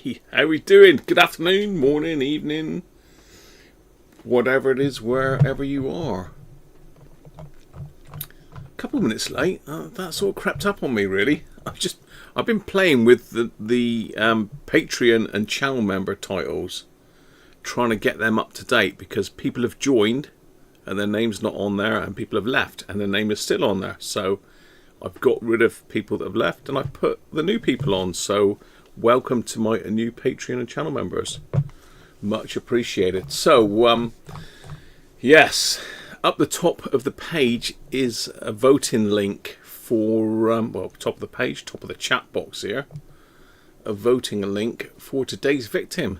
Hey, how we doing? Good afternoon, morning, evening, whatever it is, wherever you are. A couple of minutes late. That's all crept up on me, really. I've been playing with the Patreon and channel member titles, trying to get them up to date because people have joined and their name's not on there, and people have left and their name is still on there. So I've got rid of people that have left and I put the new people on. So welcome to my new Patreon and channel members. Much appreciated. So, yes, up the top of the page is a voting link for, top of the page, top of the chat box here, a voting link for today's victim.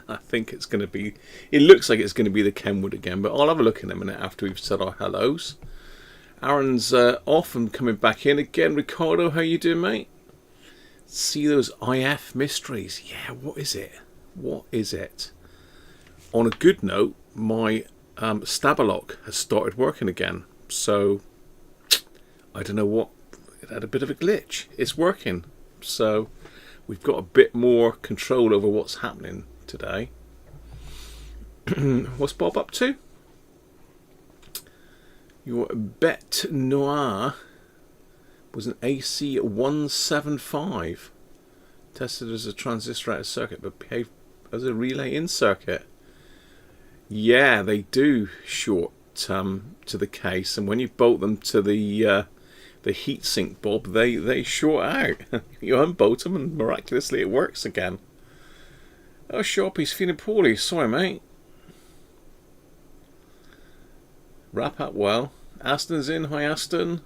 I think it's going to be, it looks like it's going to be the Kenwood again, but I'll have a look in a minute after we've said our hellos. Aaron's off and coming back in again. Ricardo, how you doing, mate? See those IF mysteries. Yeah, what is it? What is it? On a good note, my Stabalock has started working again. So, I don't know what, it had a bit of a glitch. It's working. So, we've got a bit more control over what's happening today. What's Bob up to? Your Bet Noir was an AC175. Tested as a transistor out of circuit, but behaved as a relay in circuit. Yeah, they do short to the case, and when you bolt them to the heatsink, Bob, they short out. You unbolt them, and miraculously it works again. Oh, Sharpie's feeling poorly. Sorry, mate. Wrap up well. Aston's in. Hi, Aston.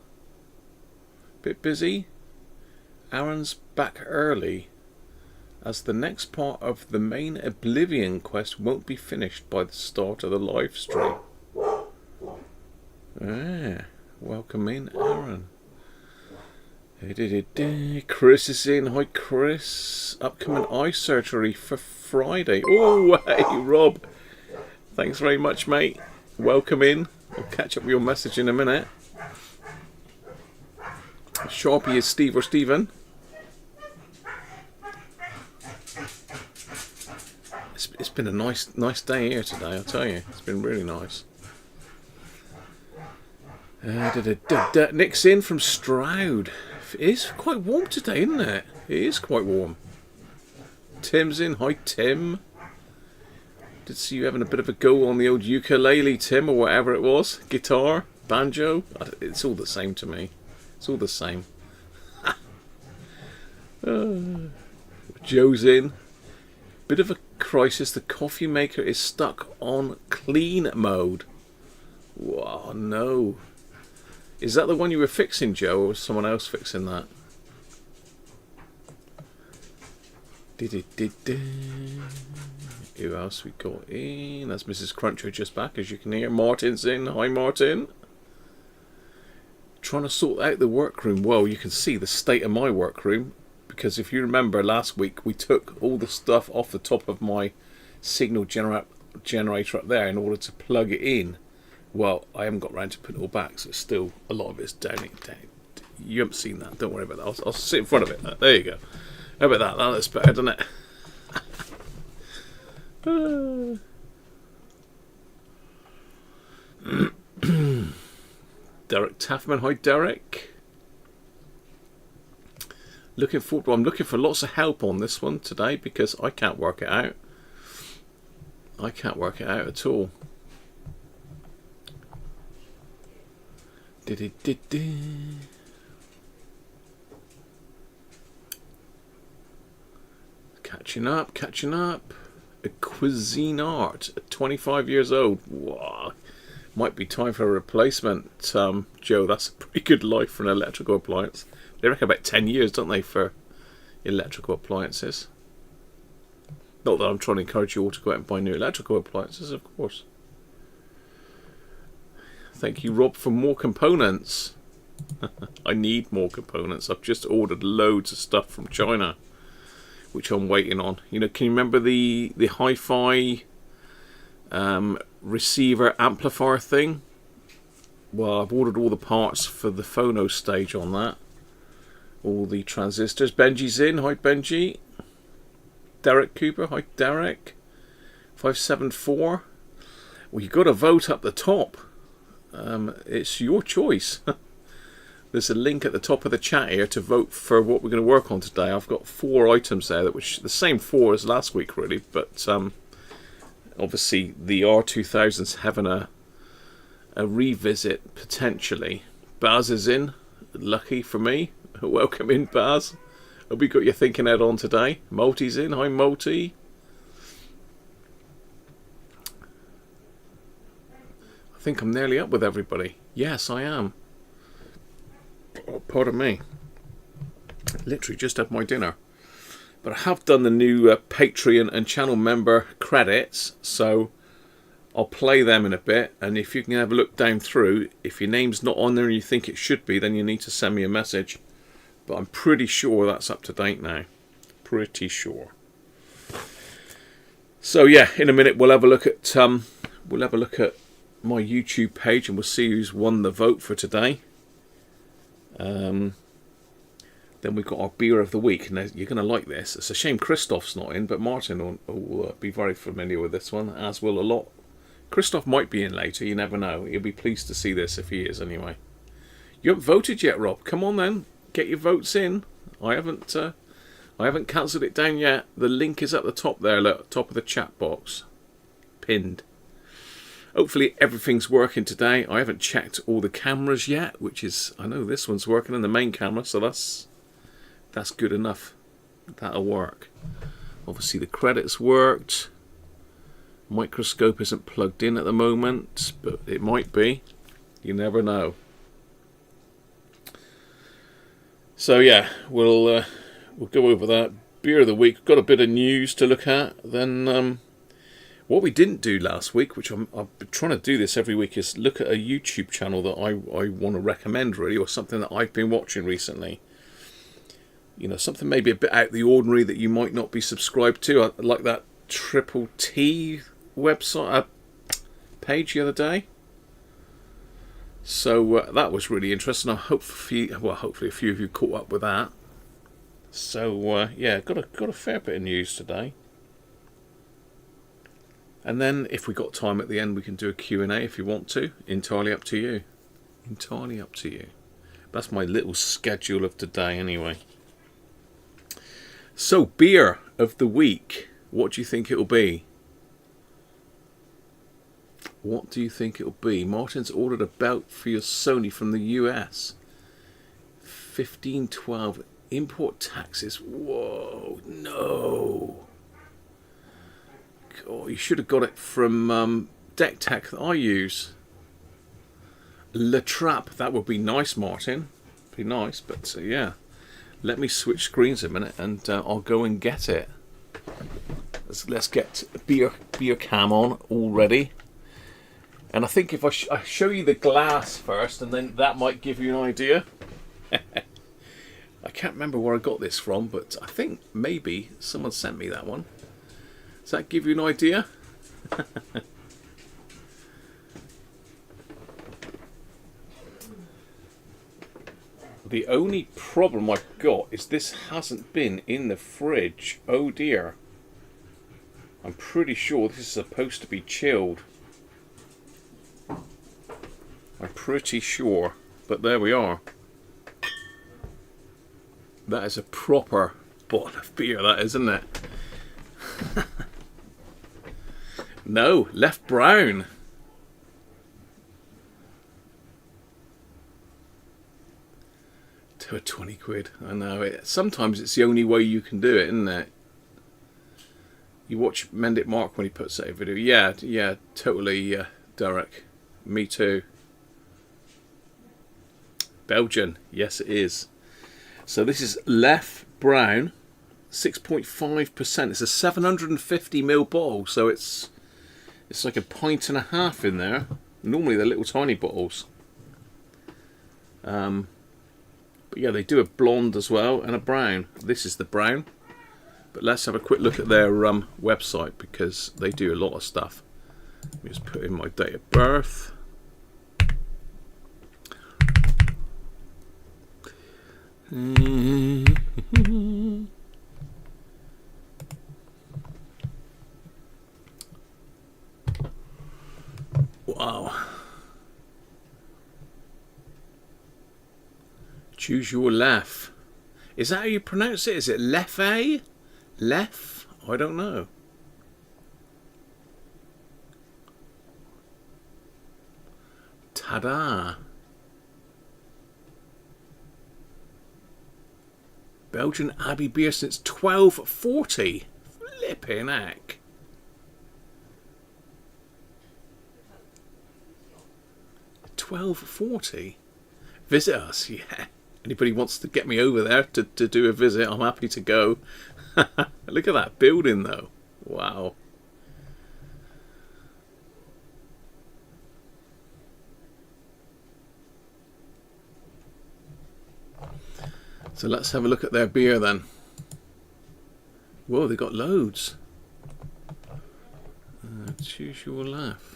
Bit busy. Aaron's back early, as the next part of the main Oblivion quest won't be finished by the start of the live stream. Welcome in, Aaron. Chris is in. Hi, Chris. Upcoming eye surgery for Friday. Oh, hey, Rob. Thanks very much, mate. Welcome in. I'll catch up with your message in a minute. Sharpie is Steve or Stephen. It's been a nice day here today, I'll tell you. It's been really nice. Nick's in from Stroud. It is quite warm today, isn't it? It is quite warm. Tim's in. Hi, Tim. Did see you having a bit of a go on the old ukulele, Tim, or whatever it was. Guitar, banjo. It's all the same to me. It's all the same. Joe's in. Bit of a crisis. The coffee maker is stuck on clean mode. Wow, no. Is that the one you were fixing, Joe, or was someone else fixing that? Who else we got in? That's Mrs. Cruncher just back, as you can hear. Martin's in. Hi, Martin. Trying to sort out the workroom. Well, you can see the state of my workroom, because if you remember last week, we took all the stuff off the top of my signal generator up there in order to plug it in. Well, I haven't got round to putting it all back, so it's still, a lot of it's down. You haven't seen that. Don't worry about that. I'll sit in front of it. There you go. How about that? That looks better, doesn't it? Derek Taffman. Hi, Derek. I'm looking for lots of help on this one today, because I can't work it out. I can't work it out at all. Catching up. A Cuisinart at 25 years old. Wow. Might be time for a replacement, Joe. That's a pretty good life for an electrical appliance. They reckon about 10 years, don't they, for electrical appliances? Not that I'm trying to encourage you all to go out and buy new electrical appliances, of course. Thank you, Rob, for more components. I need more components. I've just ordered loads of stuff from China, which I'm waiting on. You know, can you remember the hi-fi receiver amplifier thing? Well, I've ordered all the parts for the phono stage on that. All the transistors. Benji's in. Hi, Benji. Derek Cooper. Hi, Derek. 574. Well, you've got to vote up the top. It's your choice. There's a link at the top of the chat here to vote for what we're going to work on today. I've got 4 items there, which the same 4 as last week, really. But obviously, the R2000's having a revisit potentially. Baz is in. Lucky for me. Welcome in, Baz. Hope you got your thinking head on today. Multi's in. Hi, Multi. I think I'm nearly up with everybody. Yes, I am. Oh, pardon me. Literally just had my dinner. But I have done the new Patreon and channel member credits, so I'll play them in a bit. And if you can have a look down through, if your name's not on there and you think it should be, then you need to send me a message. But I'm pretty sure that's up to date now. Pretty sure. So yeah, in a minute we'll have a look at my YouTube page and we'll see who's won the vote for today. Then we've got our beer of the week. Now you're going to like this. It's a shame Christoph's not in, but Martin will be very familiar with this one, as will a lot. Christoph might be in later. You never know. He'll be pleased to see this if he is anyway. You haven't voted yet, Rob. Come on then, get your votes in. I haven't cancelled it down yet. The link is at the top there, look, top of the chat box, pinned. Hopefully everything's working today. I haven't checked all the cameras yet, which is, I know this one's working in the main camera, so that's good enough. That'll work. Obviously the credits worked. Microscope isn't plugged in at the moment, but it might be. You never know. So yeah, we'll go over that. Beer of the week. Got a bit of news to look at. Then what we didn't do last week, which I've been trying to do this every week, is look at a YouTube channel that I want to recommend, really, or something that I've been watching recently. You know, something maybe a bit out of the ordinary that you might not be subscribed to. I like that Triple T website page the other day. So that was really interesting. I hope hopefully a few of you caught up with that. So yeah, got a fair bit of news today. And then if we got time at the end, we can do a Q&A if you want to. Entirely up to you. Entirely up to you. That's my little schedule of today anyway. So, beer of the week. What do you think it'll be? What do you think it'll be? Martin's ordered a belt for your Sony from the US. 1512 import taxes. Whoa, no. Oh, you should have got it from Deck Tech that I use. Le Trap, that would be nice, Martin. Be nice, but yeah. Let me switch screens a minute and I'll go and get it. Let's get beer cam on already. And I think if I show you the glass first, and then that might give you an idea. I can't remember where I got this from, but I think maybe someone sent me that one. Does that give you an idea? The only problem I've got is this hasn't been in the fridge. Oh dear. I'm pretty sure this is supposed to be chilled. I'm pretty sure. But there we are. That is a proper bottle of beer, that is, isn't it? No, left brown. To a 20 quid. I know. Sometimes it's the only way you can do it, isn't it? You watch Mend It Mark when he puts that video. Yeah, totally, Derek. Me too. Belgian. Yes, it is. So this is Left Brown. 6.5%. It's a 750ml bottle, so it's like a pint and a half in there. Normally they're little tiny bottles. But yeah, they do a blonde as well and a brown. This is the brown. But let's have a quick look at their website, because they do a lot of stuff. Let me just put in my date of birth. Wow. Choose your left. Is that how you pronounce it? Is it Leffe? Lef? I don't know. Ta-da. Belgian Abbey beer since 1240. Flipping heck. $12.40. Visit us, yeah. Anybody wants to get me over there to do a visit, I'm happy to go. Look at that building though. Wow. So let's have a look at their beer then. Whoa, they got loads. Choose your left.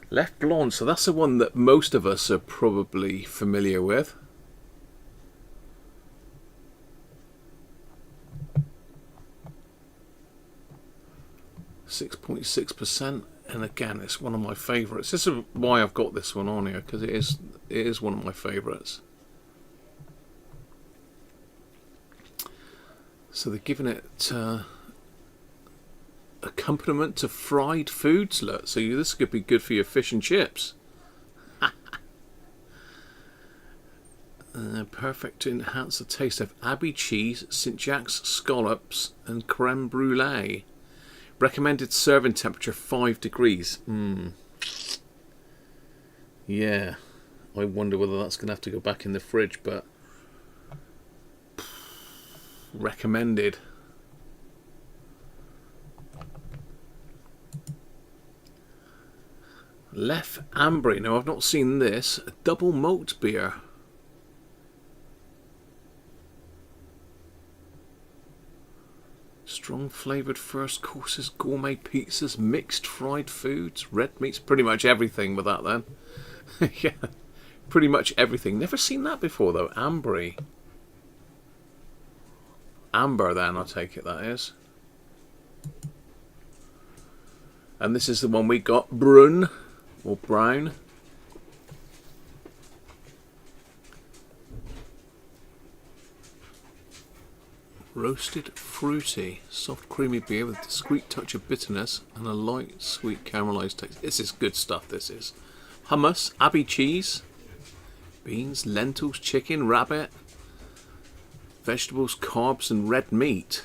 Left Blonde, so that's the one that most of us are probably familiar with. .6%, and again, it's one of my favourites. This is why I've got this one on here, because it is one of my favourites. So they're giving it accompaniment to fried foods. Look, so this could be good for your fish and chips. Perfect to enhance the taste of Abbey cheese, St Jack's scallops, and creme brulee. Recommended serving temperature 5 degrees. Yeah, I wonder whether that's going to have to go back in the fridge, but recommended. Lef Ambry. Now I've not seen this. A double malt beer. Strong flavoured first courses, gourmet pizzas, mixed fried foods, red meats, pretty much everything with that then. Yeah, pretty much everything. Never seen that before though. Ambry. Amber then, I take it that is. And this is the one we got, Brun, or Brown. Roasted fruity, soft creamy beer with a discreet touch of bitterness and a light sweet caramelised taste. This is good stuff, this is. Hummus, Abbey cheese, beans, lentils, chicken, rabbit, vegetables, carbs and red meat.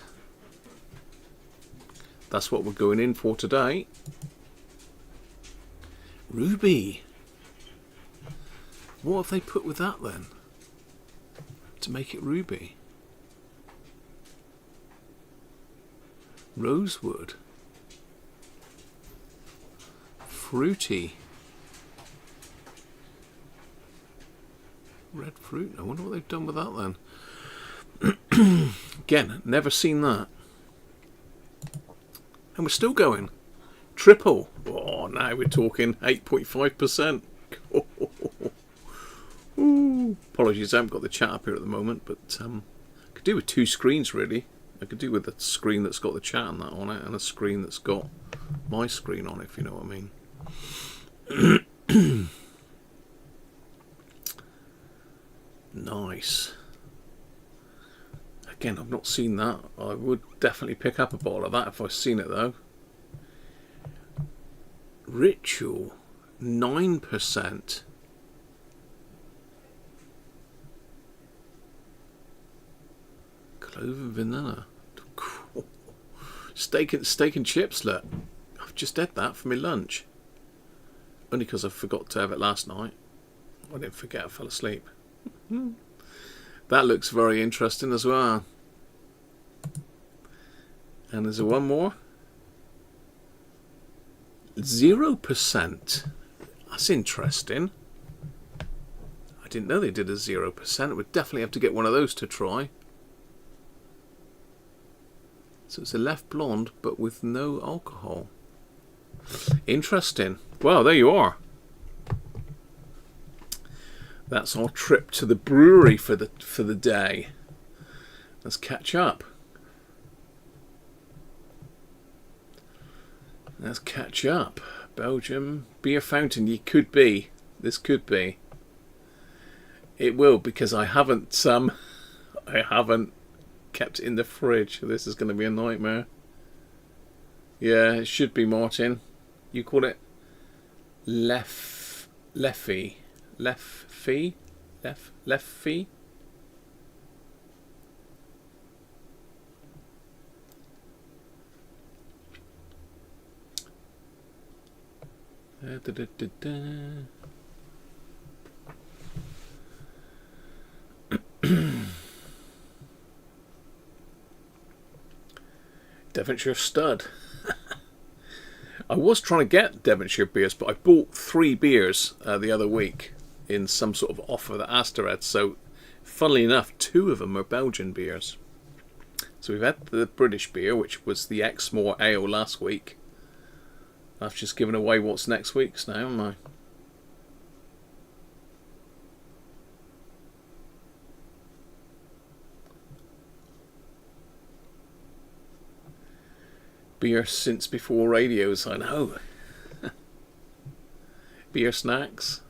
That's what we're going in for today. Ruby. What have they put with that then? To make it ruby? Rosewood. Fruity. Red fruit. I wonder what they've done with that then. Again, never seen that. And we're still going. Triple. Oh, now we're talking 8.5%. Ooh. Apologies, I haven't got the chat up here at the moment, but I could do with 2 screens really. I could do with a screen that's got the chat and that on it, and a screen that's got my screen on it, if you know what I mean. Nice. Again, I've not seen that. I would definitely pick up a bottle of that if I've seen it though. Ritual, 9%. Clove and vanilla. Steak and chips, look. I've just had that for my lunch. Only because I forgot to have it last night. I didn't forget, I fell asleep. That looks very interesting as well. And there's one more. 0%. That's interesting. I didn't know they did a 0%. We'd definitely have to get one of those to try. So it's a left blonde, but with no alcohol. Interesting. Well, there you are. That's our trip to the brewery for the day. Let's catch up. Let's catch up. Belgium beer fountain. You could be. This could be. It will, because I haven't kept it in the fridge. This is going to be a nightmare. Yeah, it should be, Martin. You call it Leffy. Devonshire stud. I was trying to get Devonshire beers, but I bought 3 beers the other week in some sort of offer that Astor had. So, funnily enough, 2 of them are Belgian beers. So we've had the British beer, which was the Exmoor Ale last week. I've just given away what's next week's now, haven't I? Beer since before radios, I know. Beer snacks.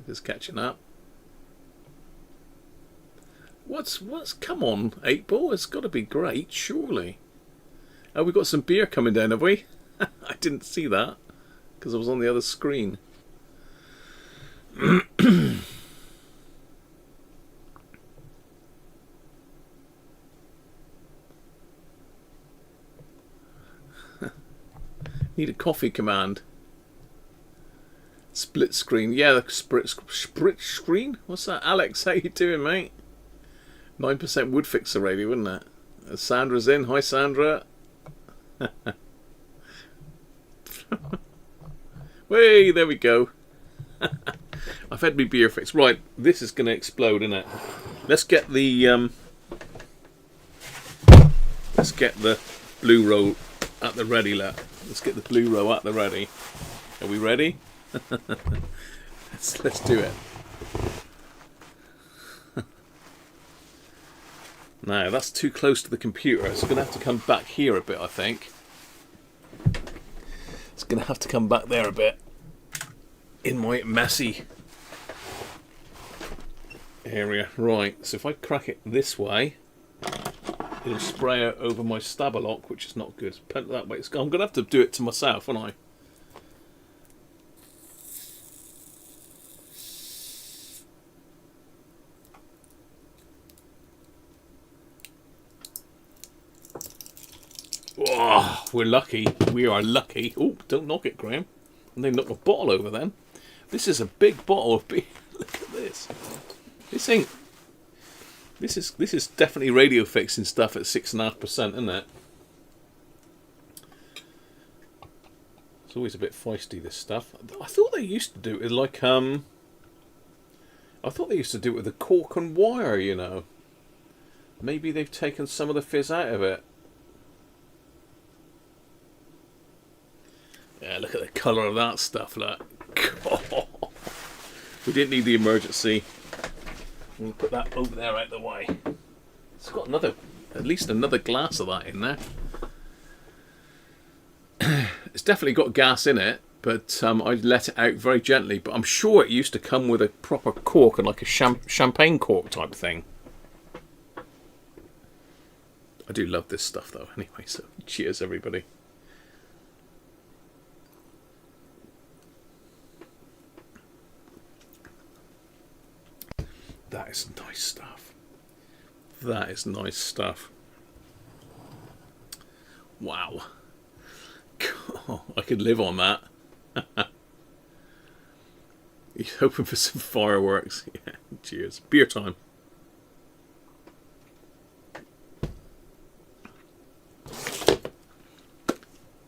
Just catching up. What's come on, 8-ball, it's got to be great, surely. Oh, we've got some beer coming down, have we? I didn't see that because I was on the other screen. Need a coffee command. Split screen. Yeah, the split screen? What's that? Alex, how you doing, mate? 9% would fix the radio, wouldn't it? Sandra's in. Hi, Sandra. Way, there we go. I've had my beer fixed. Right, this is going to explode, isn't it? Let's get the blue roll at the ready. Let's get the blue roll at the ready. Are we ready? let's do it. Now, that's too close to the computer. It's going to have to come back here a bit, I think. It's going to have to come back there a bit. In my messy area. Right, so if I crack it this way, it'll spray out over my stabber lock, which is not good. Put it that way. I'm going to have to do it to myself, aren't I? Oh, we're lucky. We are lucky. Oh, don't knock it, Graham. And they knock a bottle over then. This is a big bottle of beer. Look at this. This ain't. This is definitely radio fixing stuff at 6.5%, isn't it? It's always a bit feisty, this stuff. I thought they used to do it with like I thought they used to do it with the cork and wire, you know. Maybe they've taken some of the fizz out of it. Yeah, look at the colour of that stuff, look. We didn't need the emergency. We'll put that over there out of the way. It's got at least another glass of that in there. It's definitely got gas in it, but I let it out very gently. But I'm sure it used to come with a proper cork and like a champagne cork type thing. I do love this stuff though, anyway, so cheers everybody. That is nice stuff. That is nice stuff. Wow. God, I could live on that. He's hoping for some fireworks. Yeah, cheers. Beer time.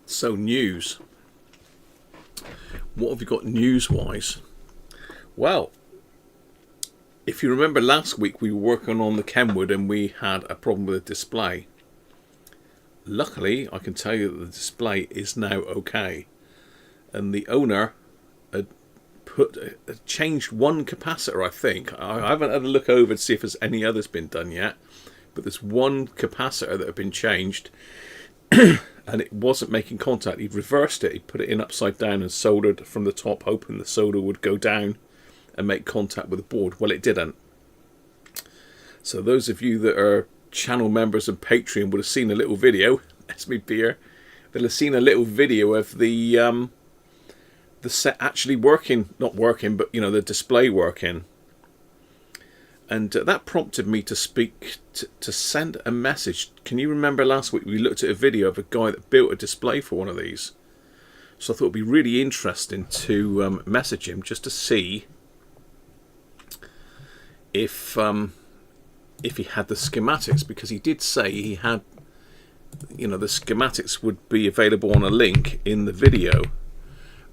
So, news. What have you got news-wise? Well, if you remember last week we were working on the Kenwood and we had a problem with the display. Luckily, I can tell you that the display is now okay. And the owner had changed one capacitor, I think. I haven't had a look over to see if there's any others been done yet. But there's one capacitor that have been changed. and it wasn't making contact. He reversed it. He put it in upside down and soldered from the top, hoping the solder would go down and make contact with the board. Well, it didn't. So those of you that are channel members and Patreon would have seen a little video. That's me beer. They'll have seen a little video of the set actually working, not working, but you know, the display working. And that prompted me to speak, to send a message. Can you remember last week we looked at a video of a guy that built a display for one of these? So I thought it would be really interesting to message him just to see if he had the schematics, because he did say he had, you know, the schematics would be available on a link in the video,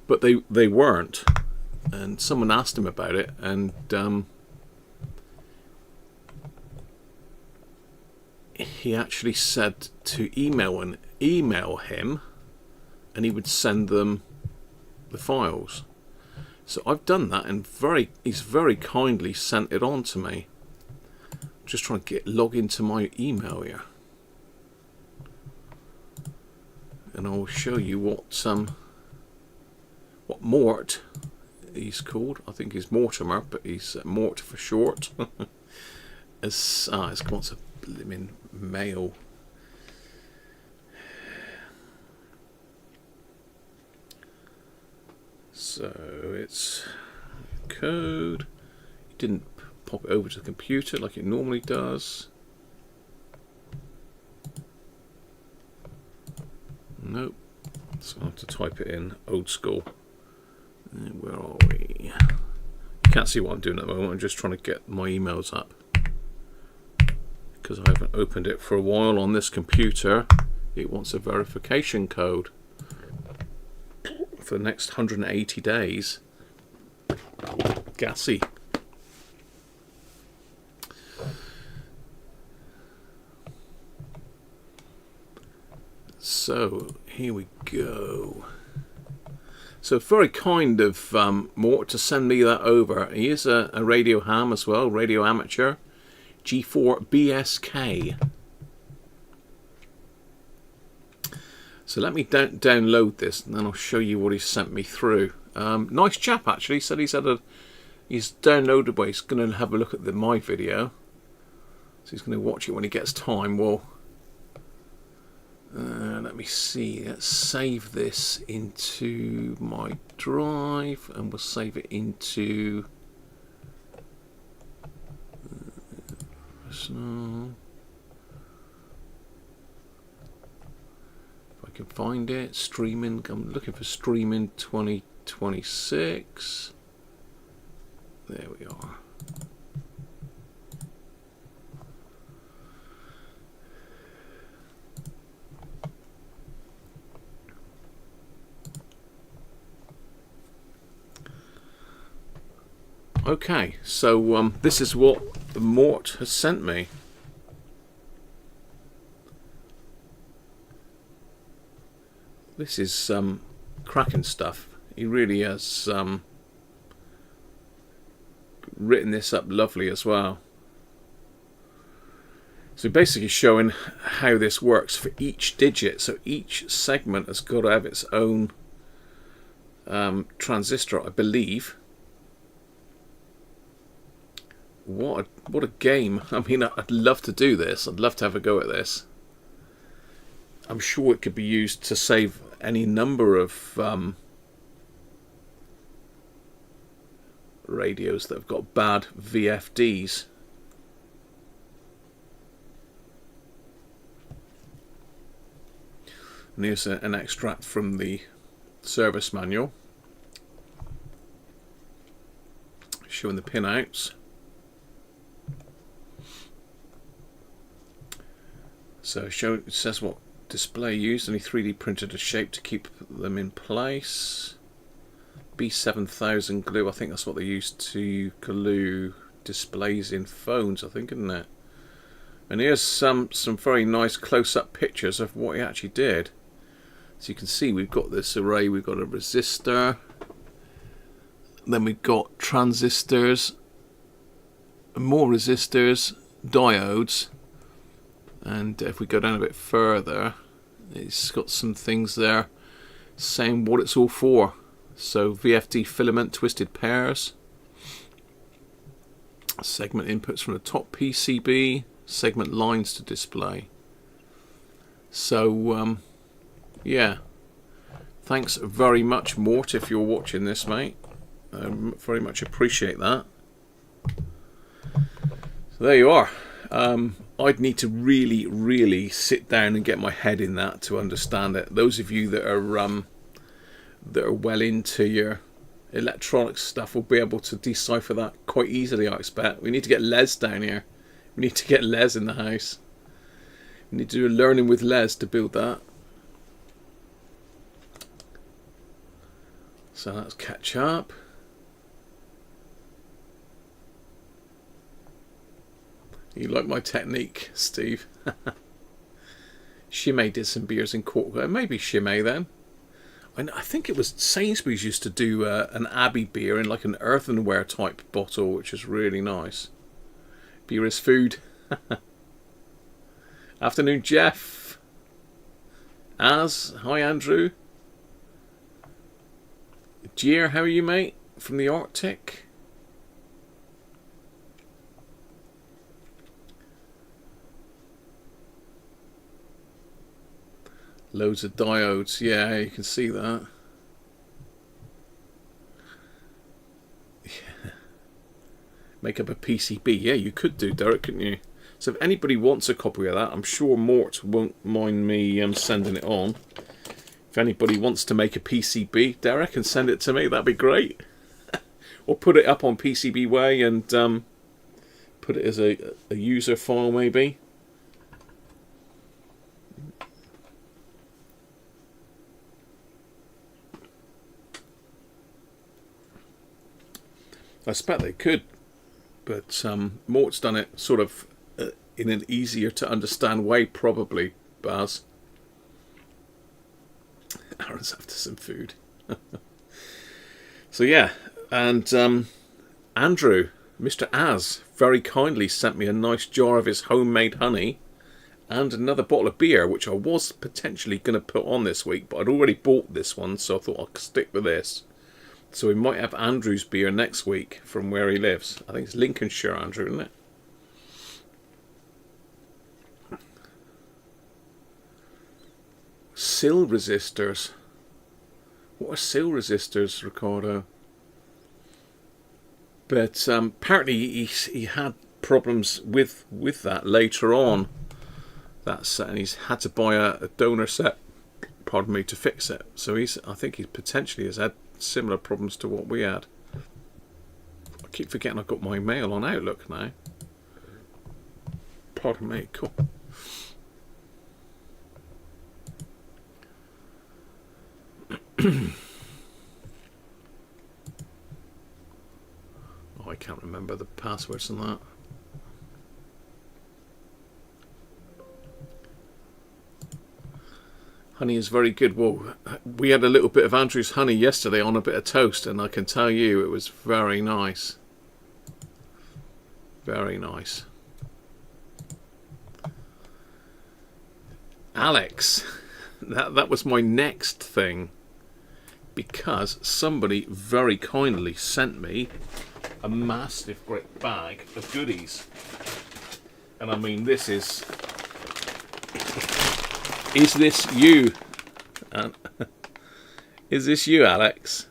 but they weren't. And someone asked him about it, and he actually said to email him, and he would send them the files. So I've done that, and he's very kindly sent it on to me. I'm just trying to log into my email here, and I'll show you what Mort he's called. I think he's Mortimer, but he's Mort for short. It's come on, it's a blimmin' mail. So it's code. It didn't pop it over to the computer like it normally does. Nope. So I'll have to type it in old school. Where are we? You can't see what I'm doing at the moment. I'm just trying to get my emails up, because I haven't opened it for a while on this computer. It wants a verification code for the next 180 days. Gassy. So here we go. So very kind of Mort to send me that over. He is a radio ham as well, radio amateur. G4 BSK. So let me download this, and then I'll show you what he sent me through. Nice chap, actually. He said he's downloaded. Well, he's going to have a look at my video, so he's going to watch it when he gets time. Well, let me see. Let's save this into my drive, and we'll save it into. So, if I can find it, streaming. I'm looking for streaming 2026. There we are. Okay, so this is what Mort has sent me. This is cracking stuff. He really has written this up lovely as well. So basically showing how this works for each digit. So each segment has got to have its own transistor, I believe. What a game. I mean, I'd love to do this. I'd love to have a go at this. I'm sure it could be used to save any number of radios that have got bad VFDs. And here's an extract from the service manual showing the pinouts. So it says what display used, and he 3D printed a shape to keep them in place. B7000 glue, I think that's what they used to glue displays in phones, I think, isn't it? And here's some very nice close-up pictures of what he actually did. So you can see we've got this array, we've got a resistor, then we've got transistors, more resistors, diodes. And if we go down a bit further, It's got some things there saying what it's all for. So VFD filament twisted pairs, segment inputs from the top PCB, segment lines to display. So yeah, thanks very much, Mort, if you're watching this, mate. I very much appreciate that. So there you are. I'd need to really sit down and get my head in that to understand it. Those of you that are well into your electronics stuff will be able to decipher that quite easily, I expect. We need to get Les down here. We need to get Les in the house. We need to do a learning with Les to build that. So let's catch up. You like my technique, Steve? Chimay did some beers in Cork. Maybe Chimay then. I think it was Sainsbury's used to do an Abbey beer in like an earthenware type bottle, which is really nice. Beer is food. Afternoon, Jeff. Hi, Andrew. Jeer, how are you, mate? From the Arctic. Loads of diodes. Yeah, you can see that. Yeah. Make up a PCB. Yeah, you could do, Derek, couldn't you? So if anybody wants a copy of that, I'm sure Mort won't mind me sending it on. If anybody wants to make a PCB, Derek, and send it to me, that'd be great. Or put it up on PCBWay and put it as a user file, maybe. I expect they could, but Mort's done it sort of in an easier to understand way, probably, Baz. Aaron's after some food. So yeah, and Andrew, Mr. Az, very kindly sent me a nice jar of his homemade honey and another bottle of beer, which I was potentially going to put on this week, but I'd already bought this one, so I thought I'll stick with this. So we might have Andrew's beer next week from where he lives. I think it's Lincolnshire, Andrew, isn't it? Sill resistors. What are sill resistors, Ricardo? But apparently he had problems with that later on. That set, and he's had to buy a donor set, pardon me, to fix it. So I think he potentially has had similar problems to what we had. I keep forgetting I've got my mail on Outlook now. Pardon me, cool. Oh, I can't remember the passwords and that. Honey is very good. Well, we had a little bit of Andrew's honey yesterday on a bit of toast, and I can tell you it was very nice. Very nice. Alex, that was my next thing, because somebody very kindly sent me a massive great bag of goodies. And I mean, this is this you? Is this you, Alex?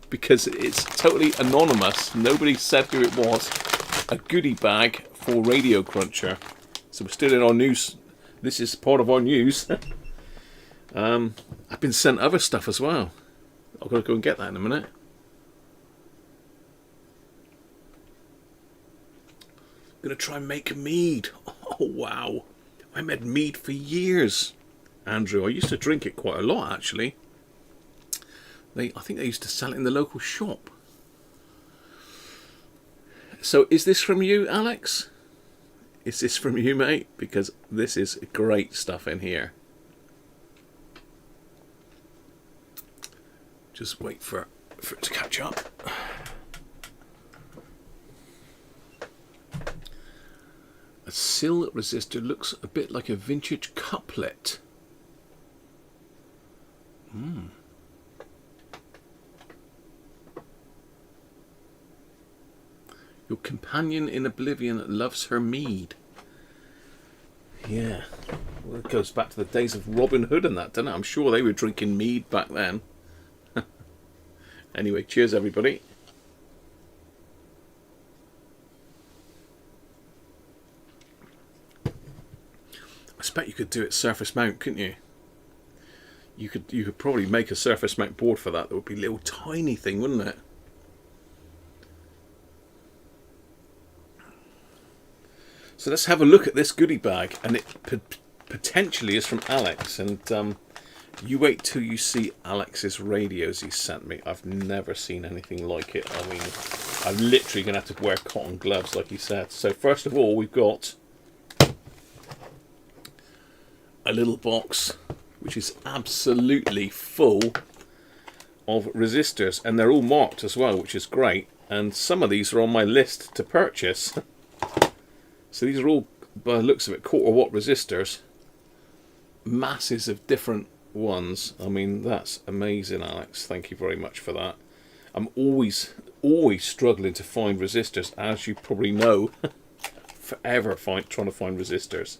Because it's totally anonymous. Nobody said who it was. A goodie bag for Radiocruncher. So we're still in our news. This is part of our news. I've been sent other stuff as well. I've got to go and get that in a minute. I'm going to try and make a mead. Oh, wow. I made mead for years, Andrew. I used to drink it quite a lot, actually. I think they used to sell it in the local shop. So is this from you, Alex? Is this from you, mate? Because this is great stuff in here. Just wait for it to catch up. A sill resistor looks a bit like a vintage couplet. Your companion in oblivion loves her mead. Yeah. Well, it goes back to the days of Robin Hood and that, doesn't it? I'm sure they were drinking mead back then. Anyway, cheers everybody. I expect you could do it surface mount, couldn't you? You could probably make a surface mount board for that. That would be a little tiny thing, wouldn't it? So let's have a look at this goodie bag, and it potentially is from Alex. And you wait till you see Alex's radios he sent me. I've never seen anything like it. I mean, I'm literally going to have to wear cotton gloves, like he said. So first of all, we've got a little box which is absolutely full of resistors, and they're all marked as well, which is great. And some of these are on my list to purchase. So these are all, by the looks of it, 1/4 watt resistors. Masses of different ones. I mean, that's amazing, Alex. Thank you very much for that. I'm always struggling to find resistors, as you probably know. Forever trying to find resistors.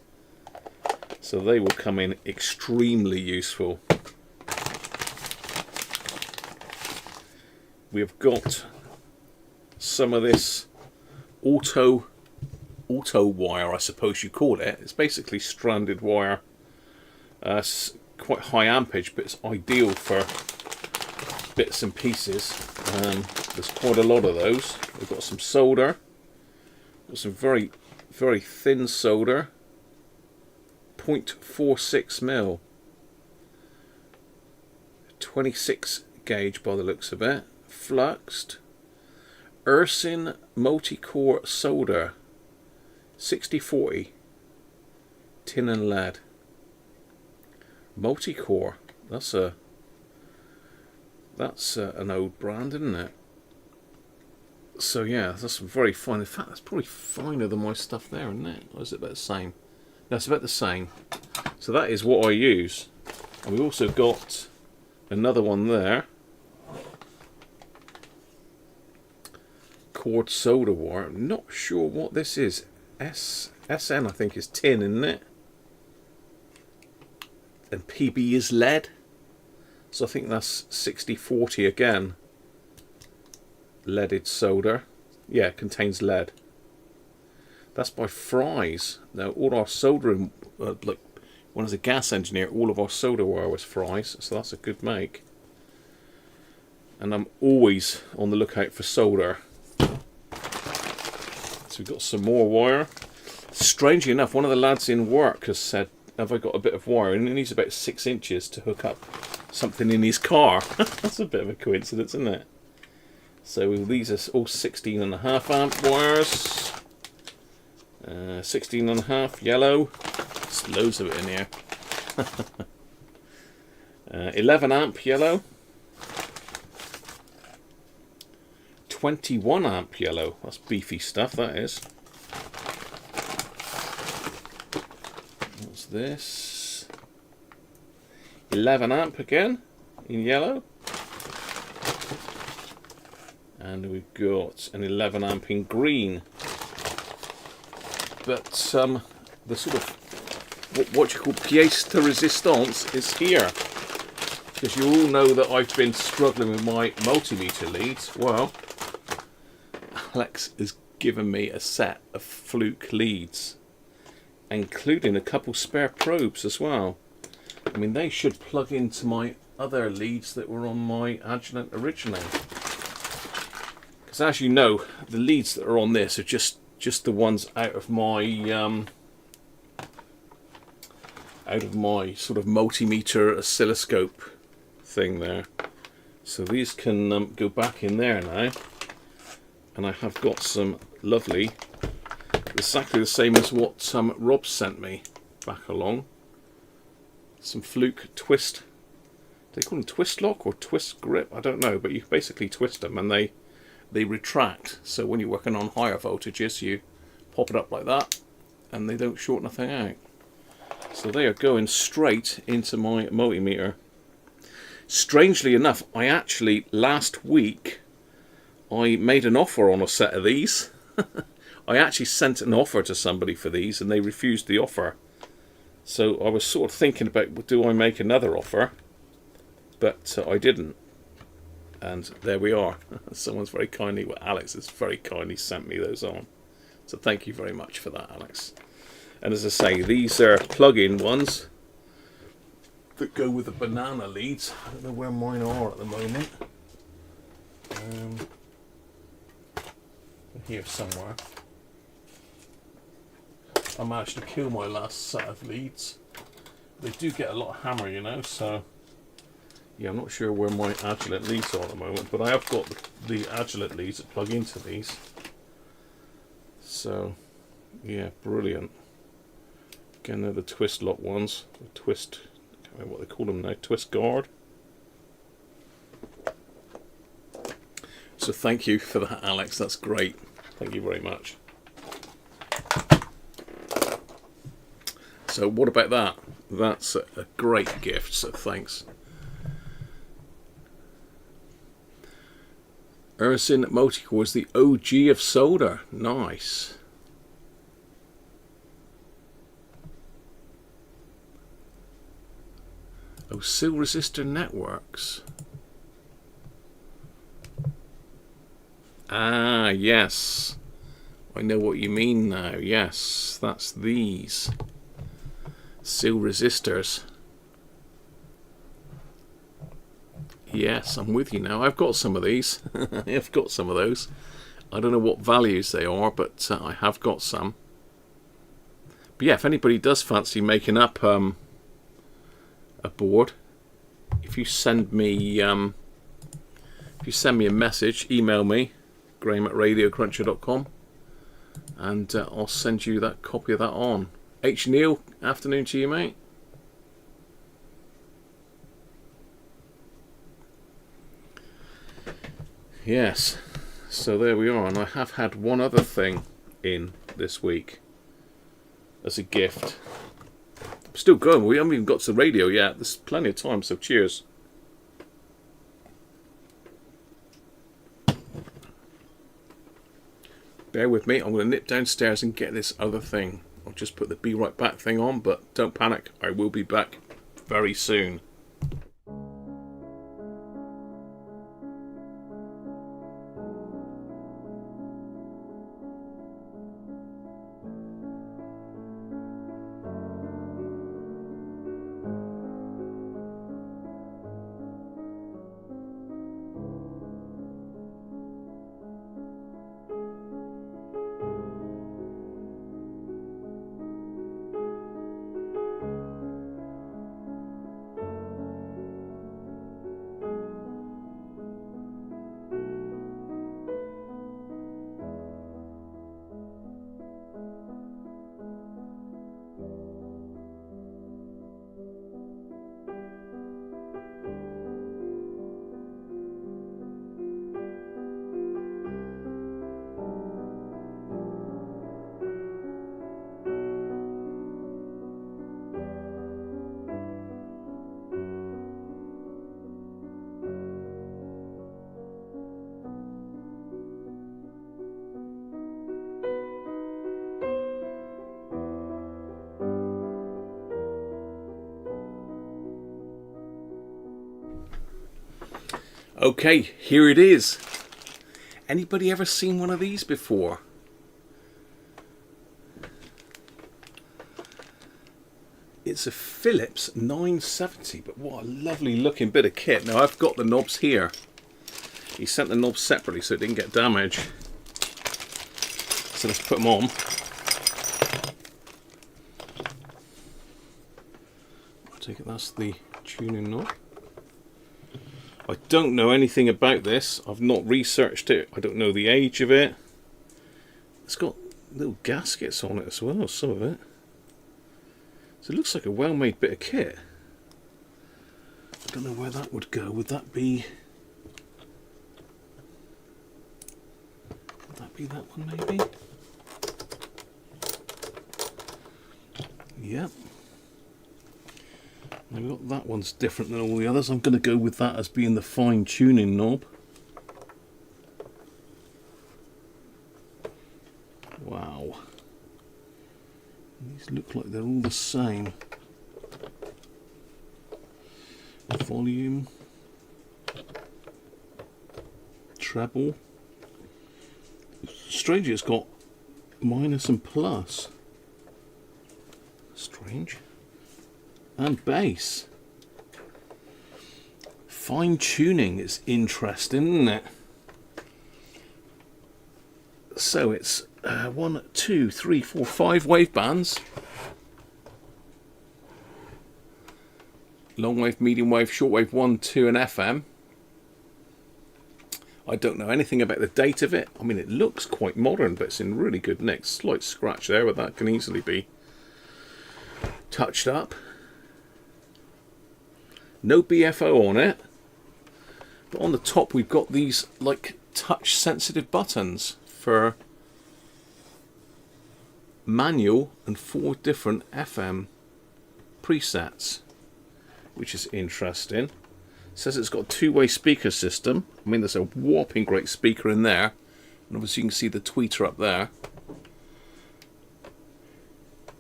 So they will come in extremely useful. We've got some of this auto wire, I suppose you call it. It's basically stranded wire. Quite high ampage, but it's ideal for bits and pieces. There's quite a lot of those. We've got some solder. Got some very, very thin solder. 0.46 mil. 26 gauge by the looks of it. Fluxed. Ursin multi-core solder. 6040. Tin and lead. Multi-core. That's an old brand, isn't it? So yeah, that's very fine. In fact, that's probably finer than my stuff there, isn't it? Or is it about the same? No, it's about the same. So that is what I use. And we've also got another one there. Cord solder wire. I'm not sure what this is. SN I think is tin, isn't it? And PB is lead. So I think that's 6040 again. Leaded solder. Yeah, it contains lead. That's by Fry's. Now all our soldering, like when I was a gas engineer, all of our solder wire was Fry's, so that's a good make. And I'm always on the lookout for solder. So we've got some more wire. Strangely enough, one of the lads in work has said, have I got a bit of wire? And he needs about 6 inches to hook up something in his car. That's a bit of a coincidence, isn't it? So these are all 16.5 amp wires. 16.5 yellow. There's loads of it in here. 11 amp yellow. 21 amp yellow. That's beefy stuff, that is. What's this? 11 amp again in yellow. And we've got an 11 amp in green. But the sort of what you call pièce de résistance is here. Because you all know that I've been struggling with my multimeter leads. Well, Alex has given me a set of Fluke leads, including a couple spare probes as well. I mean, they should plug into my other leads that were on my Agilent originally. Because as you know, the leads that are on this are just the ones out of my sort of multimeter oscilloscope thing there. So these can go back in there now. And I have got some lovely, exactly the same as what Rob sent me back along. Some Fluke twist. Do they call them twist lock or twist grip? I don't know, but you basically twist them and they retract. So when you're working on higher voltages, you pop it up like that, and they don't short nothing out. So they are going straight into my multimeter. Strangely enough, I actually, last week, I made an offer on a set of these. I actually sent an offer to somebody for these and they refused the offer. So I was sort of thinking about, do I make another offer? But I didn't. And there we are. Someone's very kindly, well, Alex has very kindly sent me those on. So thank you very much for that, Alex. And as I say, these are plug-in ones that go with the banana leads. I don't know where mine are at the moment. Here somewhere. I managed to kill my last set of leads. They do get a lot of hammer, you know, so yeah, I'm not sure where my Agilent leads are at the moment, but I have got the Agilent leads that plug into these. So yeah, brilliant. Again, they're the twist lock ones. The twist, I can't remember what they call them now, twist guard. So thank you for that, Alex, that's great. Thank you very much. So what about that? That's a great gift, so thanks. Ersin Moticore is the OG of solder. Nice. Oh, Sil Resistor Networks. Ah, yes. I know what you mean now. Yes, that's these. Sil resistors. Yes, I'm with you now. I've got some of these. I've got some of those. I don't know what values they are, but I have got some. But yeah, if anybody does fancy making up a board, if you send me a message, email me, graham@radiocruncher.com, and I'll send you that copy of that on. H. Neil, afternoon to you, mate. Yes, so there we are, and I have had one other thing in this week as a gift. I'm still going, we haven't even got to the radio yet, there's plenty of time, so cheers. Bear with me, I'm going to nip downstairs and get this other thing. I'll just put the be right back thing on, but don't panic, I will be back very soon. Okay, here it is. Anybody ever seen one of these before? It's a Philips 970, but what a lovely looking bit of kit. Now I've got the knobs here. He sent the knobs separately so it didn't get damaged. So let's put them on. I take it that's the tuning knob. I don't know anything about this. I've not researched it. I don't know the age of it. It's got little gaskets on it as well, some of it. So it looks like a well-made bit of kit. I don't know where that would go. Would that be that one maybe? Yep. We've got that one's different than all the others. I'm going to go with that as being the fine tuning knob. Wow. These look like they're all the same. Volume. Treble. Strangely, it's got minus and plus. Strange. And bass. Fine tuning is interesting, isn't it? So it's 1, 2, 3, 4, 5 wave bands. Long wave, medium wave, short wave, 1, 2 and FM. I don't know anything about the date of it. I mean, it looks quite modern, but it's in really good nick. Slight scratch there, but that can easily be touched up. No BFO on it. But on the top we've got these like touch sensitive buttons for manual and 4 different FM presets, which is interesting. It says it's got a 2-way speaker system. I mean, there's a whopping great speaker in there, and obviously you can see the tweeter up there.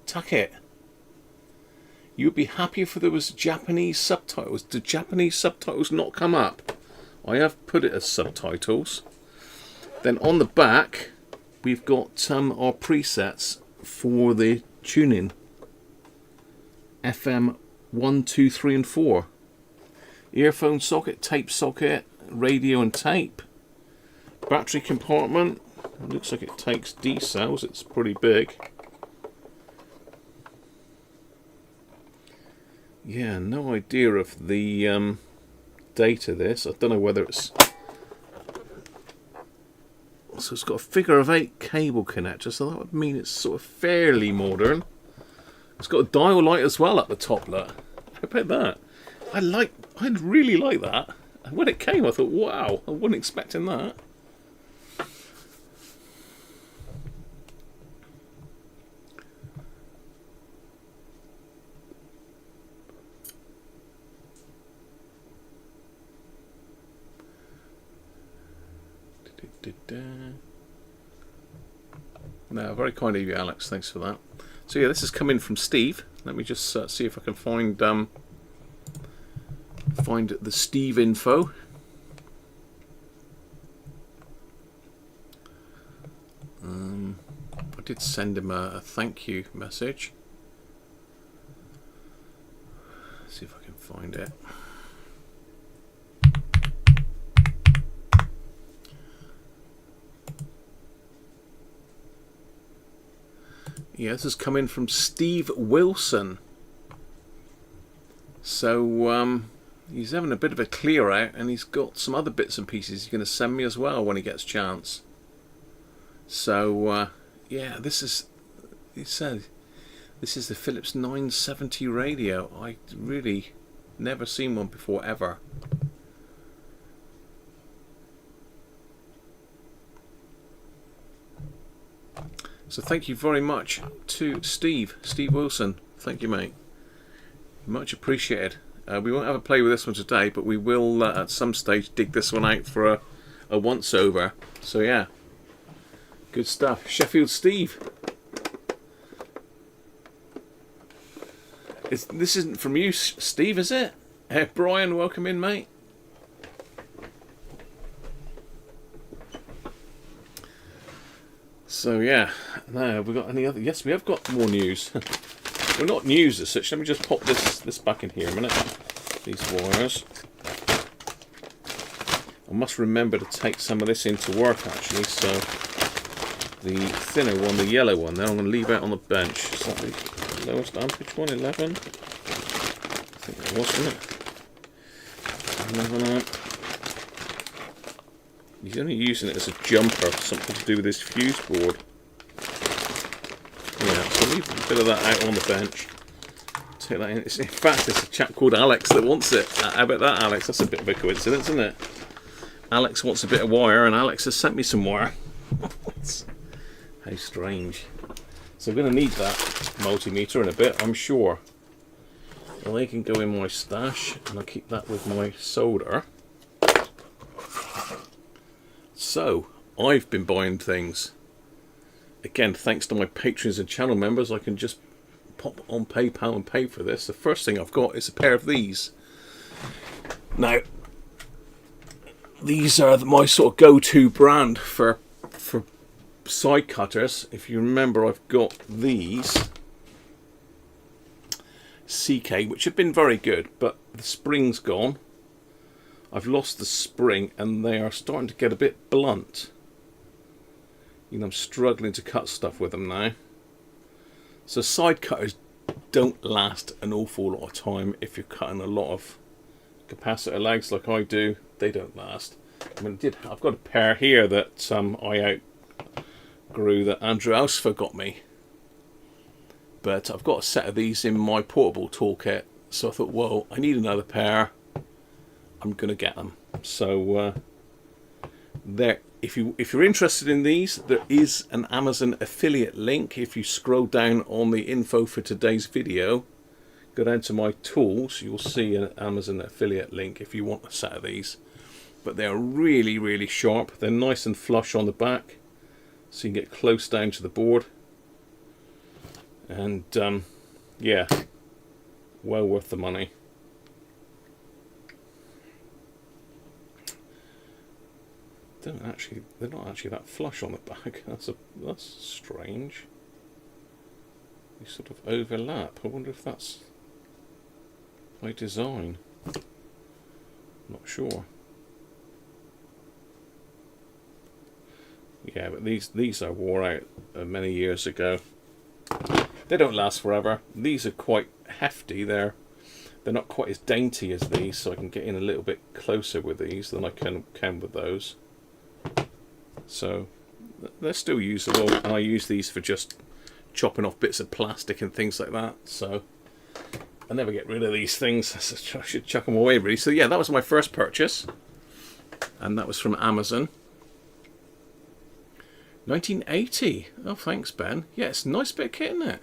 Tuck it. You would be happy if there was Japanese subtitles. Do Japanese subtitles not come up? I have put it as subtitles. Then on the back we've got our presets for the tuning. FM 1, 2, 3 and 4. Earphone socket, tape socket, radio and tape. Battery compartment. It looks like it takes D cells. It's pretty big. Yeah, no idea of the date of this. I don't know whether it's... So it's got a figure of 8 cable connector, so that would mean it's sort of fairly modern. It's got a dial light as well at the top, look. How about that? I really like that. When it came I thought, wow, I wasn't expecting that. No, very kind of you, Alex. Thanks for that. So yeah, this is coming from Steve. Let me just see if I can find the Steve info. I did send him a thank you message. Let's see if I can find it. Yeah, this is coming from Steve Wilson. So he's having a bit of a clear out, and he's got some other bits and pieces he's going to send me as well when he gets a chance. So yeah, this is, he said, this is the Philips 970 radio. I really never seen one before ever. So thank you very much to Steve Wilson. Thank you, mate. Much appreciated. We won't have a play with this one today, but we will at some stage dig this one out for a once over. So yeah, good stuff. Sheffield Steve. This isn't from you, Steve, is it? Brian, welcome in, mate. So yeah, now have we got any other? Yes, we have got more news. Well, not news as such. Let me just pop this back in here a minute. These wires. I must remember to take some of this into work actually. So the thinner one, the yellow one, then I'm going to leave out on the bench. Is that the lowest amperage one? 11. I think that was, wasn't it? 11 amp. He's only using it as a jumper, something to do with his fuse board. Yeah, so leave a bit of that out on the bench. Take that in. In fact, it's a chap called Alex that wants it. How about that, Alex? That's a bit of a coincidence, isn't it? Alex wants a bit of wire, and Alex has sent me some wire. How strange. So I'm going to need that multimeter in a bit, I'm sure. they can go in my stash, and I'll keep that with my solder. So, I've been buying things. Again, thanks to my patrons and channel members, I can just pop on PayPal and pay for this. The first thing I've got is a pair of these. Now, these are my sort of go-to brand for side cutters. If you remember, I've got these CK, which have been very good, but the spring's gone. I've lost the spring and they are starting to get a bit blunt. You know, I'm struggling to cut stuff with them now. So side cutters don't last an awful lot of time. If you're cutting a lot of capacitor legs like I do, they don't last. I mean, I've got a pair here that I outgrew that Andrew Elsfer got me. But I've got a set of these in my portable toolkit, so I thought, well, I need another pair. I'm going to get them. So there, if you're interested in these, there is an Amazon affiliate link. If you scroll down on the info for today's video, go down to my tools, you'll see an Amazon affiliate link if you want a set of these. But they're really, really sharp. They're nice and flush on the back, so you can get close down to the board. And yeah, well worth the money. They're not actually that flush on the back. That's strange. They sort of overlap. I wonder if that's by design. Not sure. Yeah, but these I wore out many years ago. They don't last forever. These are quite hefty. They're not quite as dainty as these, so I can get in a little bit closer with these than I can with those. So they're still usable, and I use these for just chopping off bits of plastic and things like that. So I never get rid of these things. I should chuck them away, really. So yeah, that was my first purchase, and that was from Amazon. 1980. Oh, thanks, Ben. Yeah, it's a nice bit of kit, isn't it?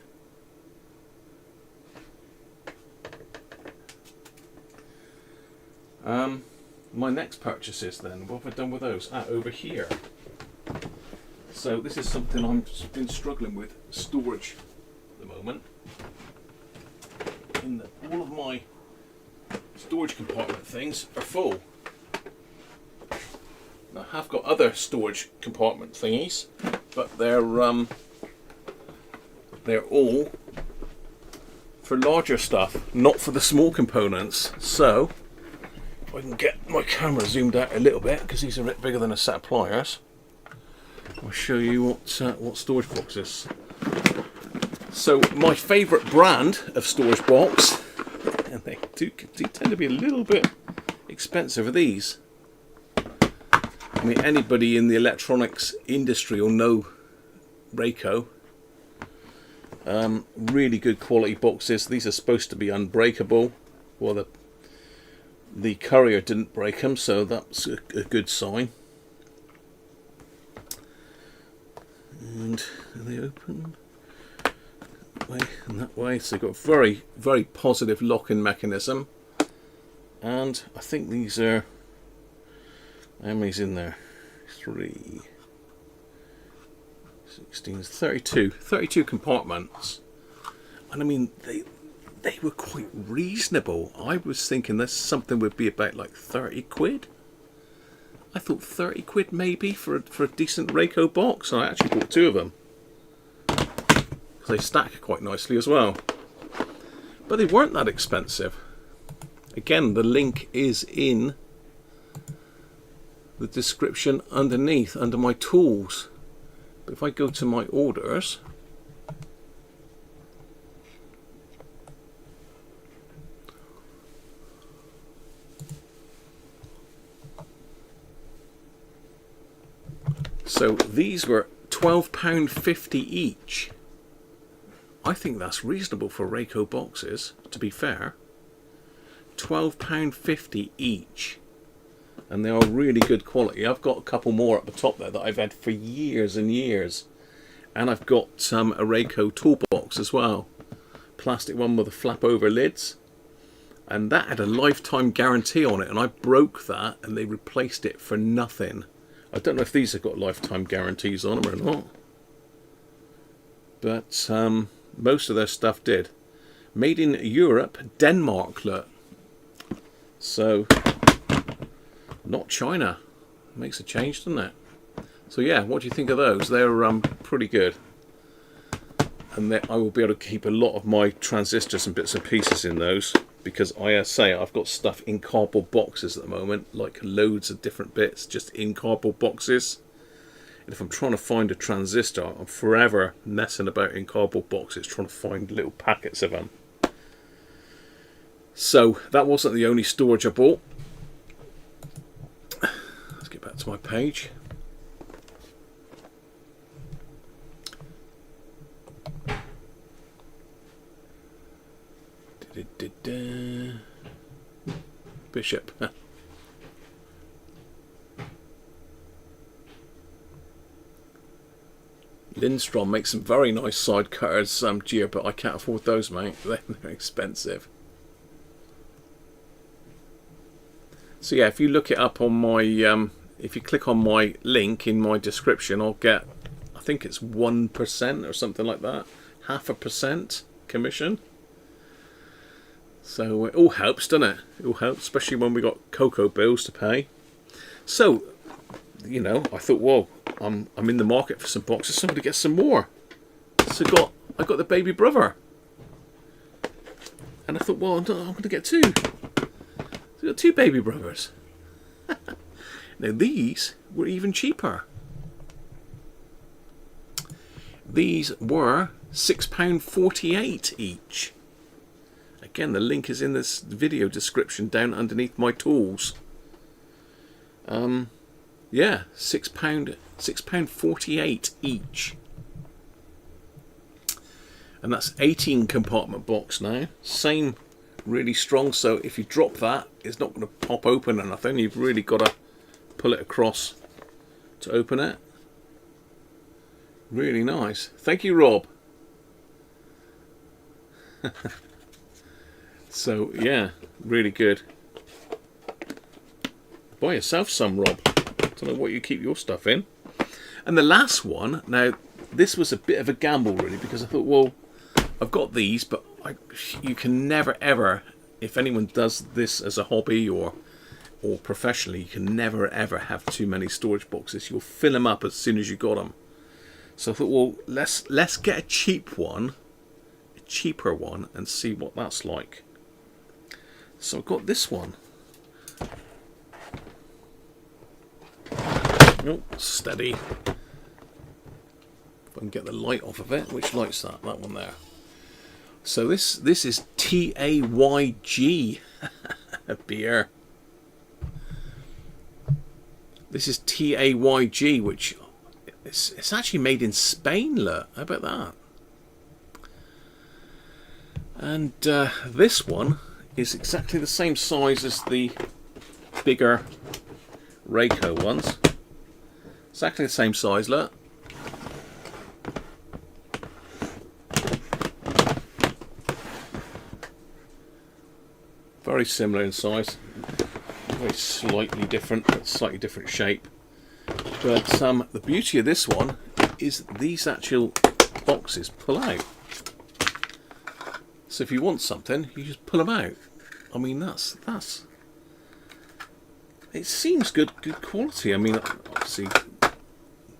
My next purchases then, what have I done with those? Over here. So this is something I've been struggling with, storage at the moment. In that all of my storage compartment things are full. I have got other storage compartment thingies, but they're all for larger stuff, not for the small components. So if I can get my camera zoomed out a little bit, because these are a bit bigger than a set of pliers, I'll show you what storage boxes. So my favourite brand of storage box, and they do tend to be a little bit expensive, are these. I mean, anybody in the electronics industry will know Rayco. Really good quality boxes. These are supposed to be unbreakable. Well, the courier didn't break them, so that's a good sign. And are they open? That way and that way. So they've got a very, very positive lock-in mechanism. And I think these are... How many's in there? 3, 16, 32 compartments. And I mean, they were quite reasonable. I was thinking this something would be about like 30 quid. I thought 30 quid maybe for a decent Rayco box. And I actually bought 2 of them. They stack quite nicely as well. But they weren't that expensive. Again, the link is in the description underneath, under my tools. But if I go to my orders, so these were £12.50 each. I think that's reasonable for Rayco boxes, to be fair. £12.50 each. And they are really good quality. I've got a couple more at the top there that I've had for years and years. And I've got a Rayco toolbox as well. Plastic one with the flap over lids. and that had a lifetime guarantee on it, and I broke that and they replaced it for nothing. I don't know if these have got lifetime guarantees on them or not, but most of their stuff did. Made in Europe, Denmark, look. So, not China. Makes a change, doesn't it? So yeah, what do you think of those? They're pretty good. And I will be able to keep a lot of my transistors and bits and pieces in those, because I say I've got stuff in cardboard boxes at the moment, like loads of different bits just in cardboard boxes. And if I'm trying to find a transistor, I'm forever messing about in cardboard boxes trying to find little packets of them. So that wasn't the only storage I bought. Let's get back to my page. Bishop. Lindstrom makes some very nice side cutters, Gio, but I can't afford those, mate. They're expensive. So yeah, if you look it up on my, if you click on my link in my description, I'll get, I think it's 1% or something like that, 0.5% commission. So it all helps, doesn't it? It all helps, especially when we got cocoa bills to pay. So, you know, I thought, well, I'm in the market for some boxes, so I'm going to get some more. So I got the baby brother, and I thought, well, I'm going to get two. So I got two baby brothers. Now these were even cheaper. These were £6.48 each. Again, the link is in this video description down underneath my tools. Yeah, £6.48 each. And that's 18 compartment box now. Same, really strong, so if you drop that, it's not going to pop open or nothing. You've really got to pull it across to open it. Really nice. Thank you, Rob. So yeah, really good. Buy yourself some, Rob. Don't know what you keep your stuff in. And the last one, now this was a bit of a gamble really, because I thought, well, I've got these, but you can never ever, if anyone does this as a hobby or professionally, you can never ever have too many storage boxes. You'll fill them up as soon as you got them. So I thought, well, let's get a cheap one, a cheaper one, and see what that's like. So I've got this one. Oh, steady. If I can get the light off of it. Which light's that? That one there. So this is TAYG a beer. This is TAYG, which it's actually made in Spain. Look, how about that? And this one is exactly the same size as the bigger Rayco ones. Exactly the same size, look. Very similar in size. Very slightly different, but slightly different shape. But the beauty of this one is these actual boxes pull out. So if you want something, you just pull them out. I mean, that's it seems good quality. I mean, obviously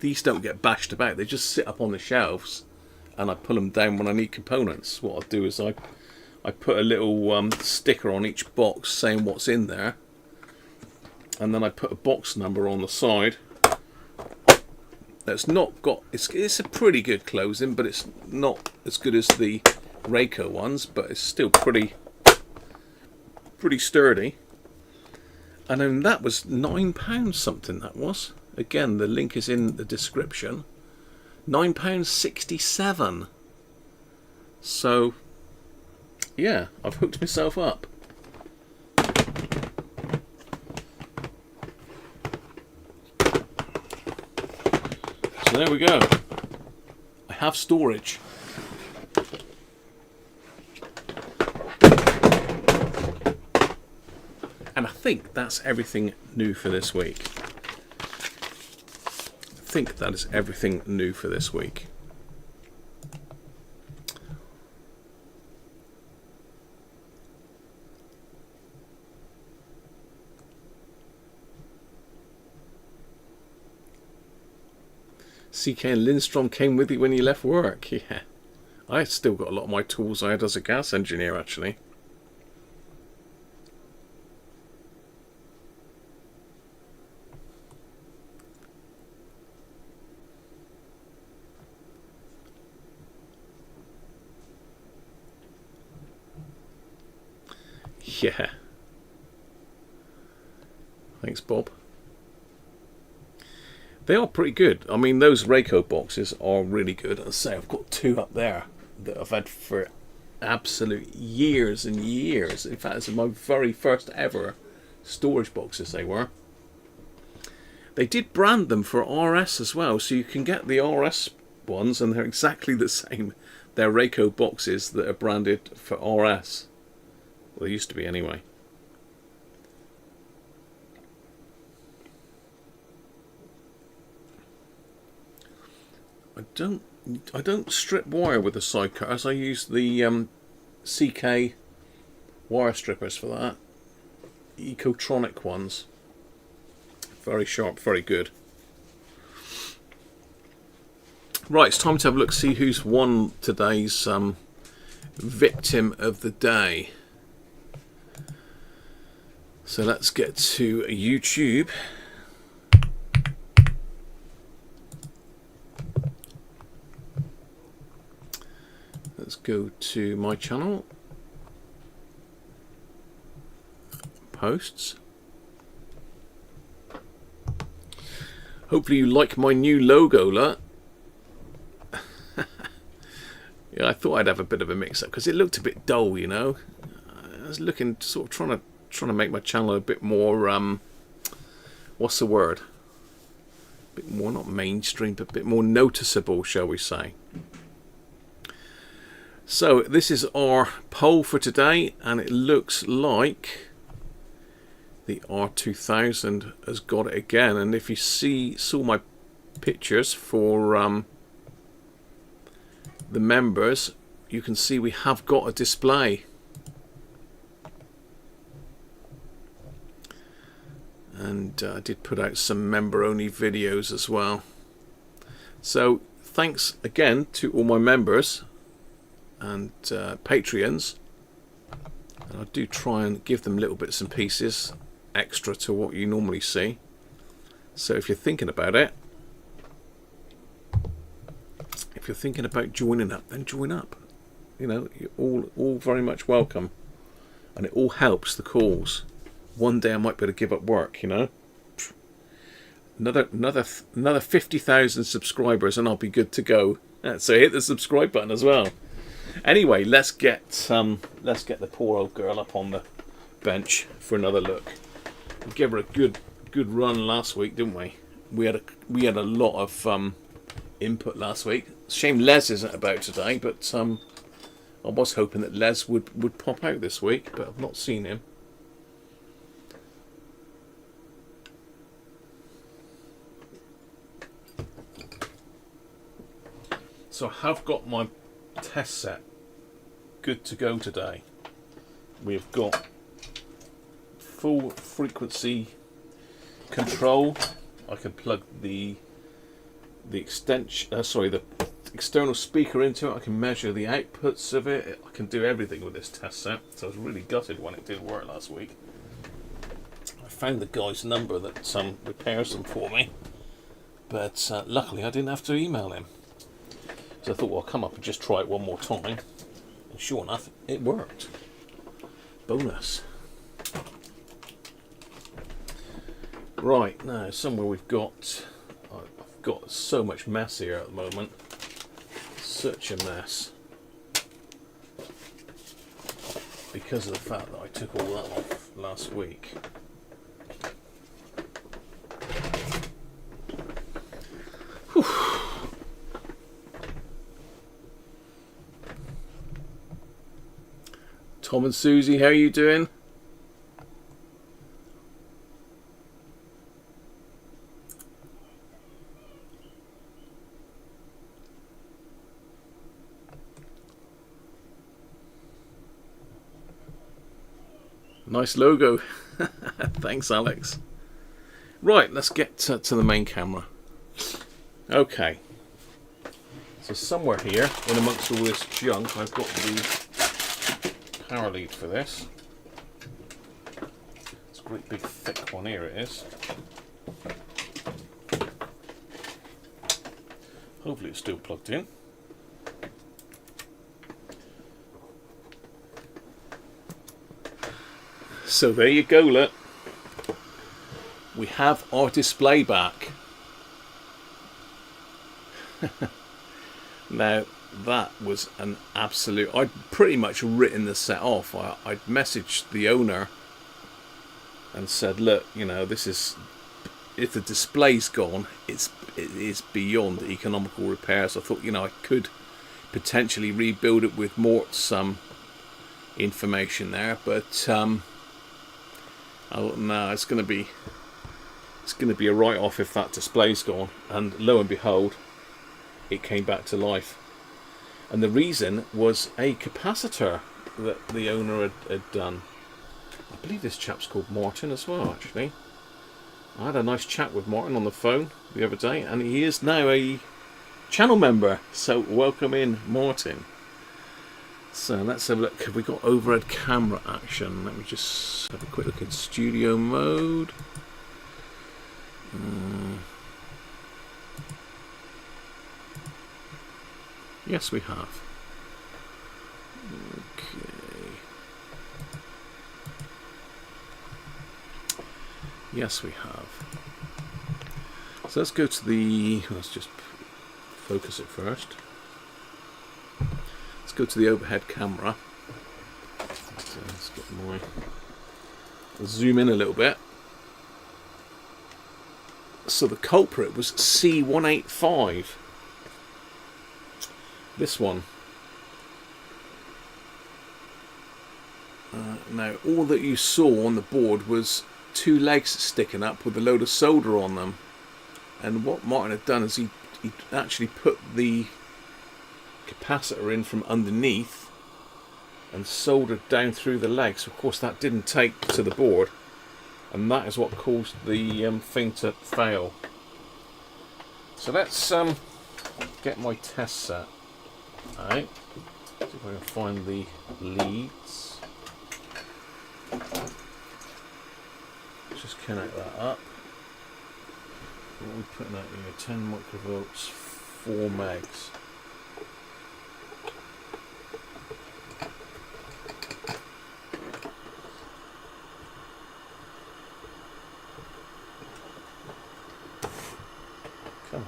these don't get bashed about. They just sit up on the shelves, and I pull them down when I need components. What I'll do is I put a little sticker on each box saying what's in there, and then I put a box number on the side. That's not got. It's a pretty good closing, but it's not as good as the Rayco ones, but it's still pretty sturdy. And then that was £9 something. That was, again, the link is in the description. £9.67. So yeah, I've hooked myself up. So there we go. I have storage. think that's everything new for this week. I think that is everything new for this week. CK and Lindstrom came with you when you left work. Yeah. I still got a lot of my tools I had as a gas engineer, actually. Yeah. Thanks, Bob. They are pretty good. I mean, those Rayco boxes are really good. As I say, I've got two up there that I've had for absolute years and years. In fact, it's my very first ever storage boxes they were. They did brand them for RS as well, so you can get the RS ones and they're exactly the same. They're Rayco boxes that are branded for RS. Well, they used to be anyway. I don't strip wire with the side cutters. I use the CK wire strippers for that. Ecotronic ones. Very sharp, very good. Right, it's time to have a look, see who's won today's victim of the day. So let's get to YouTube. Let's go to my channel, posts. Hopefully you like my new logo, look. Yeah, I thought I'd have a bit of a mix-up because it looked a bit dull, you know. I was looking, sort of trying to make my channel a bit more, what's the word? A bit more, not mainstream, but a bit more noticeable, shall we say. So this is our poll for today, and it looks like the R2000 has got it again. And if you saw my pictures for the members, you can see we have got a display. And I did put out some member-only videos as well. So thanks again to all my members and Patreons, and I do try and give them little bits and pieces extra to what you normally see. So if you're thinking about it, if you're thinking about joining up, then join up. You know, you're all very much welcome, and it all helps the cause. One day I might be able to give up work, you know. Another 50,000 subscribers and I'll be good to go. So hit the subscribe button as well. Anyway, let's get the poor old girl up on the bench for another look. We gave her a good run last week, didn't we? We had a lot of input last week. Shame Les isn't about today, but I was hoping that Les would pop out this week, but I've not seen him. So I have got my test set good to go today. We've got full frequency control. I can plug the external speaker into it. I can measure the outputs of it. I can do everything with this test set. So I was really gutted when it didn't work last week. I found the guy's number that repairs them for me, but luckily I didn't have to email him. So I thought, well, I'll come up and just try it one more time. And sure enough, it worked. Bonus. Right, now somewhere I've got so much mess here at the moment. Such a mess. Because of the fact that I took all that off last week. Whew. Tom and Susie, how are you doing? Nice logo. Thanks, Alex. Right, let's get to the main camera. Okay. So somewhere here, in amongst all this junk, I've got the power lead for this. It's a great big thick one. Here it is. Hopefully it's still plugged in. So there you go, look. We have our display back. Now, that was an absolute... I'd pretty much written the set off. I'd messaged the owner and said, look, you know, this is... If the display's gone, it is beyond economical repairs. I thought, you know, I could potentially rebuild it with more some information there, but oh no, it's going to be a write-off if that display's gone. And lo and behold, it came back to life. And the reason was a capacitor that the owner had done. I believe this chap's called Martin as well, actually. I had a nice chat with Martin on the phone the other day, and he is now a channel member. So welcome in, Martin. So let's have a look. Have we got overhead camera action? Let me just have a quick look in studio mode. Yes, we have. Okay. Yes, we have. So let's go to the... Let's just focus it first. Let's go to the overhead camera. So let's get my... I'll zoom in a little bit. So the culprit was C185. This one. Now, all that you saw on the board was two legs sticking up with a load of solder on them. And what Martin had done is he actually put the capacitor in from underneath and soldered down through the legs. Of course, that didn't take to the board, and that is what caused the thing to fail. So let's get my test set. Alright, see if I can find the leads. Just connect that up. What are we putting out here? 10 microvolts, 4 megs. Come on.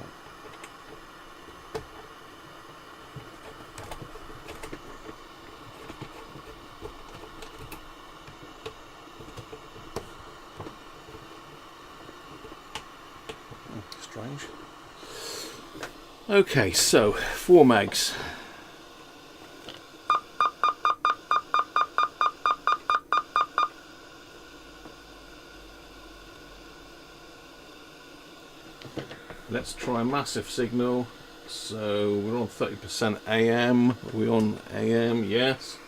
Strange. Okay, so 4 megs. Let's try a massive signal. So we're on 30% AM. Are we on AM? Yes.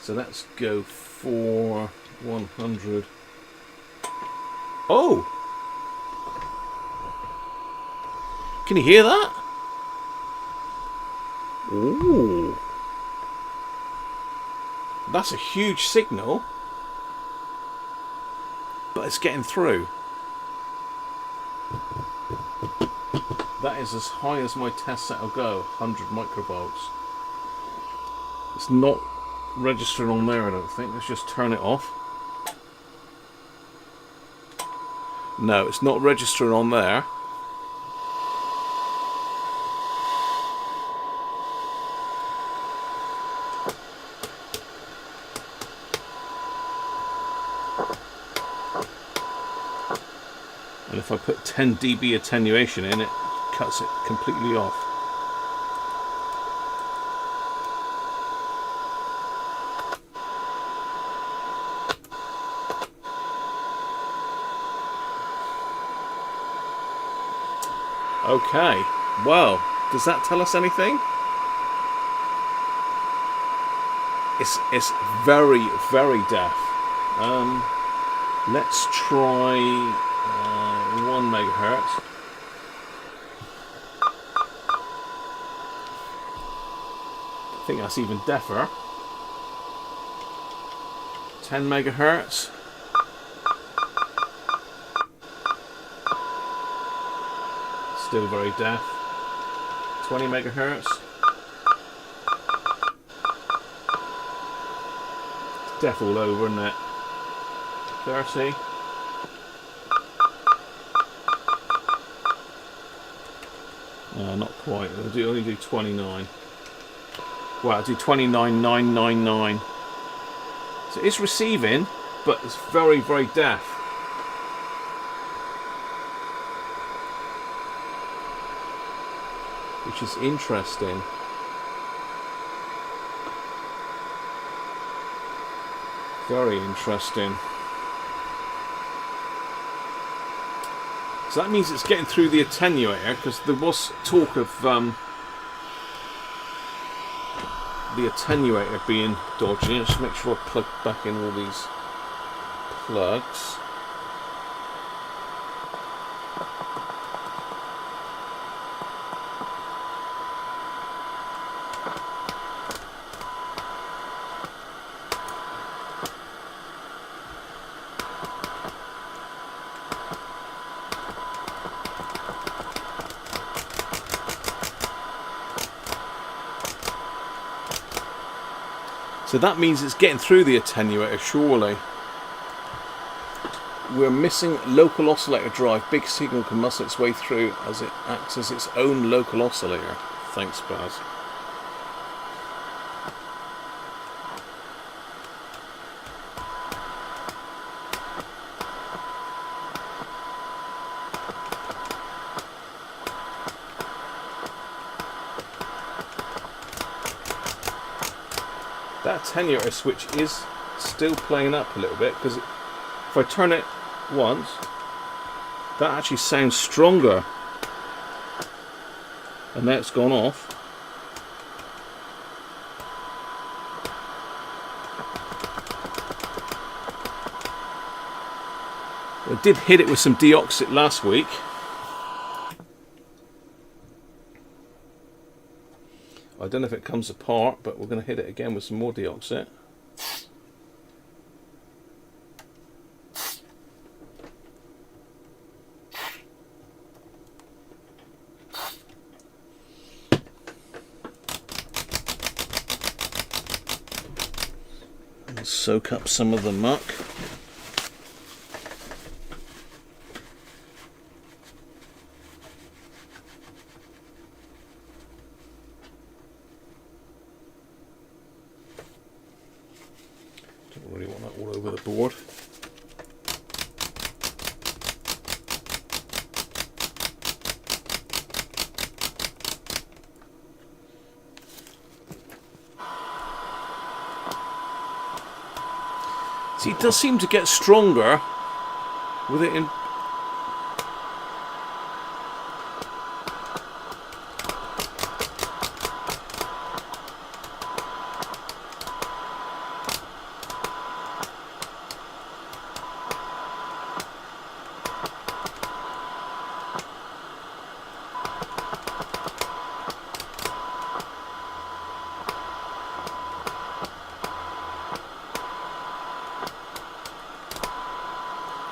So let's go for 100. Oh! Can you hear that? Ooh. That's a huge signal. But it's getting through. That is as high as my test set will go, 100 microvolts. It's not registering on there, I don't think. Let's just turn it off. No, it's not registering on there. And if I put 10 dB attenuation in, it cuts it completely off. Okay, well, does that tell us anything? It's very, very deaf. Let's try 1 megahertz. I think that's even deafer. 10 megahertz. Still very deaf. 20 megahertz. It's deaf all over, isn't it? 30. No, not quite. I'll only do 29. Well, I'll do 29,999. So it's receiving, but it's very, very deaf. Which is interesting. Very interesting. So that means it's getting through the attenuator, because there was talk of the attenuator being dodgy. Just make sure I plug back in all these plugs. So that means it's getting through the attenuator, surely. We're missing local oscillator drive. Big signal can muscle its way through as it acts as its own local oscillator. Thanks, Baz. That attenuator switch is still playing up a little bit, because if I turn it once, that actually sounds stronger. And now it's gone off. I did hit it with some deoxit last week. I don't know if it comes apart, but we're going to hit it again with some more deoxit. And soak up some of the muck. Don't really want that all over the board. See, it does seem to get stronger with it in.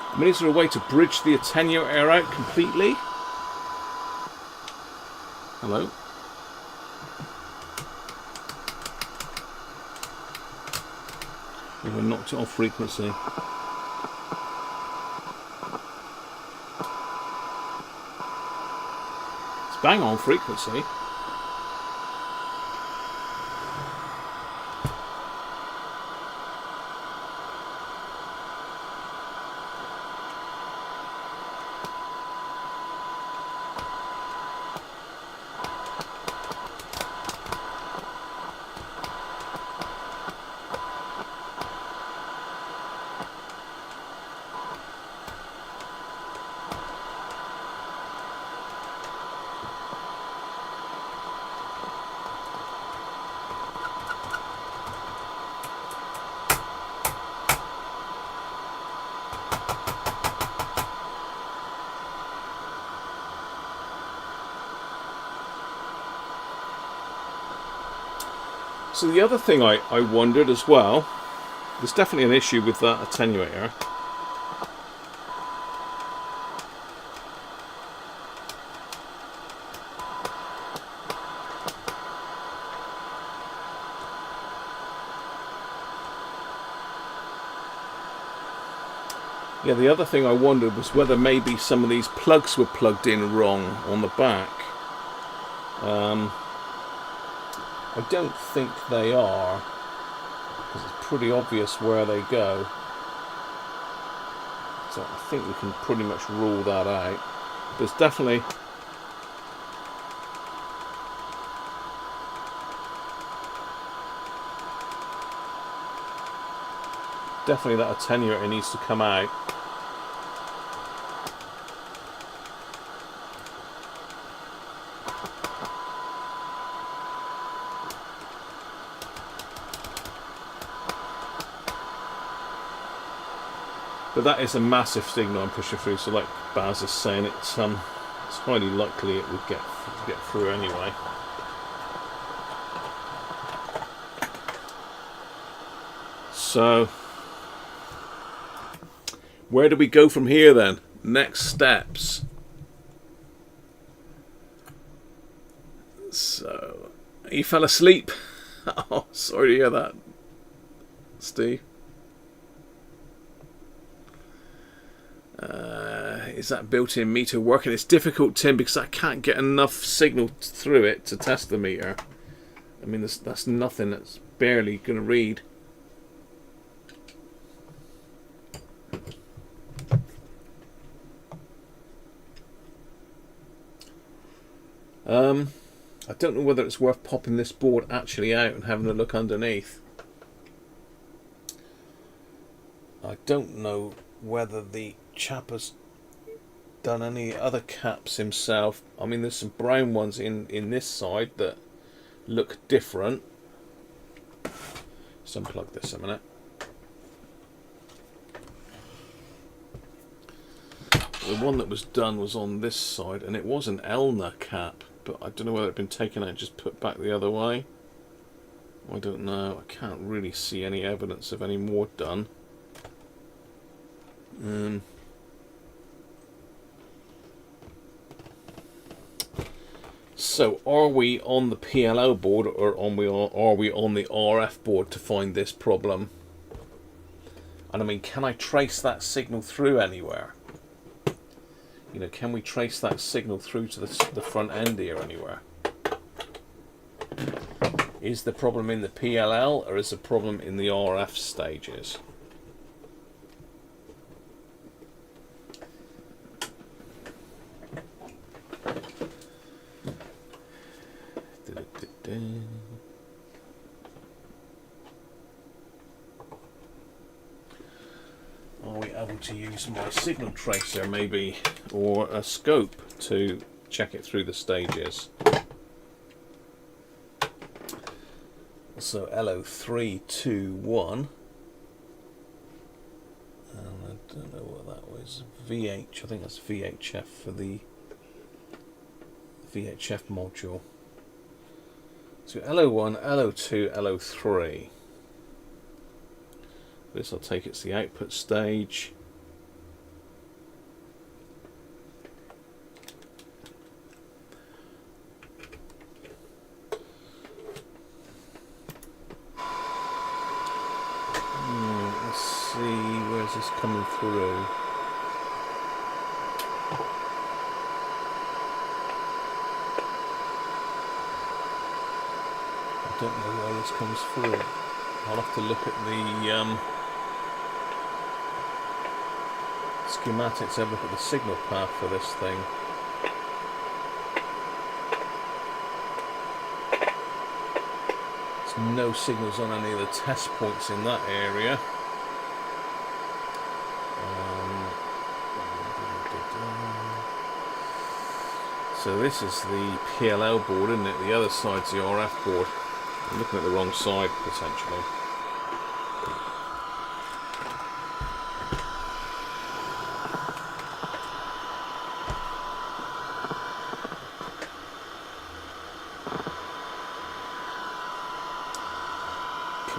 I mean, is there a way to bridge the attenuator out completely? Hello? We've knocked it off frequency. It's bang on frequency. So the other thing I wondered as well, there's definitely an issue with that attenuator. Yeah, the other thing I wondered was whether maybe some of these plugs were plugged in wrong on the back. I don't think they are, because it's pretty obvious where they go. So I think we can pretty much rule that out. There's definitely that attenuator needs to come out. But that is a massive signal I'm pushing through, so like Baz is saying, it's highly likely it would get through anyway. So where do we go from here then? Next steps. So you fell asleep. Oh, sorry to hear that, Steve. Is that built-in meter working? It's difficult, Tim, because I can't get enough signal through it to test the meter. I mean, that's nothing. That's barely going to read. I don't know whether it's worth popping this board actually out and having a look underneath. I don't know whether the chap has done any other caps himself. I mean, there's some brown ones in this side that look different. Let's unplug this a minute. The one that was done was on this side, and it was an Elna cap, but I don't know whether it had been taken out and just put back the other way. I don't know. I can't really see any evidence of any more done. So are we on the PLO board, or are we on the RF board to find this problem? And I mean, can I trace that signal through anywhere? You know, can we trace that signal through to the front end here anywhere? Is the problem in the PLL, or is the problem in the RF stages? Are we able to use my signal tracer maybe, or a scope to check it through the stages? So LO321, and I don't know what that was, VH, I think that's VHF for the VHF module. So LO1, LO2, LO3. This, I'll take it's the output stage. Let's see, where's this coming through? I don't know where this comes through. I'll have to look at the schematics, have a look at the signal path for this thing. There's no signals on any of the test points in that area. So this is the PLL board, isn't it? The other side's the RF board. I'm looking at the wrong side, potentially.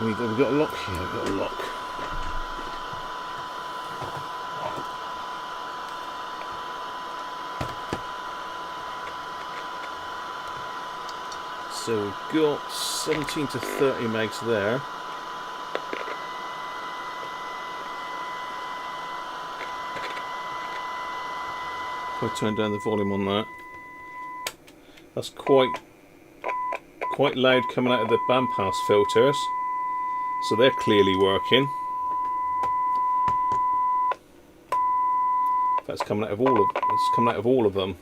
We've got a lock here, we've got a lock. So we've got 17 to 30 megs there. If I turn down the volume on that, that's quite loud coming out of the bandpass filters. So they're clearly working. That's coming out of all of them.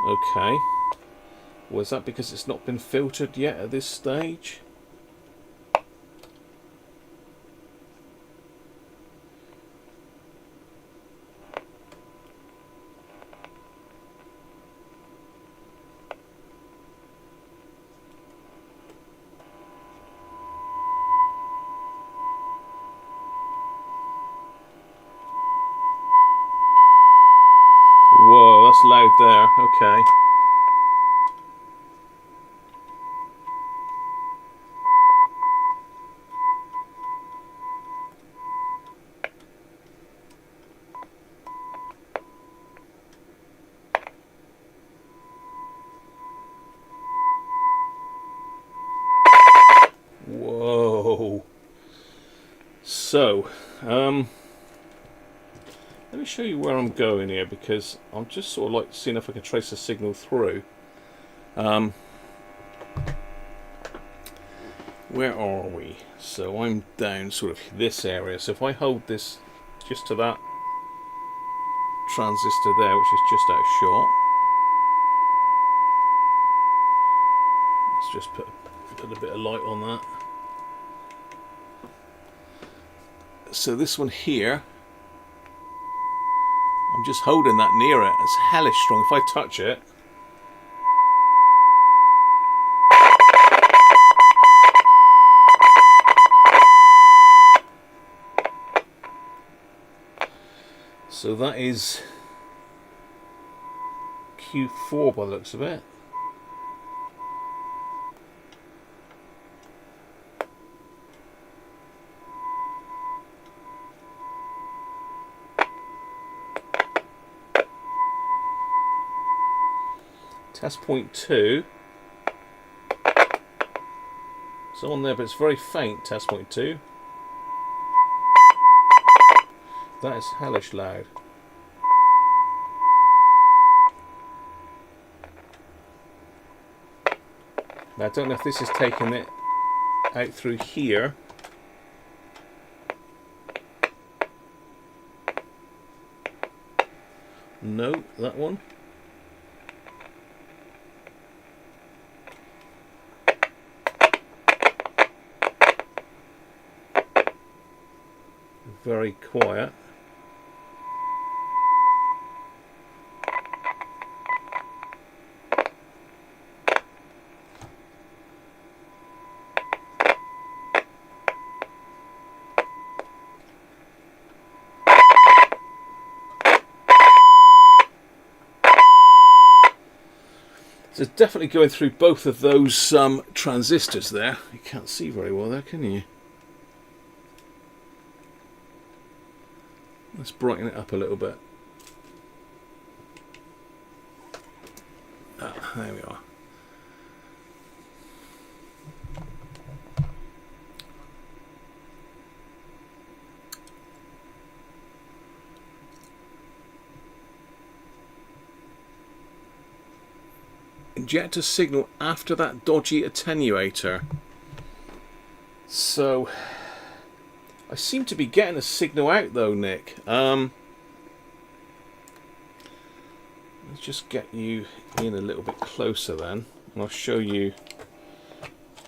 Okay. Was that because it's not been filtered yet at this stage? Whoa, that's loud there. Okay. Whoa. So, let me show you where I'm going here, because I'm just sort of like seeing if I can trace the signal through. Where are we? So I'm down sort of this area. So if I hold this just to that transistor there, which is just out of shot. Let's just put a bit of light on that. So this one here, I'm just holding that near it. It's hellish strong. If I touch it, so that is Q4 by the looks of it. Test point 2. It's on there, but it's very faint. Test point 2. That is hellish loud. Now I don't know if this is taking it out through here. No, that one. Very quiet. So it's definitely going through both of those transistors there. You can't see very well there, can you? Let's brighten it up a little bit. Ah, there we are. Inject a signal after that dodgy attenuator. So I seem to be getting a signal out though, Nick. Let's just get you in a little bit closer then, and I'll show you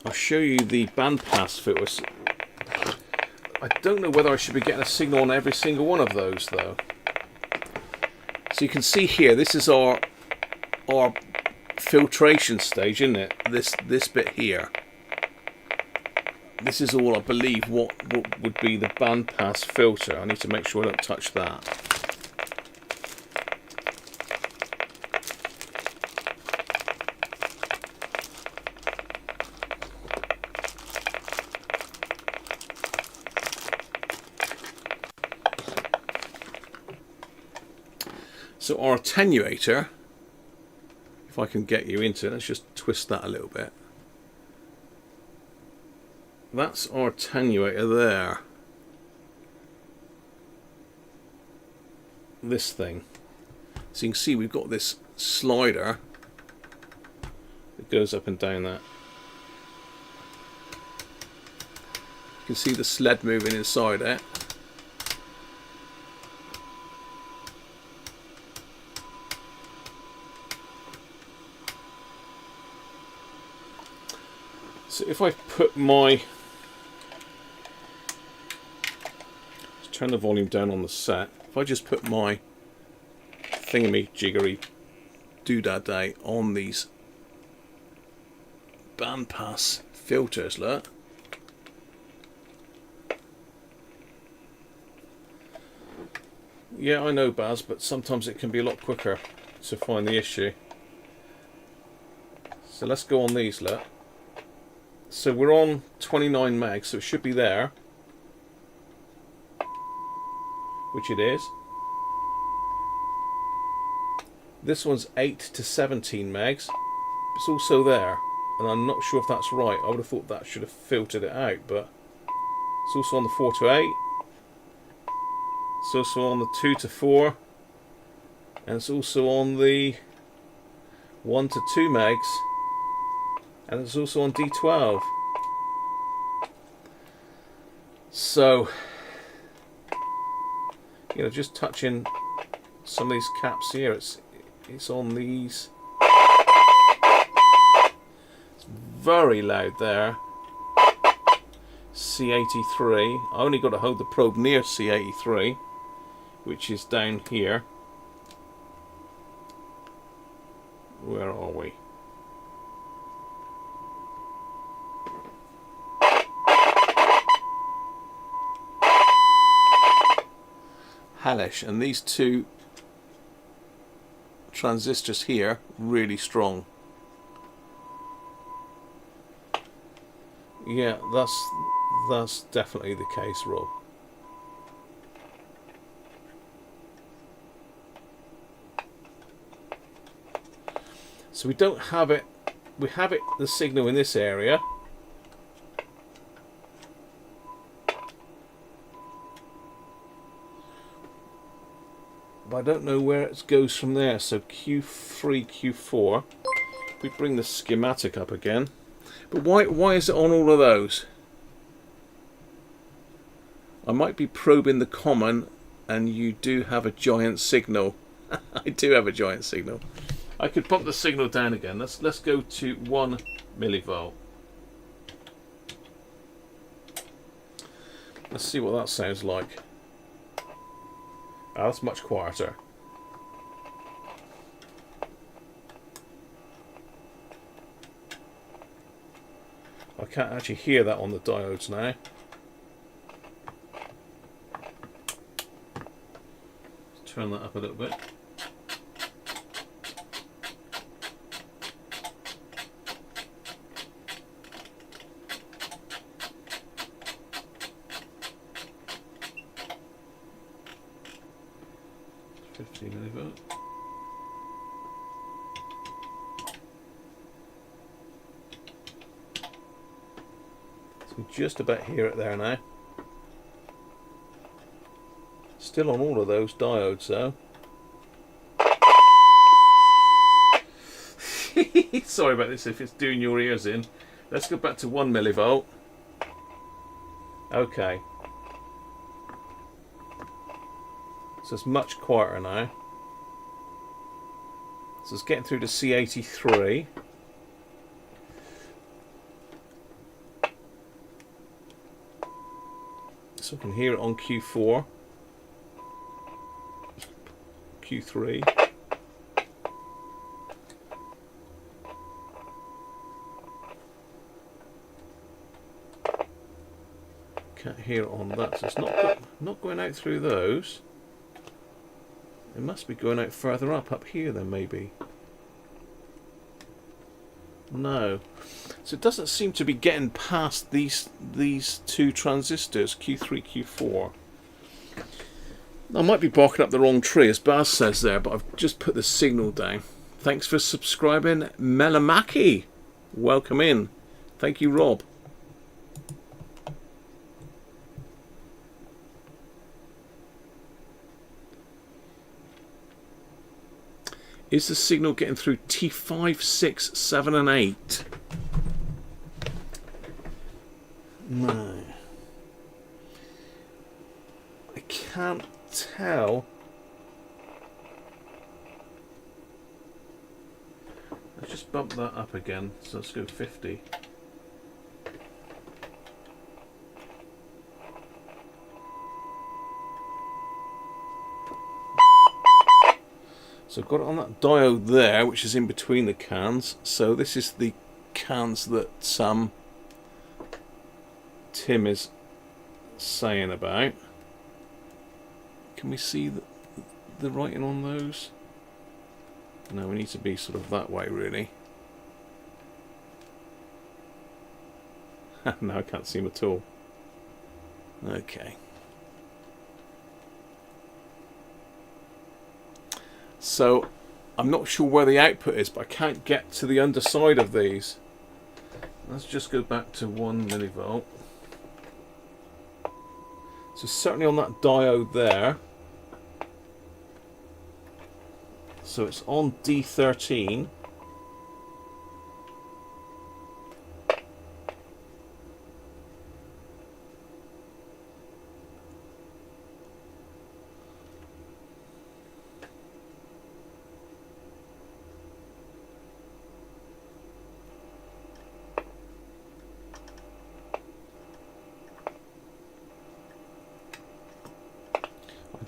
the bandpass filters. I don't know whether I should be getting a signal on every single one of those though. So you can see here, this is our filtration stage, isn't it? This bit here. This is all, I believe, what would be the bandpass filter. I need to make sure I don't touch that. So our attenuator, if I can get you into it, let's just twist that a little bit. That's our attenuator there. This thing. So you can see we've got this slider that goes up and down that. You can see the sled moving inside it. So if I put my, let's turn the volume down on the set. If I just put my thingy jiggery doodah on these bandpass filters, look. Yeah, I know, Baz, but sometimes it can be a lot quicker to find the issue. So let's go on these, look. So we're on 29 meg, so it should be there, which it is. This one's 8 to 17 megs. It's also there, and I'm not sure if that's right. I would have thought that should have filtered it out, but it's also on the 4 to 8. It's also on the 2 to 4, and it's also on the 1 to 2 megs, and it's also on D12. So, you know, just touching some of these caps here, it's on these. It's very loud there. C83. I only got to hold the probe near C83, which is down here. Where are we? Hellish, and these two transistors here really strong. Yeah, that's definitely the case, Rob. So we don't have it. We have it, the signal in this area. But I don't know where it goes from there. So Q3, Q4. If we bring the schematic up again. But why is it on all of those? I might be probing the common, and you do have a giant signal. I do have a giant signal. I could pump the signal down again. Let's go to 1 millivolt. Let's see what that sounds like. Ah, that's much quieter. I can't actually hear that on the diodes now. Let's turn that up a little bit. Just about hear it there now. Still on all of those diodes though. Sorry about this if it's doing your ears in. Let's go back to 1 millivolt. Okay. So it's much quieter now. So it's getting through to C83. So I can hear it on Q4, Q3. Can't hear it on that, so it's not going out through those. It must be going out further up here then maybe. No. So it doesn't seem to be getting past these two transistors, Q3, Q4. I might be barking up the wrong tree, as Baz says there, but I've just put the signal down. Thanks for subscribing, Melamaki. Welcome in. Thank you, Rob. Is the signal getting through T5, 6, 7 and 8? No. I can't tell. Let's just bump that up again. So let's go 50. So I've got it on that diode there, which is in between the cans. So this is the cans that Tim is saying about. Can we see the writing on those? No, we need to be sort of that way, really. No, I can't see them at all. Okay. So, I'm not sure where the output is, but I can't get to the underside of these. Let's just go back to 1 millivolt. So certainly on that diode there. So it's on D13.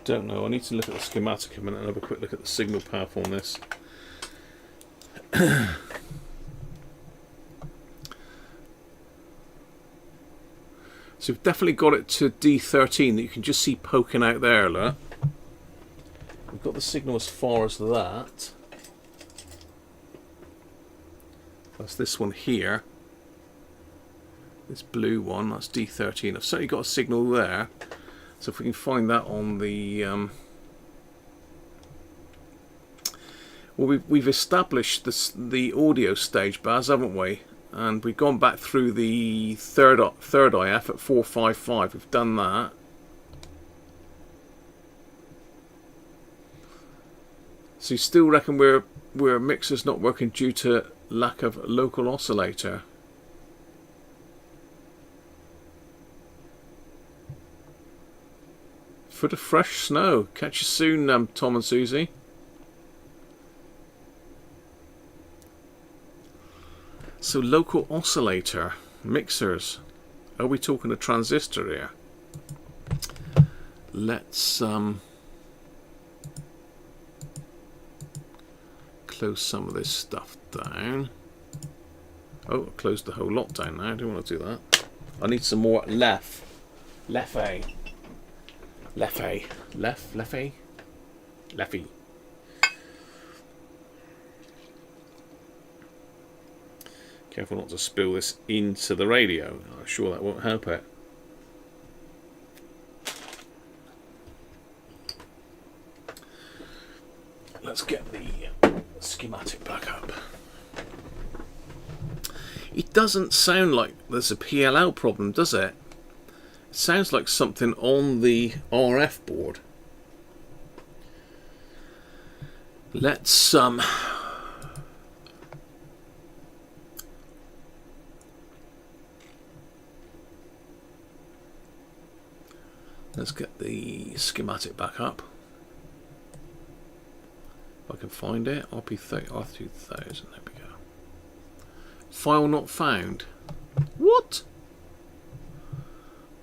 Don't know. I need to look at the schematic a minute and have a quick look at the signal path on this. So we've definitely got it to D13 that you can just see poking out there, look. We've got the signal as far as that. That's this one here. This blue one, that's D13. I've certainly got a signal there. So if we can find that on the well, we've established the audio stage, Baz, haven't we? And we've gone back through the third IF at 455. We've done that. So you still reckon we're mixer's not working due to lack of local oscillator? For the fresh snow. Catch you soon, Tom and Susie. So local oscillator mixers. Are we talking a transistor here? Let's close some of this stuff down. Oh, I closed the whole lot down now. I don't want to do that. I need some more left. Leffy. Careful not to spill this into the radio. I'm sure that won't help it. Let's get the schematic back up. It doesn't sound like there's a PLL problem, does it? It sounds like something on the RF board. Let's let's get the schematic back up. If I can find it, RP30, R2000, there we go. File not found. What?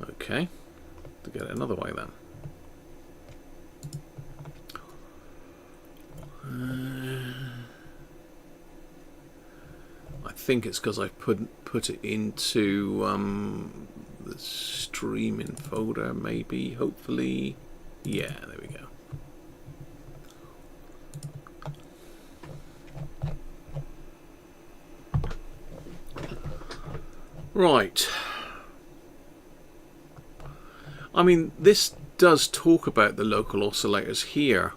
Okay, to get it another way then. I think it's because I put it into the streaming folder, maybe, hopefully. Yeah, there we go. Right. I mean, this does talk about the local oscillators here.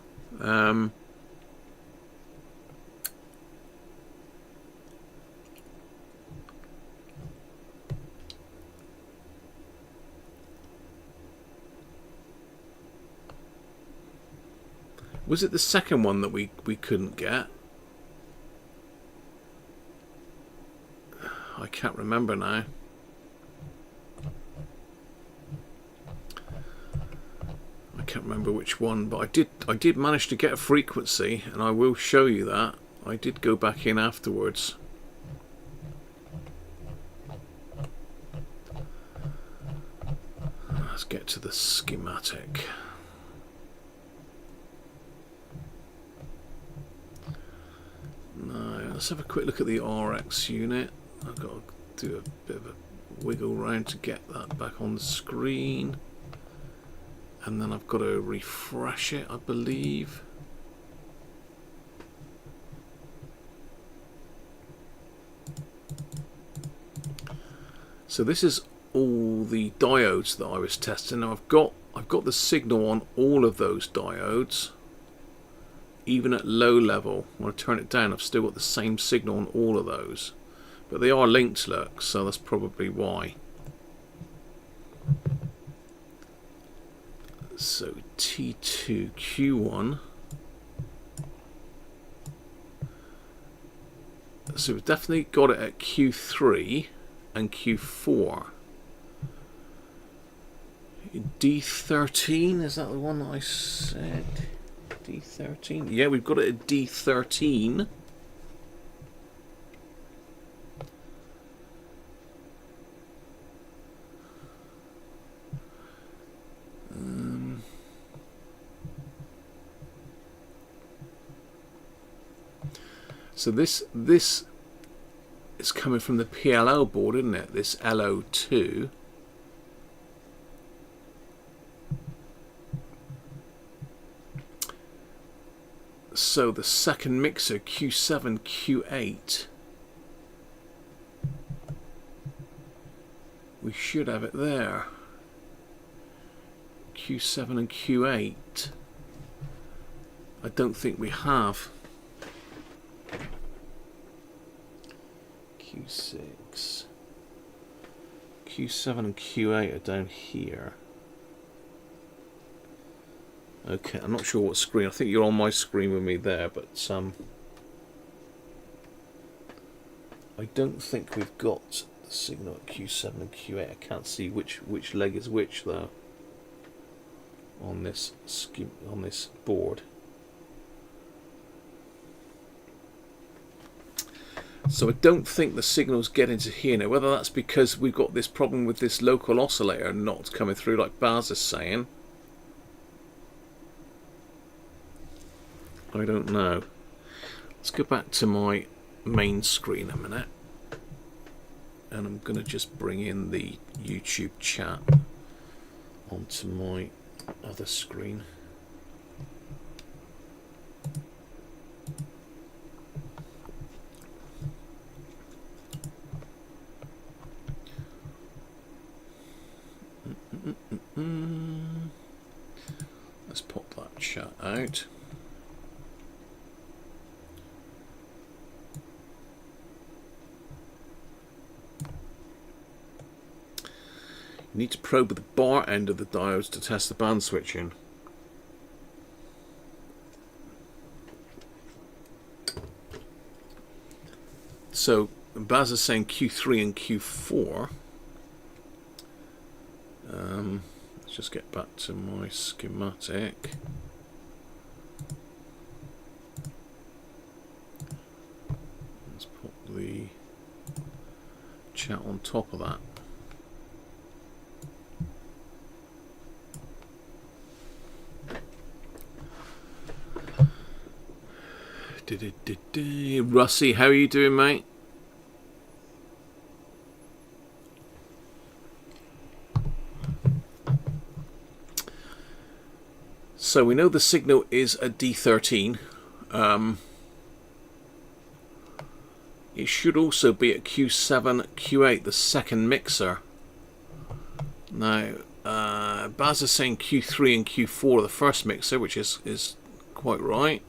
Was it the second one that we couldn't get? I can't remember now. I can't remember which one, but I did manage to get a frequency, and I will show you that. I did go back in afterwards. Let's get to the schematic. Now, let's have a quick look at the RX unit. I've got to do a bit of a wiggle round to get that back on the screen. And then I've got to refresh it, I believe. So this is all the diodes that I was testing. Now I've got the signal on all of those diodes, even at low level. When I turn it down, I've still got the same signal on all of those, but they are linked, look, so that's probably why. So T2 Q1. So we've definitely got it at Q3 and Q4. D13, is that the one that I said? D13? Yeah, we've got it at D13. So this is coming from the PLL board, isn't it? This LO2. So the second mixer, Q7, Q8. We should have it there. Q7 and Q8. I don't think we have. Q6. Q7 and Q8 are down here. Okay, I'm not sure what screen. I think you're on my screen with me there, but I don't think we've got the signal at Q7 and Q8. I can't see which leg is which though on this board. So I don't think the signals get into here now. Whether that's because we've got this problem with this local oscillator not coming through, like Baz is saying, I don't know. Let's go back to my main screen a minute, and I'm going to just bring in the YouTube chat onto my other screen. Let's pop that chat out. You need to probe the bar end of the diodes to test the band switching. So Baz is saying Q3 and Q4. Let's just get back to my schematic. Let's put the chat on top of that. Russie, how are you doing, mate? So we know the signal is a D13. It should also be at Q7, Q8, the second mixer. Now, Baz is saying Q3 and Q4 the first mixer, which is quite right.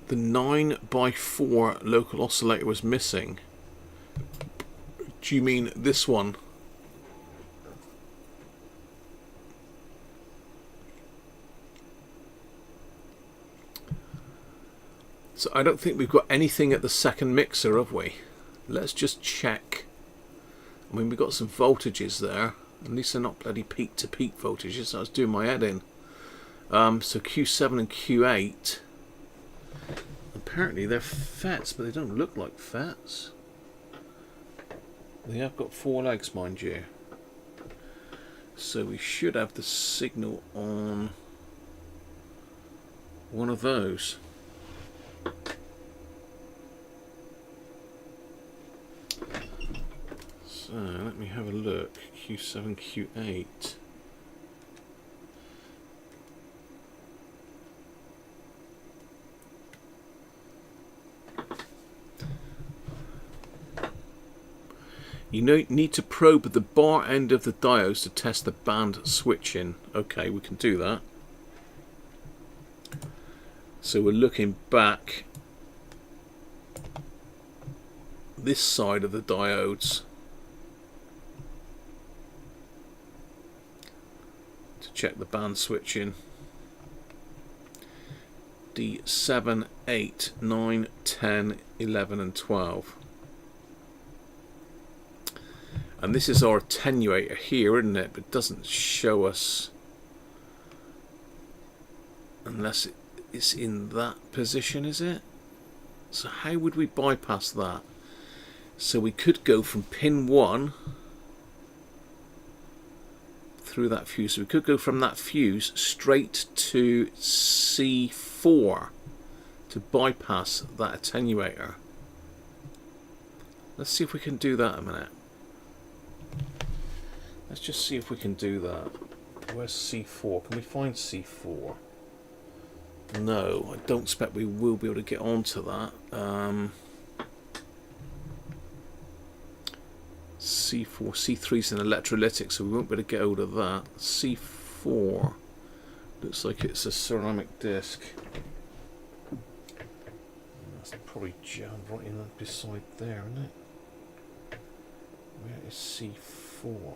The 9x4 local oscillator was missing. Do you mean this one? So I don't think we've got anything at the second mixer, have we? Let's just check. I mean, we've got some voltages there. At least they're not bloody peak to peak voltages. So I was doing my head in. So Q7 and Q8. Apparently they're FETs, but they don't look like FETs. They have got 4 legs, mind you. So we should have the signal on one of those. So let me have a look. Q7, Q8. You need to probe the bar end of the diodes to test the band switching. Okay, we can do that. So we're looking back this side of the diodes to check the band switching. D7, 8, 9, 10, 11 and 12. And this is our attenuator here, isn't it? But it doesn't show us unless it's in that position, is it? So how would we bypass that? So we could go from pin 1 through that fuse. So we could go from that fuse straight to C4 to bypass that attenuator. Let's see if we can do that a minute. Let's just see if we can do that. Where's C4? Can we find C4? No, I don't expect we will be able to get onto that. C4, C3 is an electrolytic, so we won't be able to get hold of that. C4 looks like it's a ceramic disc. That's probably jammed right in beside there, isn't it? Where is C4?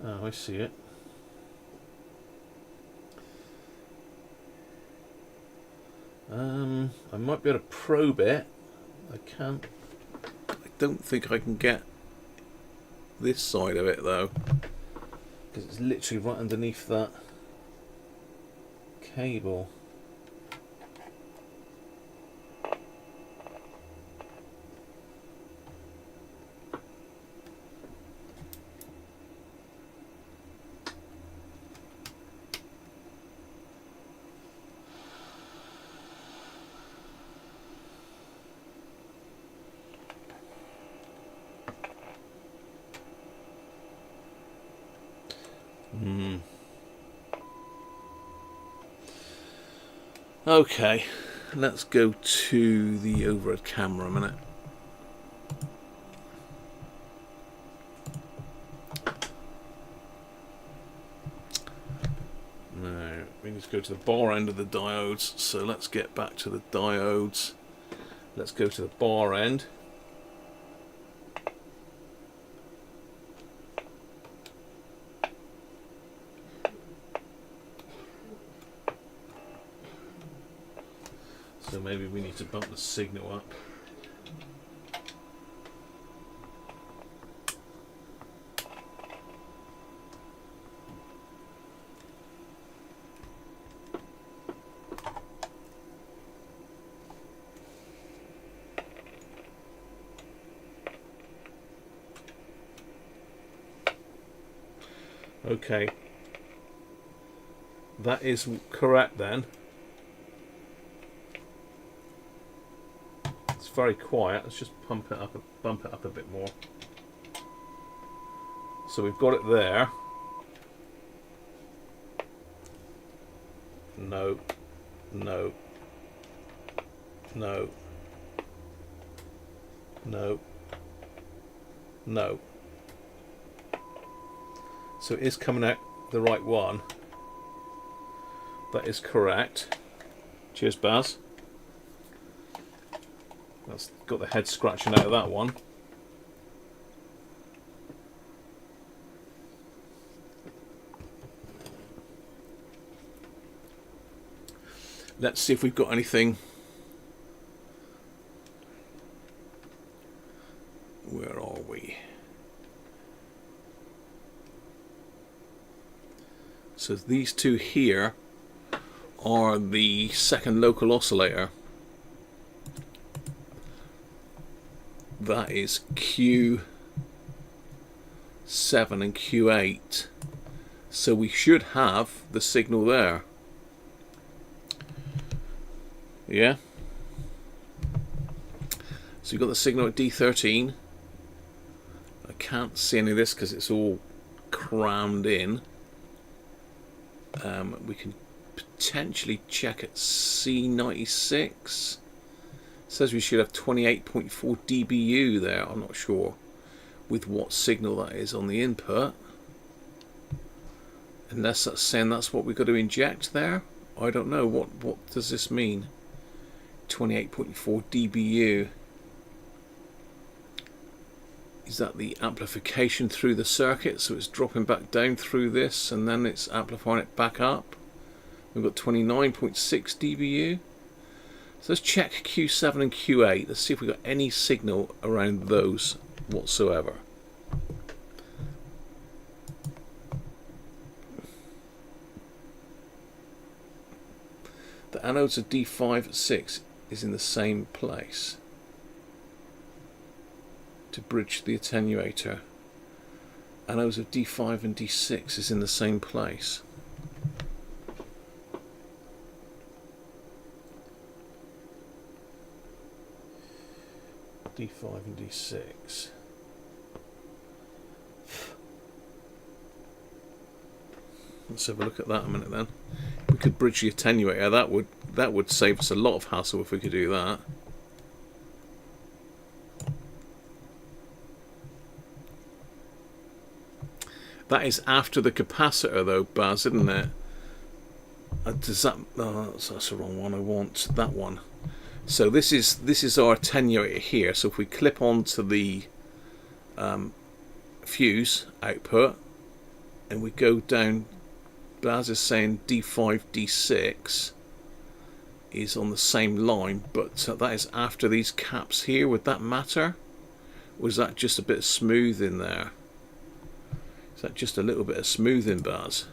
Oh, I see it. I might be able to probe it. I can't. I don't think I can get this side of it though, because it's literally right underneath that cable. Okay, let's go to the overhead camera a minute. Now, we need to go to the bar end of the diodes, so let's get back to the diodes. Let's go to the bar end. So maybe we need to bump the signal up. Okay, that is correct then. It's very quiet. Let's just bump it up a bit more. So we've got it there. No, no, no, no, no. So it is coming out the right one. That is correct. Cheers, Baz. That's got the head scratching out of that one. Let's see if we've got anything. Where are we? So these two here are the second local oscillator. That is Q7 and Q8. So we should have the signal there. Yeah. So you've got the signal at D13. I can't see any of this because it's all crammed in. We can potentially check at C96. It says we should have 28.4 dBu there. I'm not sure with what signal that is on the input. Unless that's saying that's what we've got to inject there. I don't know. What does this mean? 28.4 dBu. Is that the amplification through the circuit? So it's dropping back down through this and then it's amplifying it back up. We've got 29.6 dBu. So let's check Q7 and Q8. Let's see if we've got any signal around those whatsoever. The anodes of D5 6 is in the same place to bridge the attenuator. Anodes of D5 and D6 is in the same place. D5 and D6. Let's have a look at that a minute then. We could bridge the attenuator. That would save us a lot of hassle if we could do that. That is after the capacitor though, Baz, isn't it? Does that? Oh, that's the wrong one. I want that one. So this is our attenuator here. So if we clip onto the fuse output and we go down, Baz is saying D5, D6 is on the same line, but that is after these caps here. Would that matter? Or is that just a bit of smooth in there? Is that just a little bit of smoothing, Baz?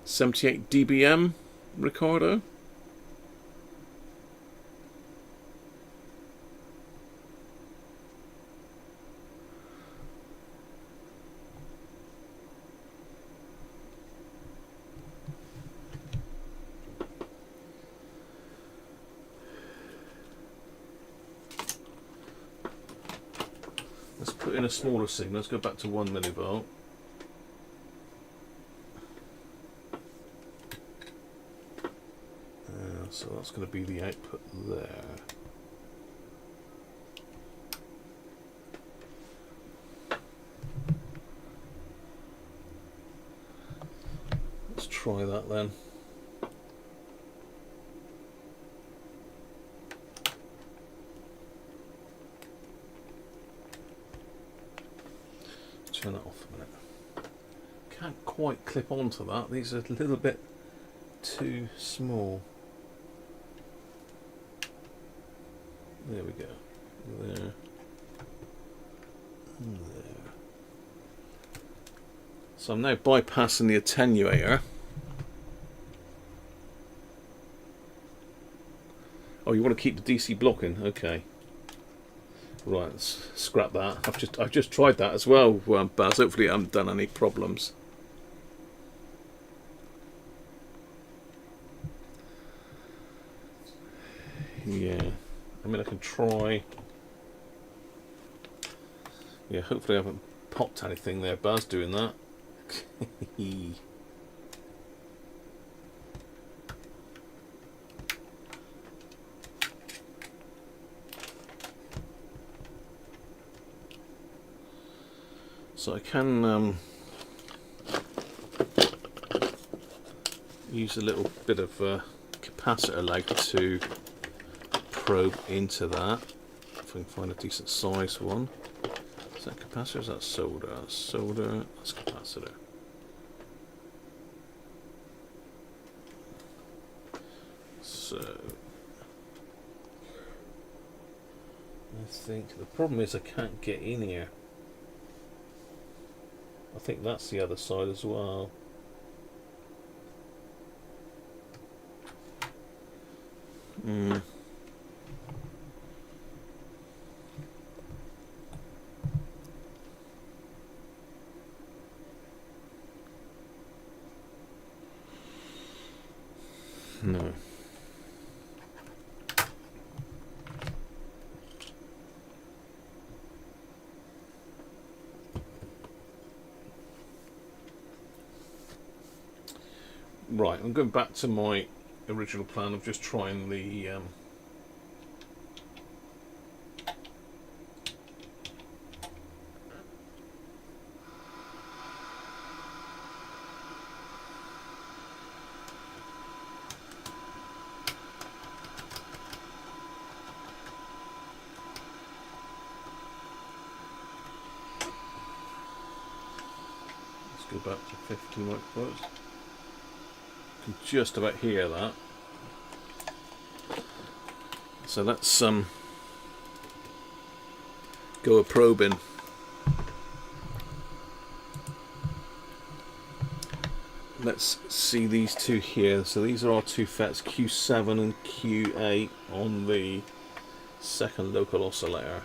$78 dBm, Ricardo. Let's put in a smaller signal. Let's go back to 1 millivolt. So that's going to be the output there. Let's try that then. Turn that off a minute. Can't quite clip onto that. These are a little bit too small. There we go. There. And there. So I'm now bypassing the attenuator. Oh, you want to keep the DC blocking? Okay. Right, let's scrap that. I've just tried that as well, Baz. Hopefully I haven't done any problems. Yeah, I mean I can try. Yeah, hopefully I haven't popped anything there. Buzz doing that. So I can use a little bit of capacitor leg to probe into that. If I can find a decent size one. Is that capacitor? Is that solder? That's solder. That's capacitor. So I think the problem is I can't get in here. I think that's the other side as well. No. Right, I'm going back to my original plan of just trying the let's go back to 50 microvolts. Can just about hear that. So let's go a probing. Let's see these two here. So these are our two FETs, Q7 and Q8 on the second local oscillator.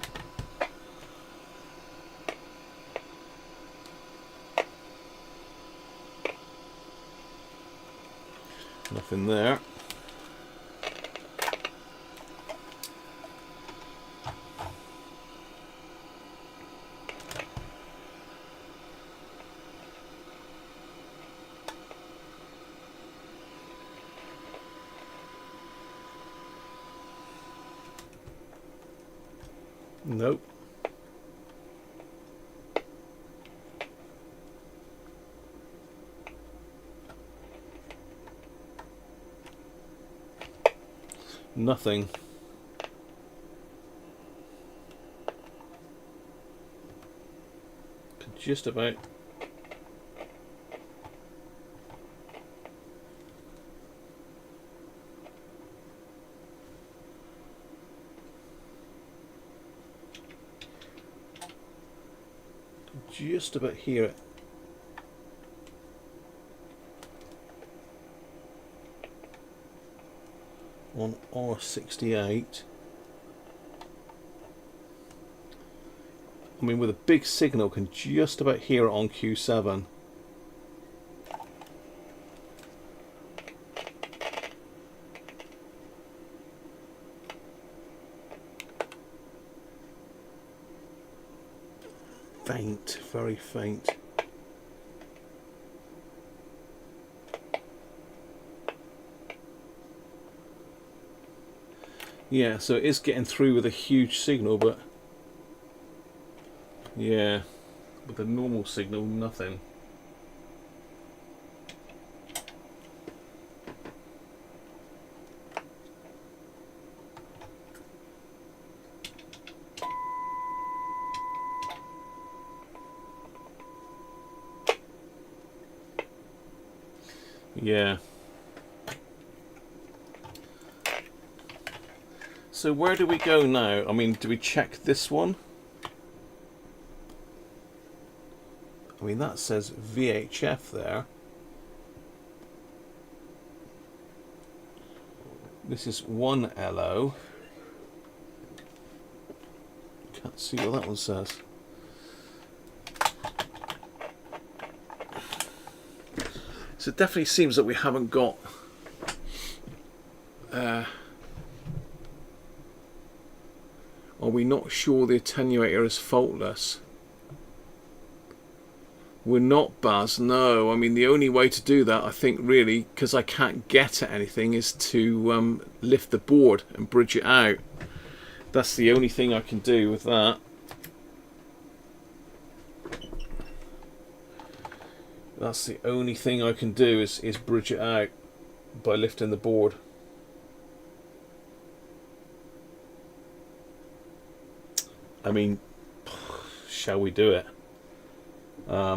Nothing there. Nope. Nothing. Could just about. Just about hear it. On R68. I mean, with a big signal, can just about hear it on Q7. Faint, very faint. Yeah, so it is getting through with a huge signal, but yeah, with a normal signal, nothing. Yeah. So where do we go now? I mean, do we check this one? I mean, that says VHF there. This is 1 LO. Can't see what that one says. So it definitely seems that we haven't got Are we not sure the attenuator is faultless? We're not, Buzz. No, I mean the only way to do that, I think, really, because I can't get at anything, is to lift the board and bridge it out. That's the only thing I can do with that. That's the only thing I can do is bridge it out by lifting the board. I mean, shall we do it? I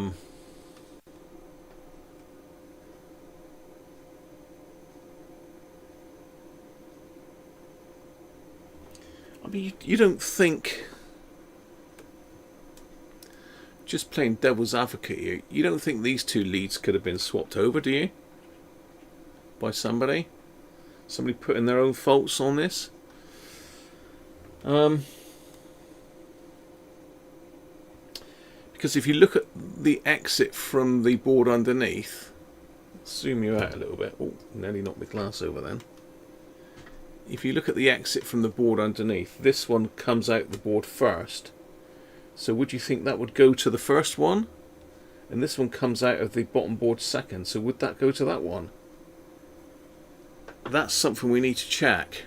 mean, you don't think, just playing devil's advocate here, you don't think these two leads could have been swapped over, do you? By somebody? Somebody putting their own faults on this? Because if you look at the exit from the board underneath, zoom you out a little bit. Oh, nearly knocked my glass over then. If you look at the exit from the board underneath, this one comes out the board first. So would you think that would go to the first one? And this one comes out of the bottom board second. So would that go to that one? That's something we need to check.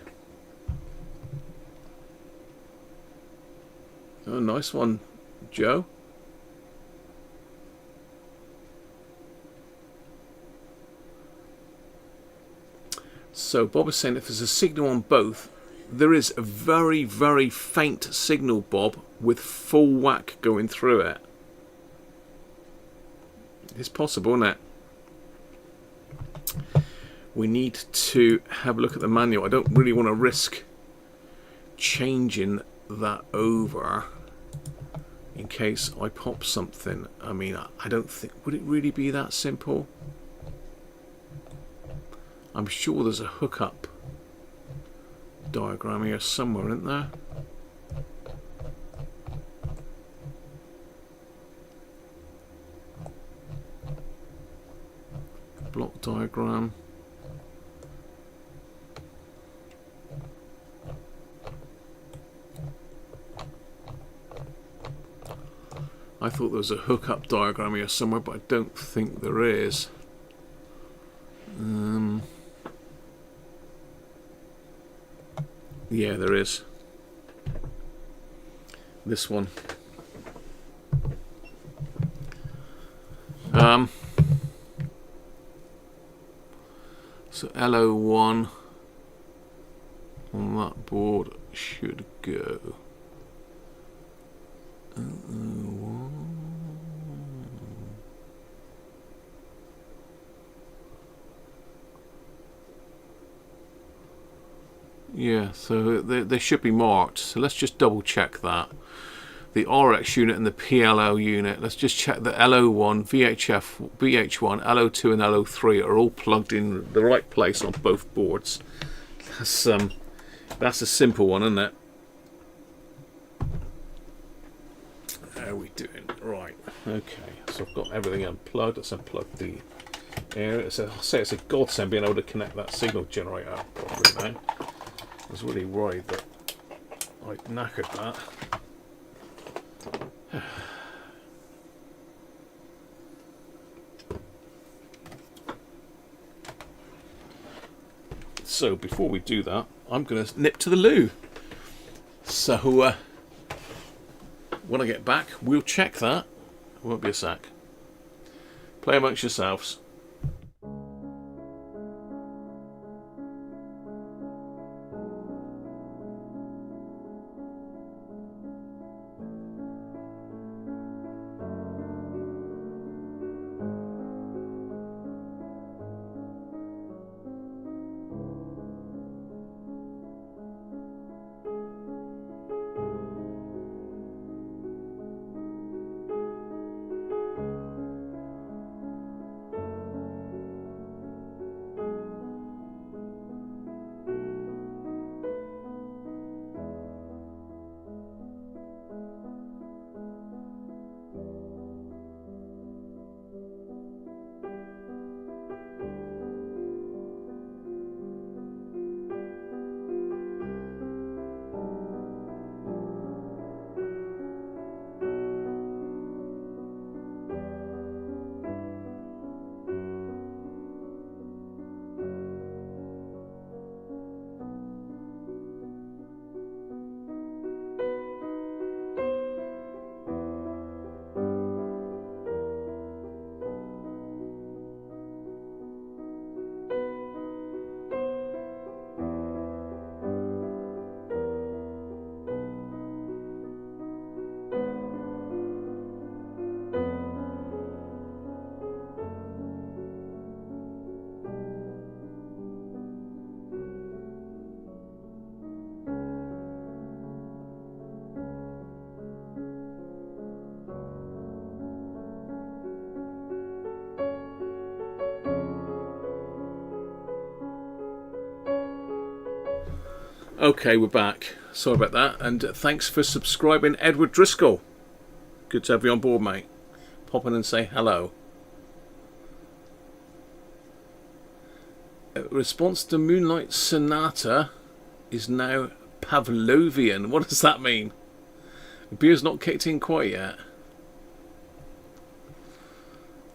Oh, nice one, Joe. So Bob is saying if there's a signal on both, there is a very, very faint signal, Bob, with full whack going through it. It's possible, isn't it? We need to have a look at the manual. I don't really want to risk changing that over in case I pop something. I mean, I don't think, would it really be that simple? I'm sure there's a hookup diagram here somewhere, isn't there? Block diagram. I thought there was a hookup diagram here somewhere, but I don't think there is. Yeah, there is. This one. So LO1 on that board should go. LO1. Yeah, so they should be marked. So let's just double check that. The RX unit and the PLL unit. Let's just check the LO1, VHF, BH1, LO2 and LO3 are all plugged in the right place on both boards. That's a simple one, isn't it? How are we doing? Right. Okay. So I've got everything unplugged. Let's unplug the air. I'll say it's a godsend being able to connect that signal generator properly now. I was really worried that I knackered that. So before we do that, I'm going to nip to the loo. So when I get back, we'll check that. It won't be a sec. Play amongst yourselves. Okay, we're back. Sorry about that, and thanks for subscribing, Edward Driscoll. Good to have you on board, mate. Pop in and say hello. Response to Moonlight Sonata is now Pavlovian. What does that mean? The beer's not kicked in quite yet.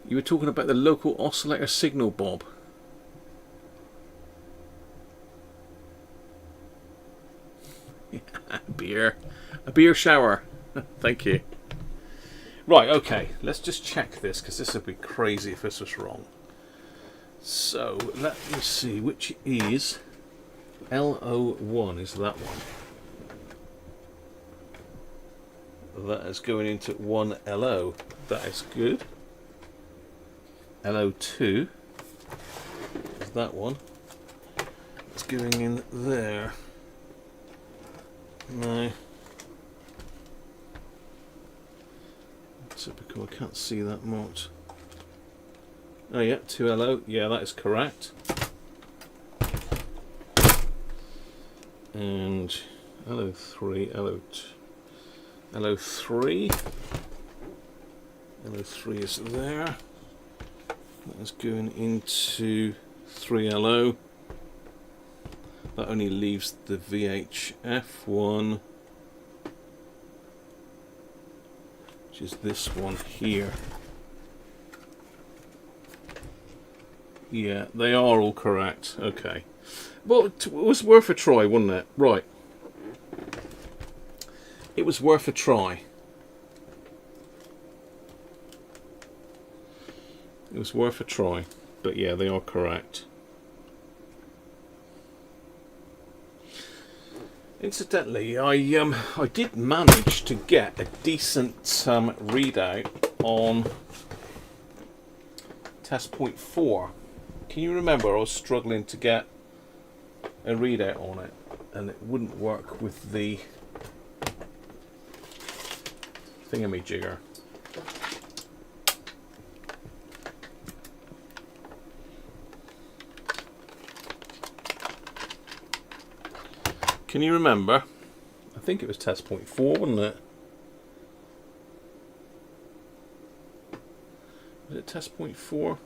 You were talking about the local oscillator signal, Bob. Beer. A beer shower. Thank you. Right, okay. Let's just check this, because this would be crazy if this was wrong. So, let me see. Which is LO1 is that one. That is going into 1LO. That is good. LO2 is that one. It's going in there. No. Typical, I can't see that much. Oh yeah, 2LO. Yeah, that is correct. And LO3, LO2. LO3. LO3 is there. That is going into 3LO. That only leaves the VHF one, which is this one here. Yeah, they are all correct. Okay. Well, it was worth a try, wasn't it? Right. It was worth a try. It was worth a try. But yeah, they are correct. Incidentally, I did manage to get a decent readout on test point 4. Can you remember I was struggling to get a readout on it, and it wouldn't work with the thingamajigger. Can you remember? I think it was test point 4, wasn't it? Was it test point 4?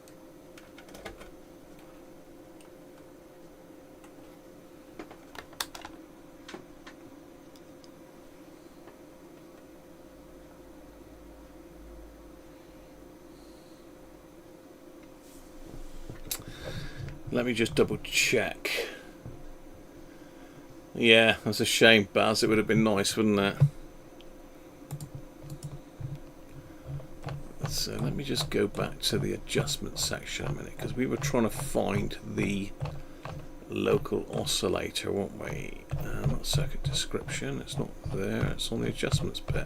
Let me just double check. Yeah, that's a shame, Baz. It would have been nice, wouldn't it? So let me just go back to the adjustment section a minute, because we were trying to find the local oscillator, weren't we? Not circuit description. It's not there. It's on the adjustments bit.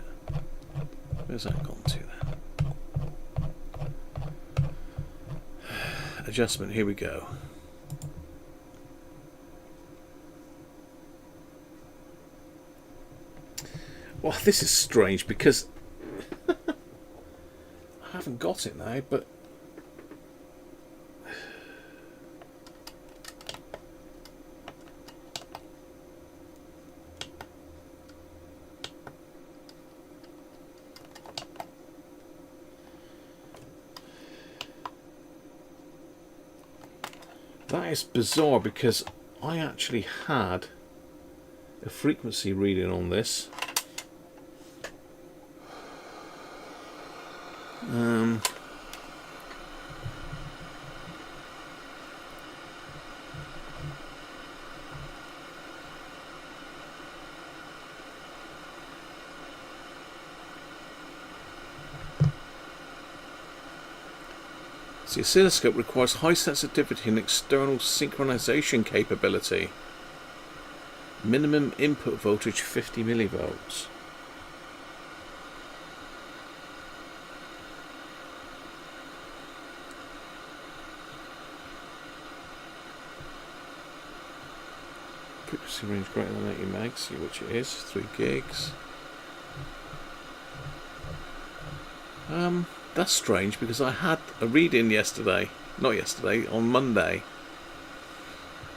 Where's that gone to then? Adjustment. Here we go. Well, this is strange because I haven't got it now, but that is bizarre because I actually had a frequency reading on this. The oscilloscope requires high sensitivity and external synchronization capability. Minimum input voltage 50 millivolts. Frequency range greater than 80 megs, see which it is, 3 gigs. That's strange because I had a read-in yesterday. Not yesterday, on Monday.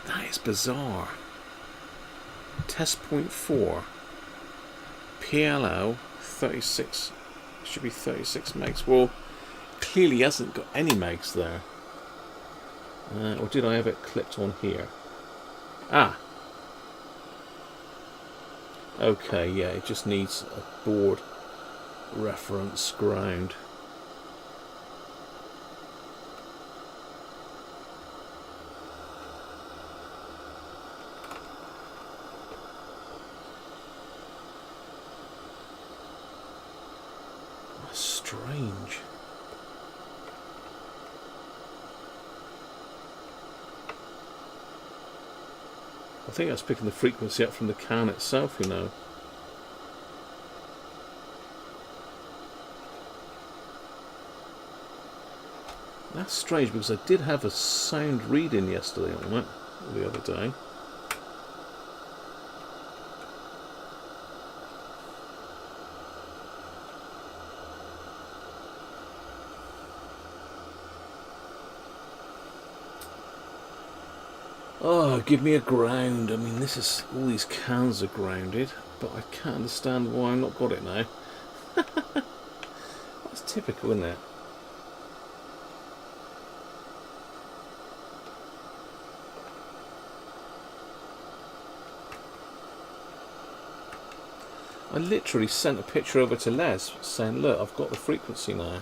That is bizarre. Test point 4. PLO 36. Should be 36 megs. Well, clearly hasn't got any megs there. Or did I have it clipped on here? Ah. Okay, yeah, it just needs a board reference ground. That's strange. I think that's picking the frequency up from the can itself, you know. That's strange because I did have a sound reading yesterday on it, the other day. Oh, give me a ground. I mean, this is, all these cans are grounded, but I can't understand why I've not got it now. That's typical, isn't it? I literally sent a picture over to Les saying, look, I've got the frequency now.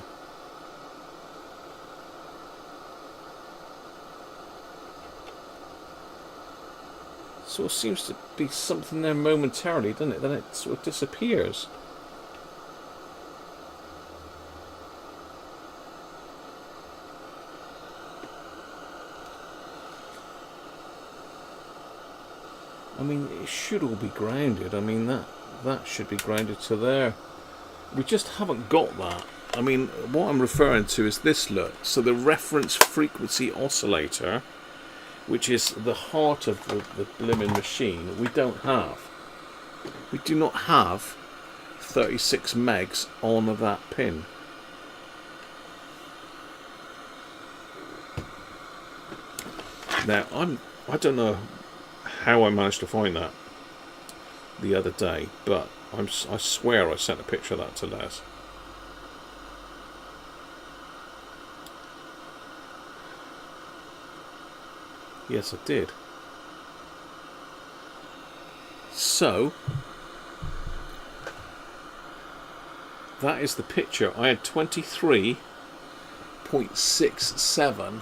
Sort of seems to be something there momentarily, doesn't it? Then it sort of disappears. I mean, it should all be grounded. I mean, that should be grounded to there. We just haven't got that. I mean, what I'm referring to is this, look. So the reference frequency oscillator, which is the heart of the blimmin' machine, we don't have. We do not have 36 megs on that pin. Now, I don't know how I managed to find that the other day, but I swear I sent a picture of that to Les. Yes, I did. So, that is the picture. I had 23.67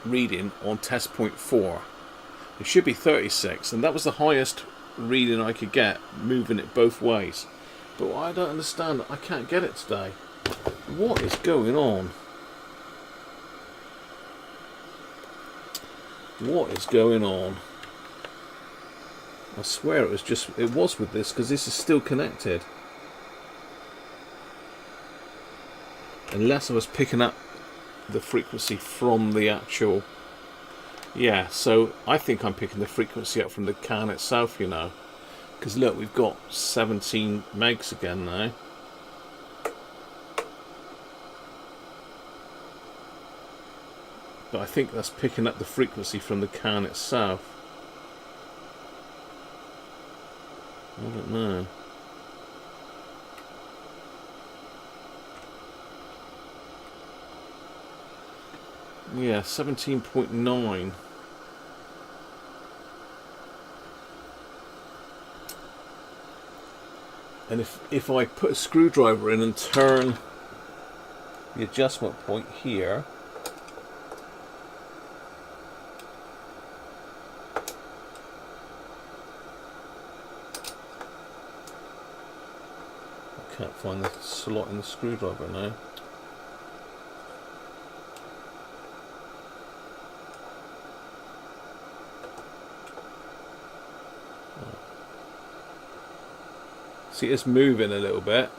reading on test point 4. It should be 36, and that was the highest reading I could get, moving it both ways. But what I don't understand, I can't get it today. What is going on? What is going on? I swear it was with this, because this is still connected. Unless I was picking up the frequency from the actual... Yeah, so I think I'm picking the frequency up from the can itself, you know. Because look, we've got 17 megs again now. But I think that's picking up the frequency from the can itself. I don't know. Yeah, 17.9. And if I put a screwdriver in and turn the adjustment point here, I can't find the slot in the screwdriver now. See, it's moving a little bit.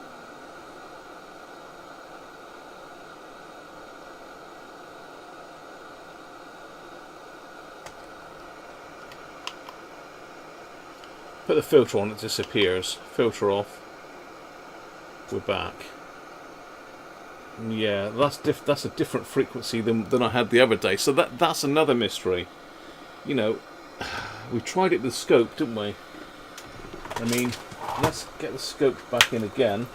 Put the filter on, it disappears. Filter off. We're back. Yeah, that's a different frequency than I had the other day. So that's another mystery. You know, We tried it with scope, didn't we? I mean, let's get the scope back in again.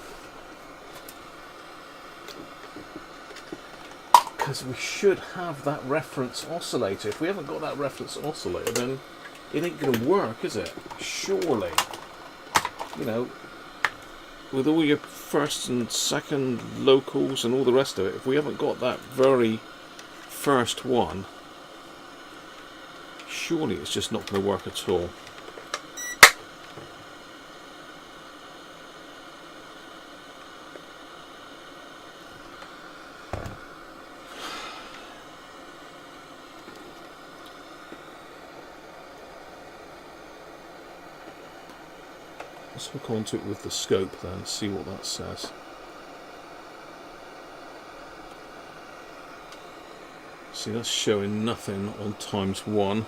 Because we should have that reference oscillator. If we haven't got that reference oscillator, then it ain't going to work, is it? Surely. You know, with all your first and second locals and all the rest of it, if we haven't got that very first one, surely it's just not going to work at all. Let's hook onto it with the scope then, see what that says. See, that's showing nothing on ×1.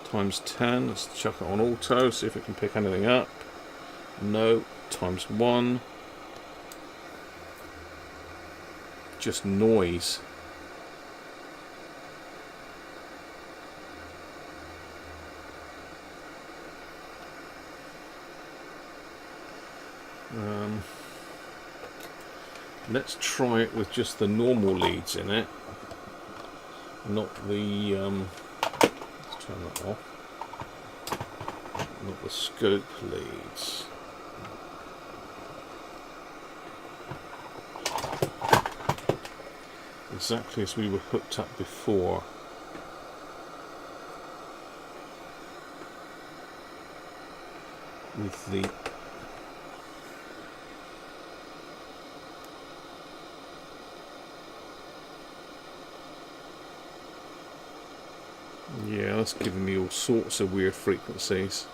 ×10, let's chuck it on auto, see if it can pick anything up. No, ×1. Just noise. Let's try it with just the normal leads in it, not the let's turn that off, not the scope leads. Exactly as we were hooked up before. With the yeah, that's giving me all sorts of weird frequencies.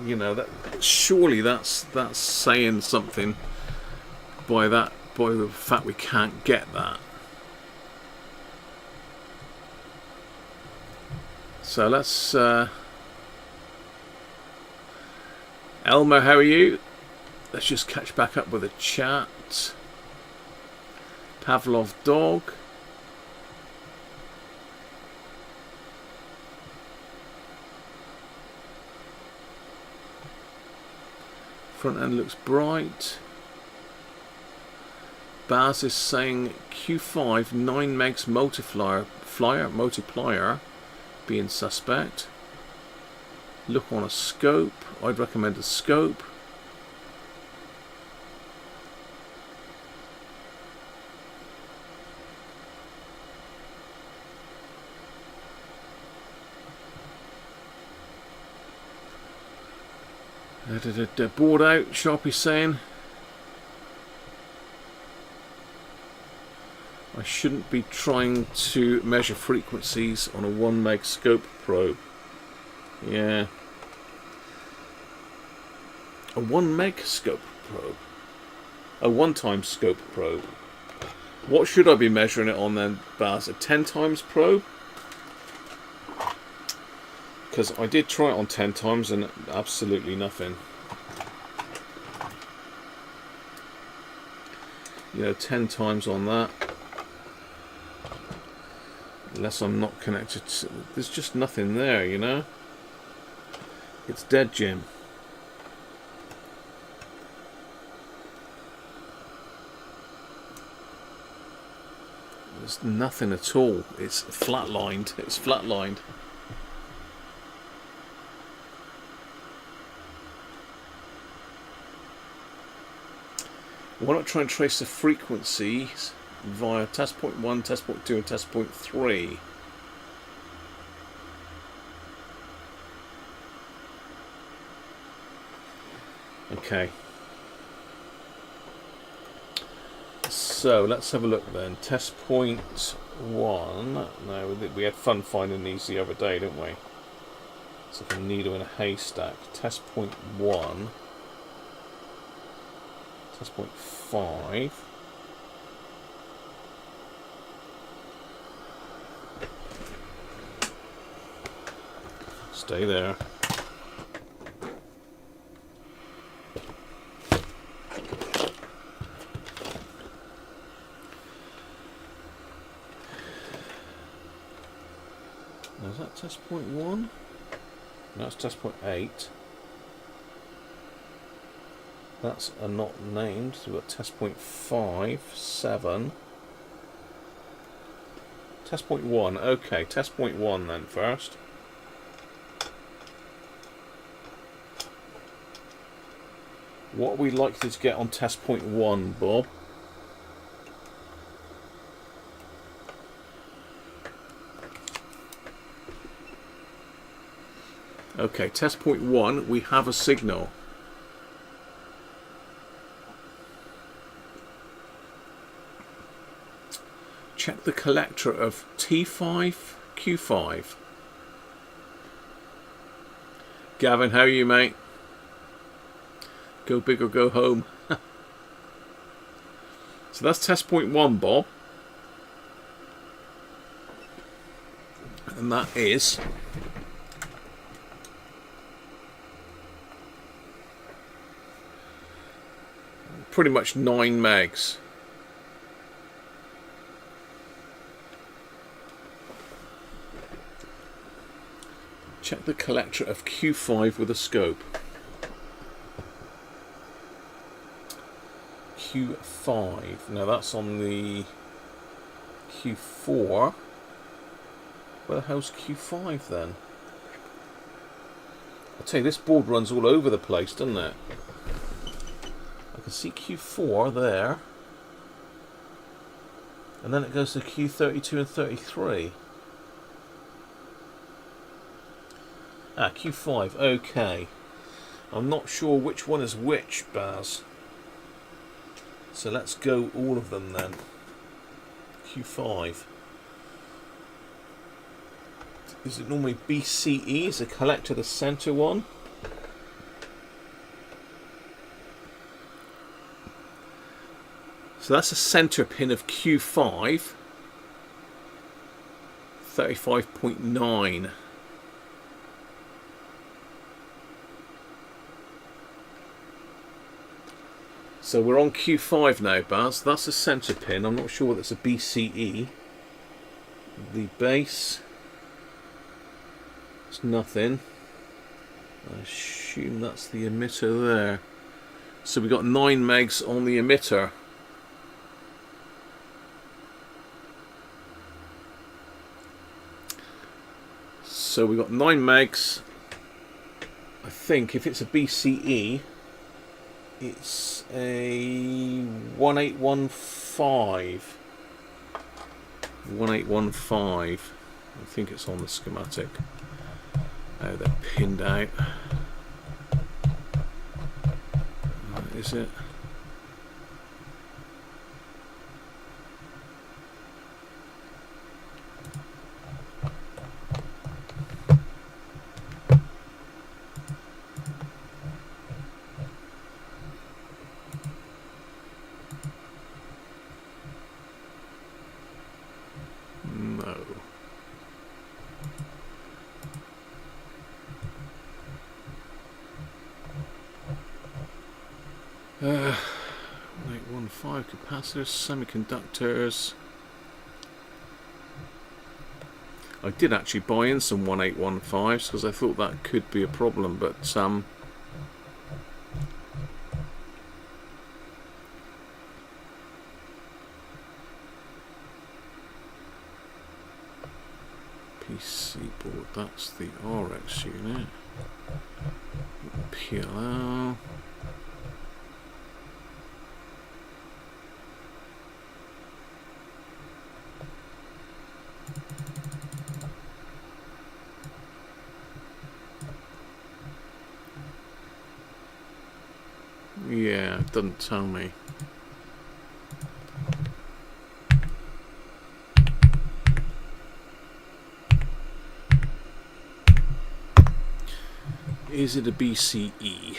You know, that surely that's saying something by the fact we can't get that. So let's Elmer, how are you? Let's just catch back up with a chat. Pavlov dog. Front end looks bright. Baz is saying Q5 9 megs multiplier being suspect. Look on a scope. I'd recommend a scope. Bored out, Sharpie saying I shouldn't be trying to measure frequencies on a 1 meg scope probe. Yeah. A 1 meg scope probe. A 1x scope probe. What should I be measuring it on then, Baz? A 10x probe? Because I did try it on 10x and absolutely nothing. You know, 10x on that. Unless I'm not connected to... There's just nothing there, you know? It's dead, Jim. There's nothing at all. It's flatlined. It's flatlined. Why not try and trace the frequencies via test point 1, test point 2 and test point 3? Okay. So let's have a look then. Test point 1. No, we had fun finding these the other day, didn't we? It's like a needle in a haystack. Test point 1. Test point 5. Stay there. Is that test point 1? No, that's test point 8. That's not named. So we've got test point 5, 7. Test point 1. Okay, test point 1 then first. What are we likely to get on test point 1, Bob? Okay, test point 1, we have a signal. Check the collector of T5, Q5. Gavin, how are you, mate? Go big or go home. So that's test point 1, Bob. And that is pretty much 9 megs. Check the collector of Q5 with a scope. Q5. Now that's on the Q4. Where the hell's Q5 then? I'll tell you, this board runs all over the place, doesn't it? I can see Q4 there. And then it goes to Q32 and 33. Ah, Q5, okay. I'm not sure which one is which, Baz. So let's go all of them then. Q5. Is it normally BCE? Is a collector the center one? So that's a center pin of Q5. 35.9. So we're on Q5 now, Baz. That's a center pin. I'm not sure whether it's a BCE. The base, it's nothing. I assume that's the emitter there. So we've got 9 megs on the emitter. So we've got 9 megs. I think if it's a BCE, it's a 1815. 1815. I think it's on the schematic. Oh, they're pinned out. Is it? No. 1815 capacitors, semiconductors. I did actually buy in some 1815s because I thought that could be a problem, but PC board, that's the RX unit. PLL. Yeah, it doesn't tell me. Is it a BCE?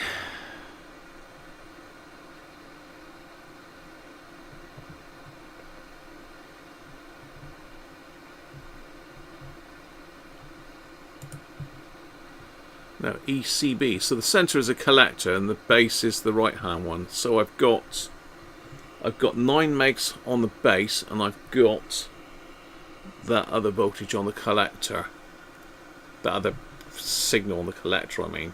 No, ECB. So the center is a collector and the base is the right hand one. So I've got 9 megs on the base and I've got that other voltage on the collector. the other signal on the collector, I mean.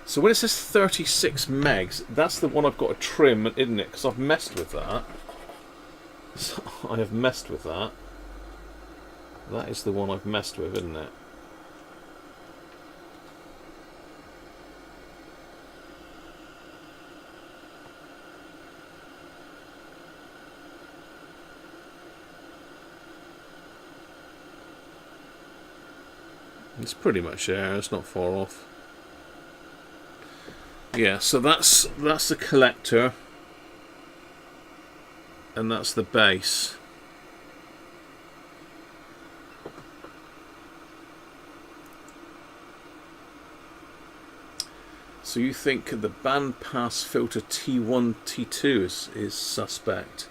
So when it says 36 megs, that's the one I've got to trim, isn't it? Because I've messed with that. So I have messed with that. That is the one I've messed with, isn't it? It's pretty much there, it's not far off. Yeah, so that's the collector, and that's the base. So you think the bandpass filter T1, T2 is suspect?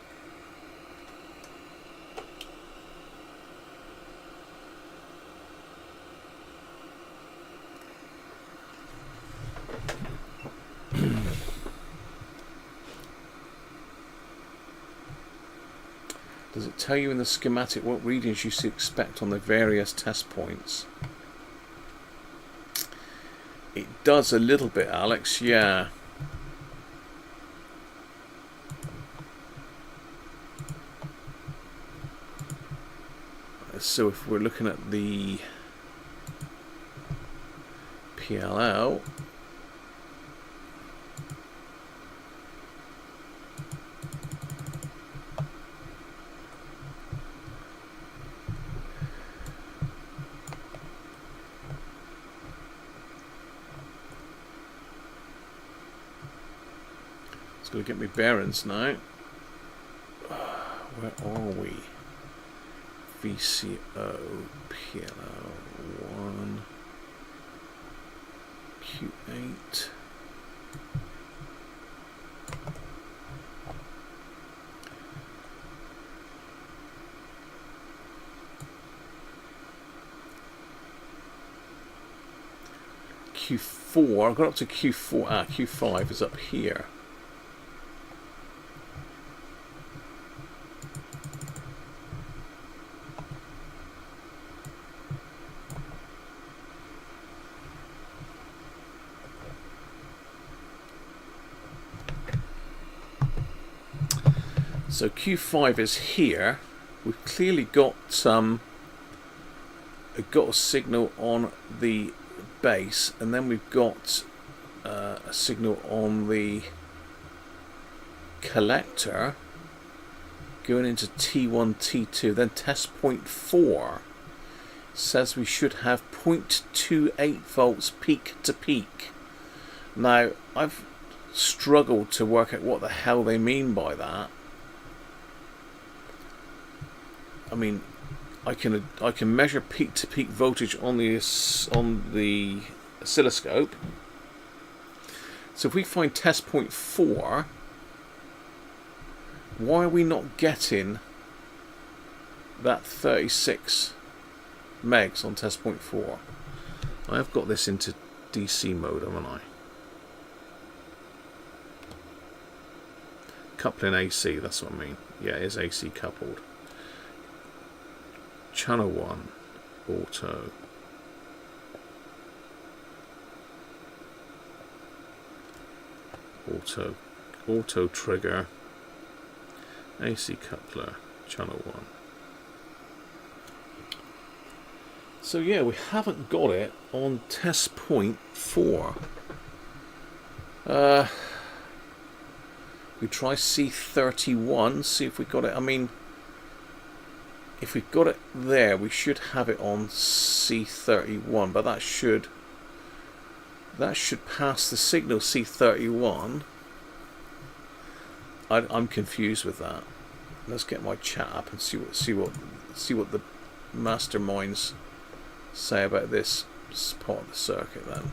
Does it tell you in the schematic what readings you should expect on the various test points? It does a little bit, Alex, yeah. So if we're looking at the PLL, it's going to get me bearings now. Where are we? VCO, PLL1, Q8. Q4, I've got up to Q4, Q5 is up here. So Q5 is here. We've clearly got a signal on the base, and then we've got a signal on the collector going into T1, T2. Then test point 4 says we should have 0.28 volts peak to peak. Now I've struggled to work out what the hell they mean by that. I mean, I can measure peak to peak voltage on the oscilloscope. So if we find test point 4, why are we not getting that 36 megs on test point 4? I have got this into DC mode, haven't I? Coupling AC, that's what I mean. Yeah, it is AC coupled. Channel 1, auto trigger, AC coupler, channel 1. So yeah, we haven't got it on test point 4. We try C31, see if we got it. I mean, if we've got it there, we should have it on C31, but that should pass the signal C31. I'm confused with that. Let's get my chat up and see what the masterminds say about this part of the circuit then.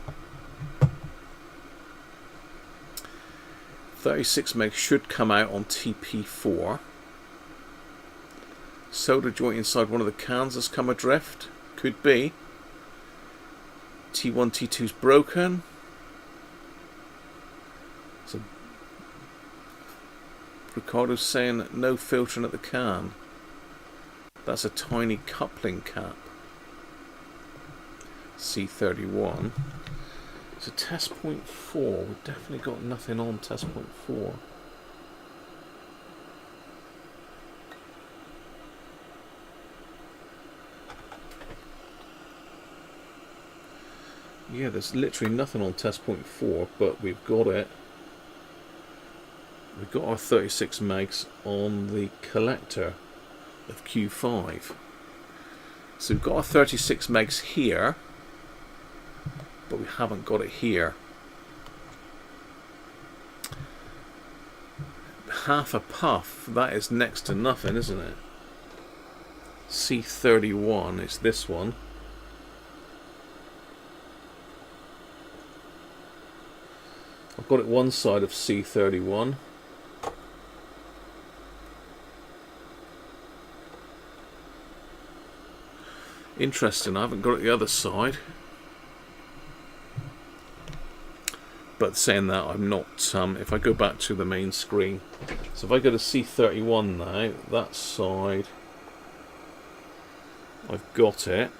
36 meg should come out on TP4. Solder joint inside one of the cans has come adrift. Could be. T1, T2's broken. So Ricardo's saying no filtering at the can. That's a tiny coupling cap. C31. So test point 4. We've definitely got nothing on test point 4. Yeah, there's literally nothing on test point 4, but we've got it. We've got our 36 megs on the collector of Q5. So we've got our 36 megs here, but we haven't got it here. Half a puff, that is next to nothing, isn't it? C31 is this one. I've got it one side of C31. Interesting, I haven't got it the other side. But saying that, I'm not, if I go back to the main screen, so if I go to C31 now, that side, I've got it.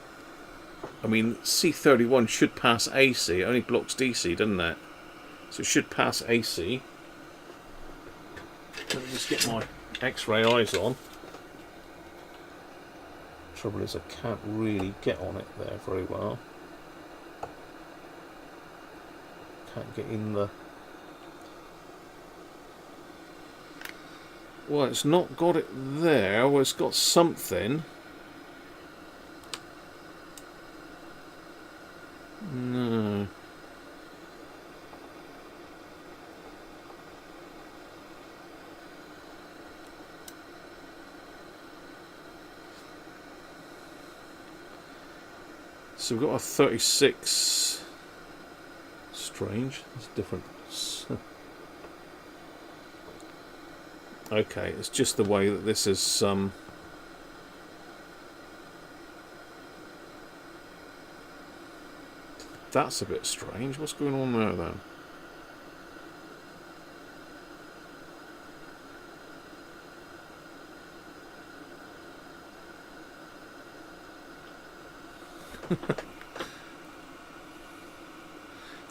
I mean, C31 should pass AC, it only blocks DC, doesn't it? So it should pass AC. Let me just get my X-ray eyes on. Trouble is I can't really get on it there very well. Can't get in the... Well, it's not got it there. Well, it's got something. No. So we've got a 36. Strange. It's different. Okay, it's just the way that this is. That's a bit strange. What's going on there then?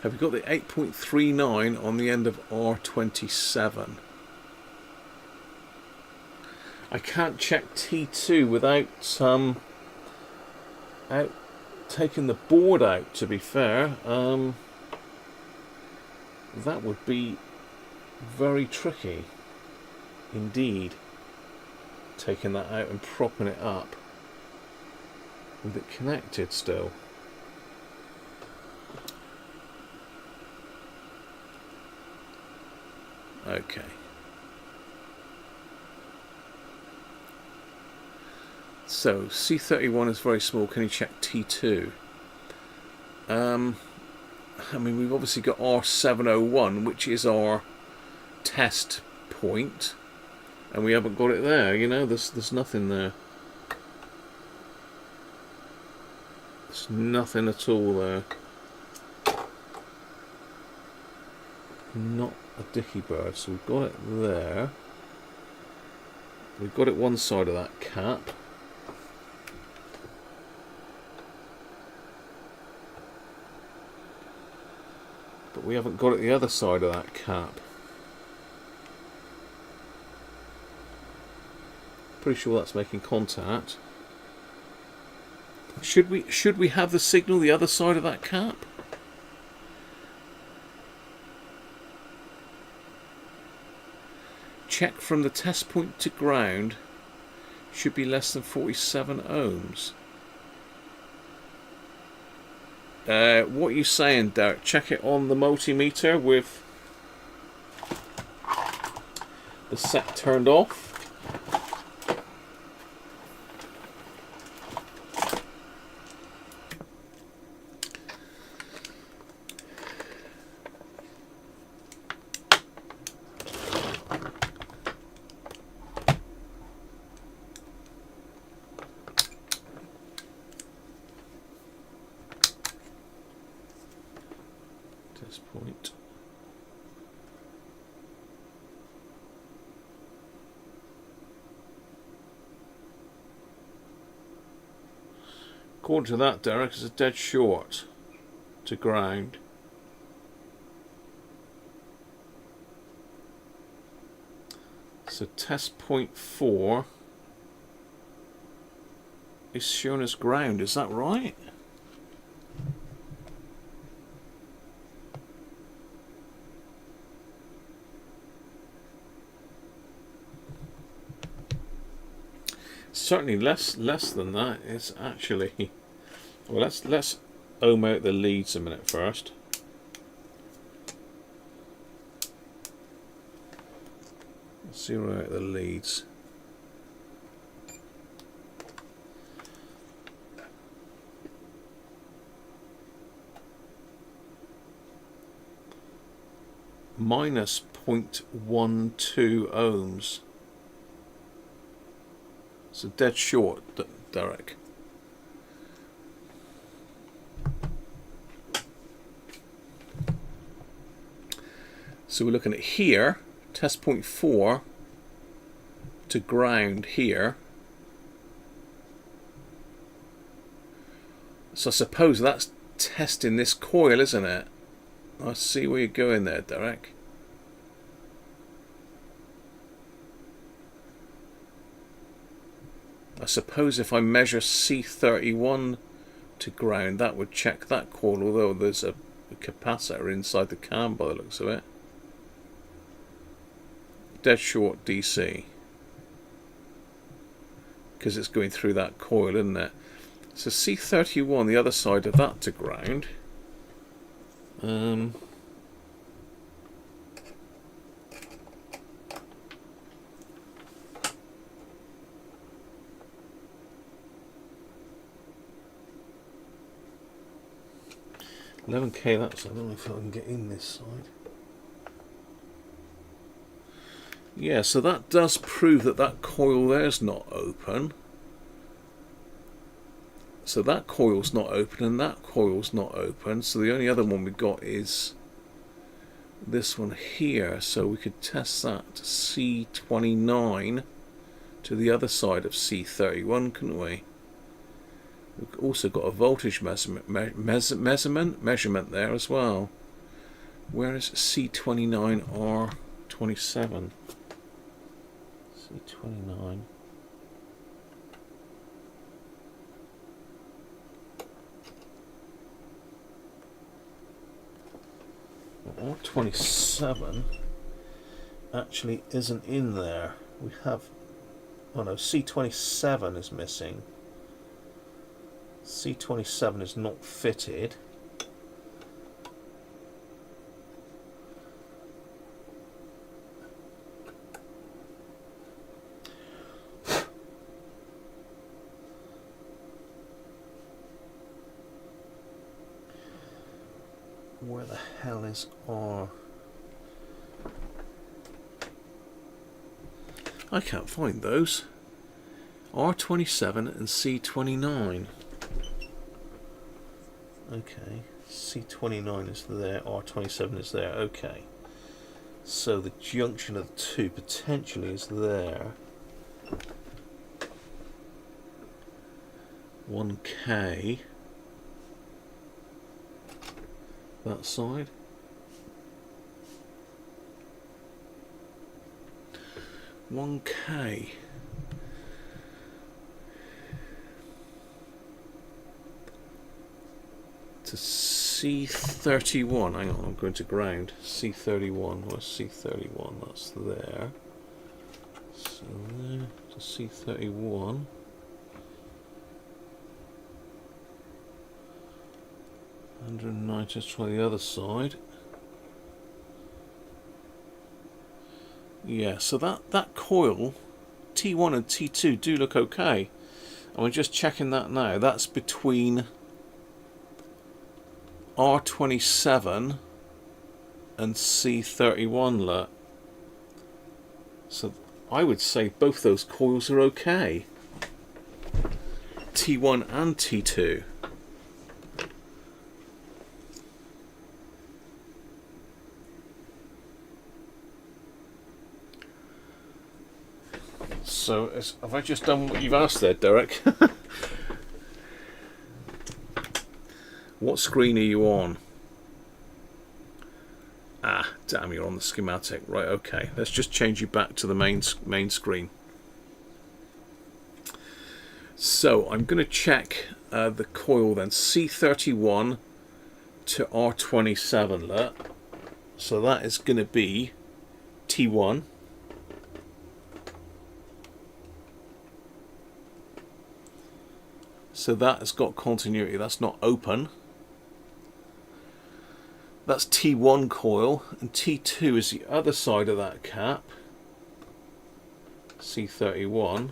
Have you got the 8.39 on the end of R27? I can't check T2 without taking the board out, to be fair. That would be very tricky indeed, taking that out and propping it up with it connected still. Okay. So C31 is very small. Can you check T2? I mean, we've obviously got R701, which is our test point, and we haven't got it there. You know, there's nothing there. There's nothing at all there. Not a dicky bird. So we've got it there. We've got it one side of that cap. But we haven't got it the other side of that cap. Pretty sure that's making contact. Should we have the signal the other side of that cap? Check from the test point to ground. Should be less than 47 ohms. What are you saying, Derek? Check it on the multimeter with the set turned off. Point. According to that, Derek, it's a dead short to ground. So test point 4 is shown as ground, is that right? Certainly less than that. It's actually, well, let's ohm out the leads a minute first. Zero out the leads. Minus 0.12 ohms. It's a dead short, Derek. So we're looking at here, test point 4 to ground here. So I suppose that's testing this coil, isn't it? I see where you're going there, Derek. I suppose if I measure C31 to ground, that would check that coil, although there's a capacitor inside the cam by the looks of it. Dead short DC. Because it's going through that coil, isn't it? So C31, the other side of that to ground. 11K, that's, I don't know if I can get in this side. Yeah, so that does prove that that coil there's not open. So that coil's not open and that coil's not open. So the only other one we've got is this one here. So we could test that to C29 to the other side of C31, couldn't we? We've also got a voltage measurement there as well. Where is C29R27? C29. R27 actually isn't in there. We have, oh no, C27 is missing. C27 is not fitted. Where the hell is R? I can't find those. R27 and C29. Okay, C29 is there, R27 is there, okay. So the junction of the two potentially is there. 1K. That side. $1K. To C31. Hang on, I'm going to ground. C31. Where's C31? That's there. So there to C31. Let's try the other side. Yeah, so that coil, T1 and T2 do look okay. And we're just checking that now. That's between R27 and C31, look. So I would say both those coils are okay. T1 and T2. So have I just done what you've asked there, Derek? What screen are you on? Ah, damn, you're on the schematic. Right, okay. Let's just change you back to the main screen. So I'm going to check the coil then. C31 to R27. Look. So that is going to be T1. So that has got continuity. That's not open. That's T1 coil, and T2 is the other side of that cap. C31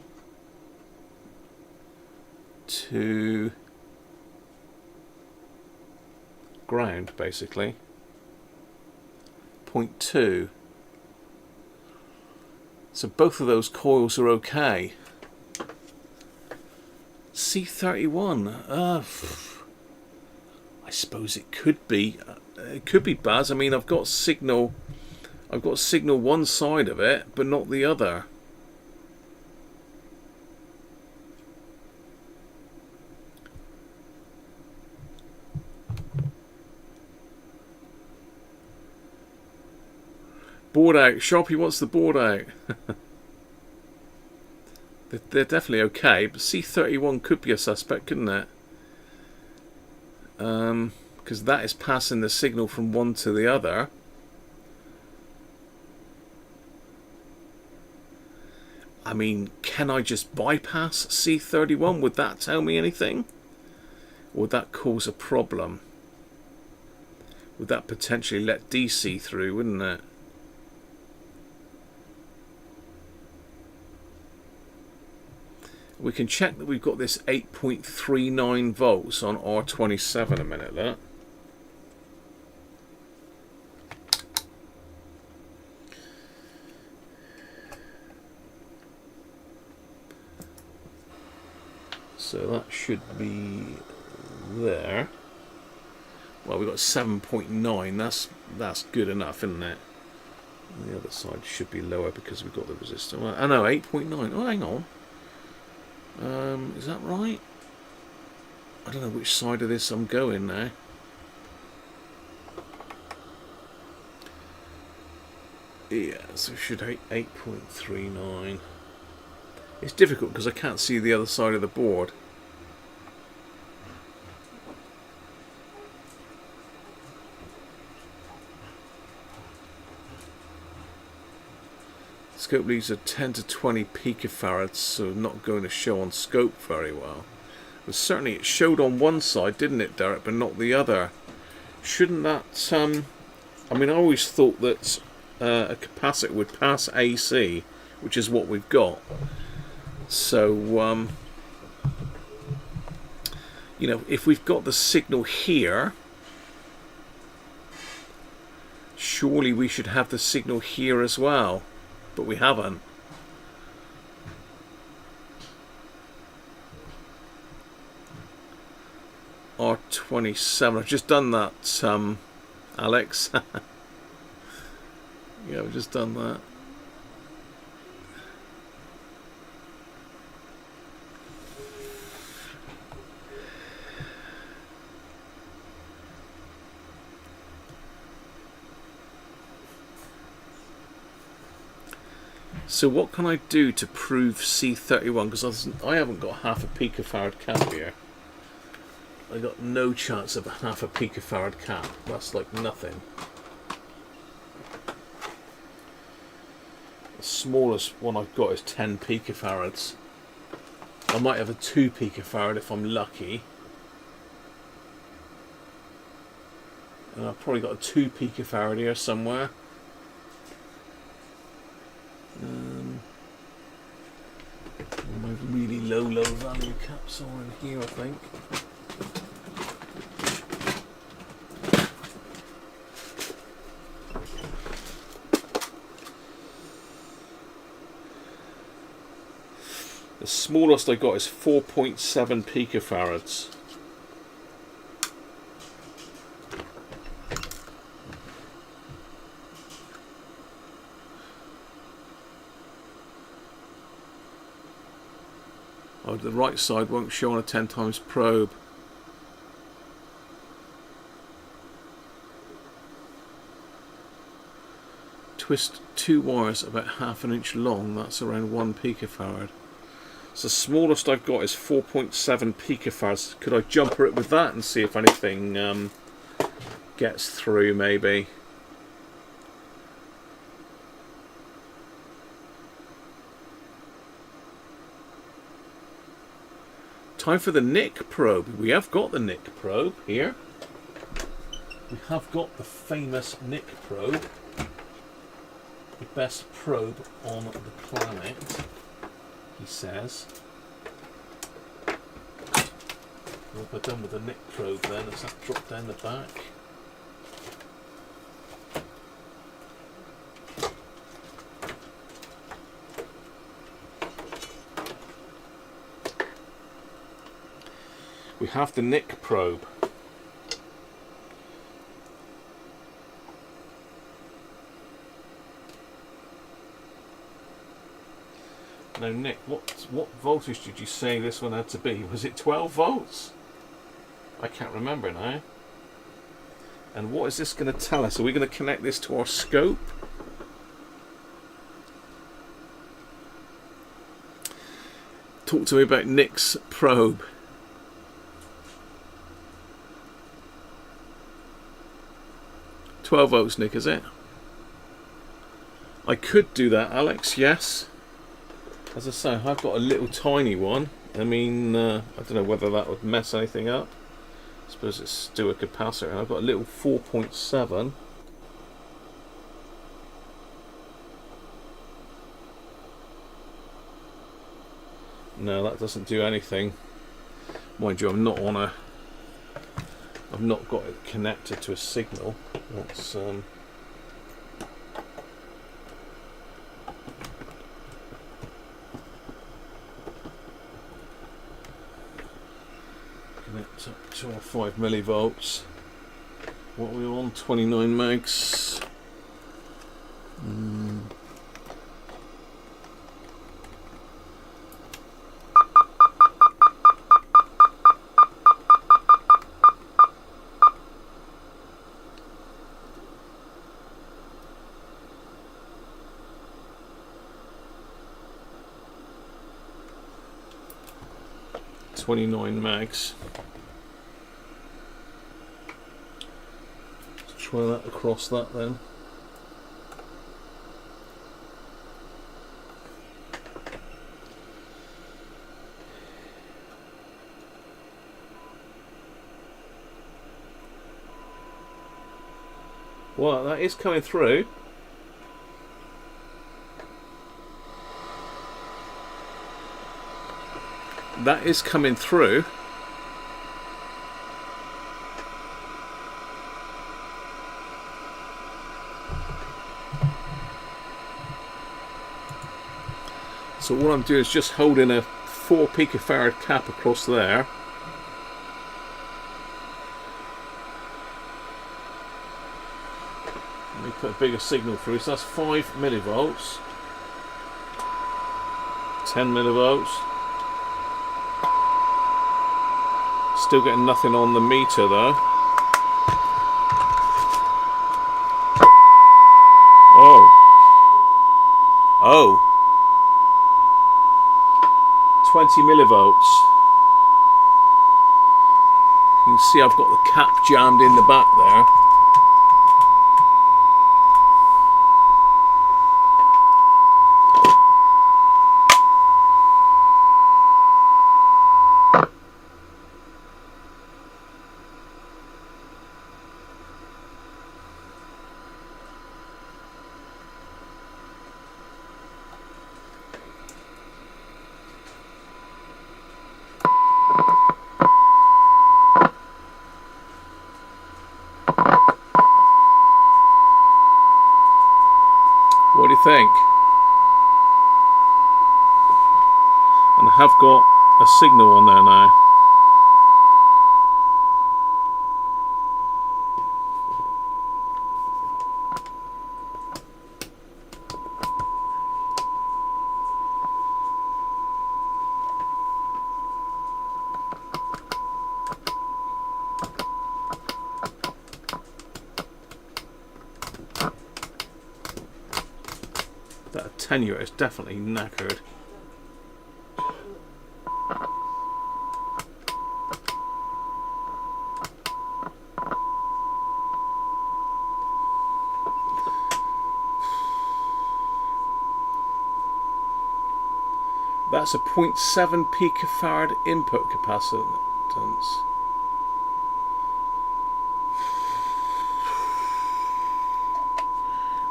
to ground, basically. Point 2. So both of those coils are okay. C31. I suppose it could be. It could be Baz. I mean, I've got signal one side of it, but not the other. Board out. Sharpie wants the board out. They're definitely okay, but C31 could be a suspect, couldn't it? Because that is passing the signal from one to the other. I mean, can I just bypass C31? Would that tell me anything? Or would that cause a problem? Would that potentially let DC through, wouldn't it? We can check that we've got this 8.39 volts on R27 a minute, look. So that should be there. Well, we've got 7.9. That's good enough, isn't it? And the other side should be lower because we've got the resistor. Well, oh no, 8.9. Oh, hang on. Is that right? I don't know which side of this I'm going now. Yeah, so it should 8.39. It's difficult because I can't see the other side of the board. Scope leads are 10 to 20 picofarads, so not going to show on scope very well. But certainly it showed on one side, didn't it, Derek, but not the other. Shouldn't that... I mean, I always thought that a capacitor would pass AC, which is what we've got. So, you know, if we've got the signal here, surely we should have the signal here as well. But we haven't. R27. I've just done that, Alex. Yeah, I've just done that. So what can I do to prove C31? Because I haven't got half a picofarad cap here. I got no chance of a half a picofarad cap. That's like nothing. The smallest one I've got is 10 picofarads. I might have a 2 picofarad if I'm lucky. And I've probably got a 2 picofarad here somewhere. My really low value caps are in here, I think. The smallest I got is 4.7 picofarads. Oh, the right side won't show on a 10 times probe. twist 2 wires about ½ an inch long. That's around 1 picofarad. So the smallest I've got is 4.7 picofarads. Could I jumper it with that and see if anything gets through maybe? Time for the Nick probe. We have got the Nick probe here. We have got the famous Nick probe. The best probe on the planet, he says. What have I done with the Nick probe then? Has that dropped down the back? We have the Nick probe. Now Nick, what voltage did you say this one had to be? Was it 12 volts? I can't remember now. And what is this going to tell us? Are we going to connect this to our scope? Talk to me about Nick's probe. .12 volts, Nick, is it? I could do that, Alex, yes. As I say, I've got a little tiny one. I mean, I don't know whether that would mess anything up. I suppose it's still a capacitor. And I've got a little 4.7. No, that doesn't do anything. Mind you, I'm not on a... I've not got it connected to a signal. That's connect up to our 5 millivolts. What are we on? 29 megs. 29 mags. Let's try that across that then. Well, that is coming through. That is coming through. So what I'm doing is just holding a 4 picofarad cap across there. Let me put a bigger signal through. So that's 5 millivolts. 10 millivolts. Still getting nothing on the meter though. Oh. 20 millivolts. You can see I've got the cap jammed in the back there. What do you think? And I have got a signal on there now. That attenuator is definitely knackered. That's a 0.7 picofarad input capacitance.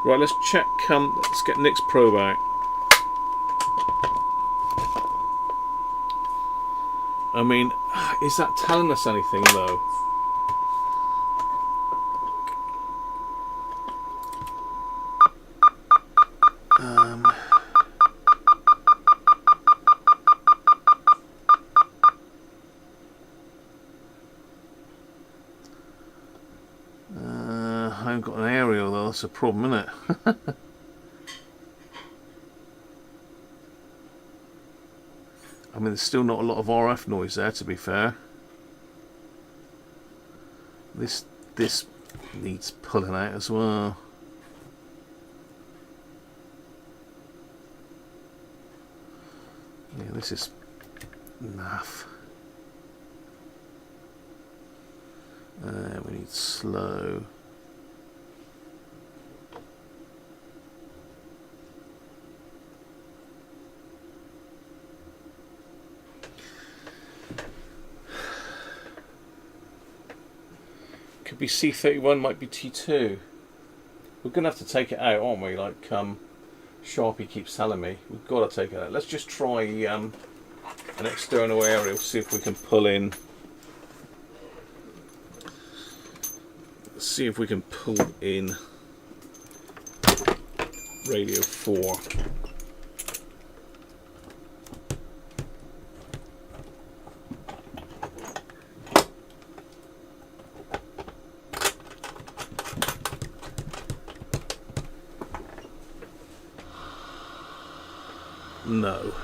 Right, let's check. Let's get Nick's probe out. I mean, is that telling us anything though? I haven't got an aerial though, that's a problem, isn't it? I mean, there's still not a lot of RF noise there, to be fair. This needs pulling out as well. Yeah, this is naff. We need slow. Could be C31, might be T2. We're gonna have to take it out, aren't we? Like Sharpie keeps telling me, we've got to take it out. Let's just try an external aerial, see if we can pull in. Let's see if we can pull in radio 4. No.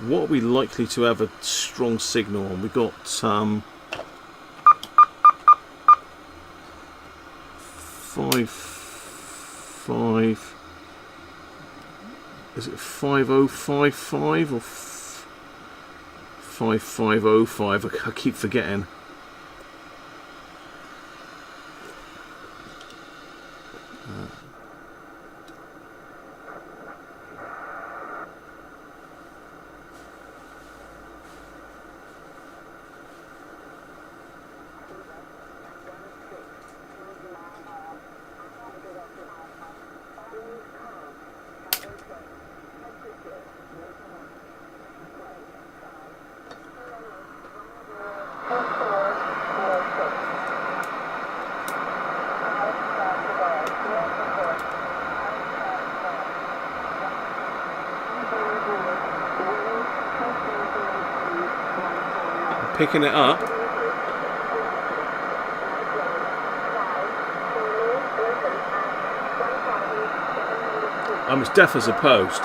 What are we likely to have a strong signal on? We got 5. Is it 5055 or 5505? I keep forgetting. Picking it up. I'm as deaf as a post.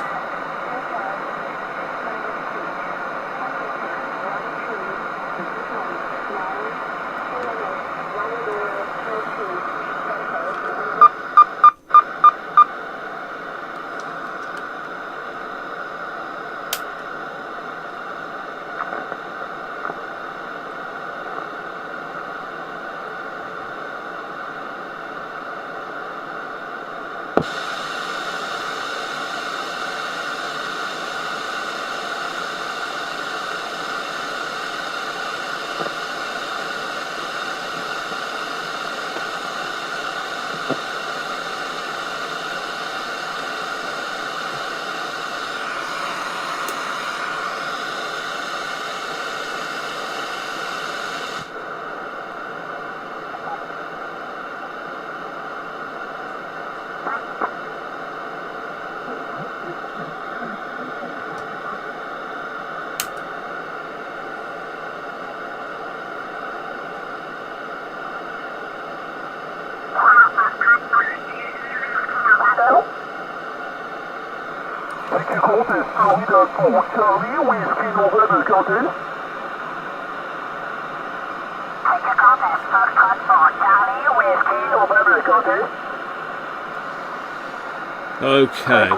Okay.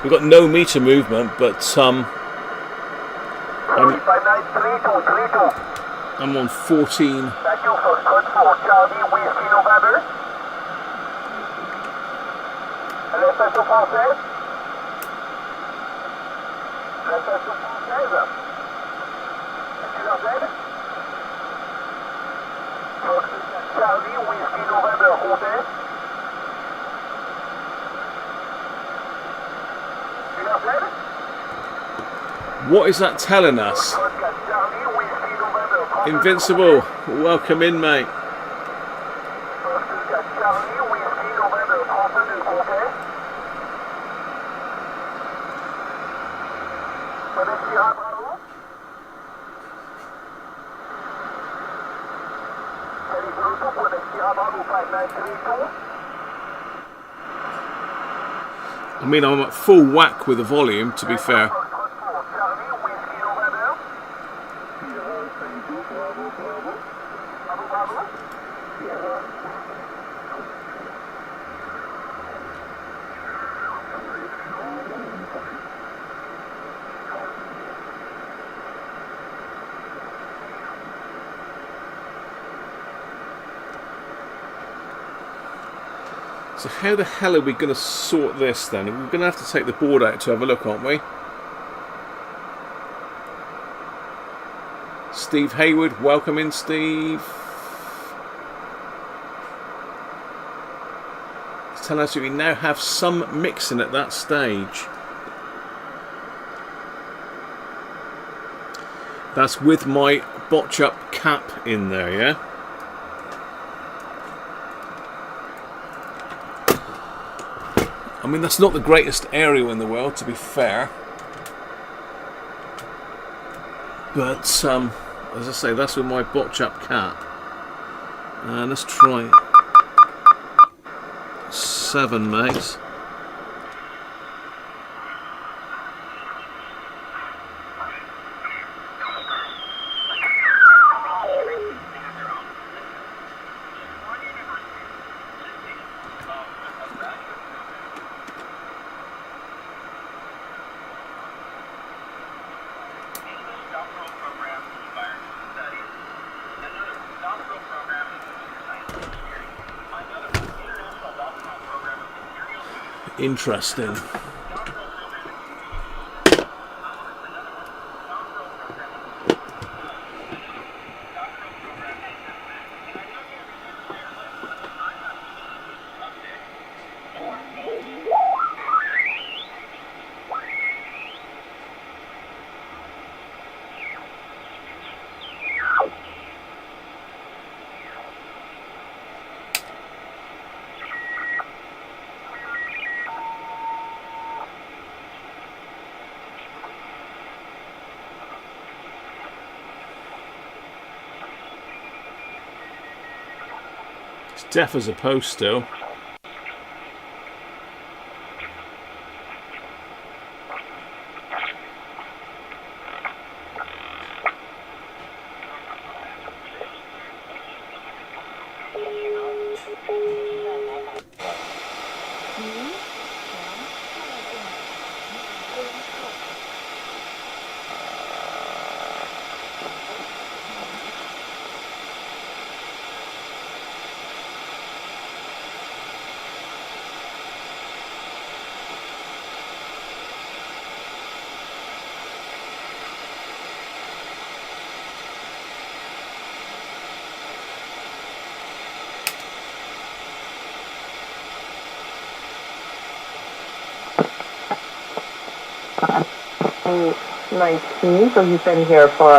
We've got no meter movement, but I'm on 14. What is that telling us? Invincible, welcome in, mate. I mean, I'm at full whack with the volume, to be fair. So how the hell are we going to sort this then? We're going to have to take the board out to have a look, aren't we? Steve Hayward, welcome in, Steve. It's telling us that we now have some mixing at that stage. That's with my botch up cap in there, yeah? I mean, that's not the greatest aerial in the world, to be fair. But, as I say, that's with my botch up cap. And let's try 7, mate. Interesting. Deaf as a post still. So he's been here for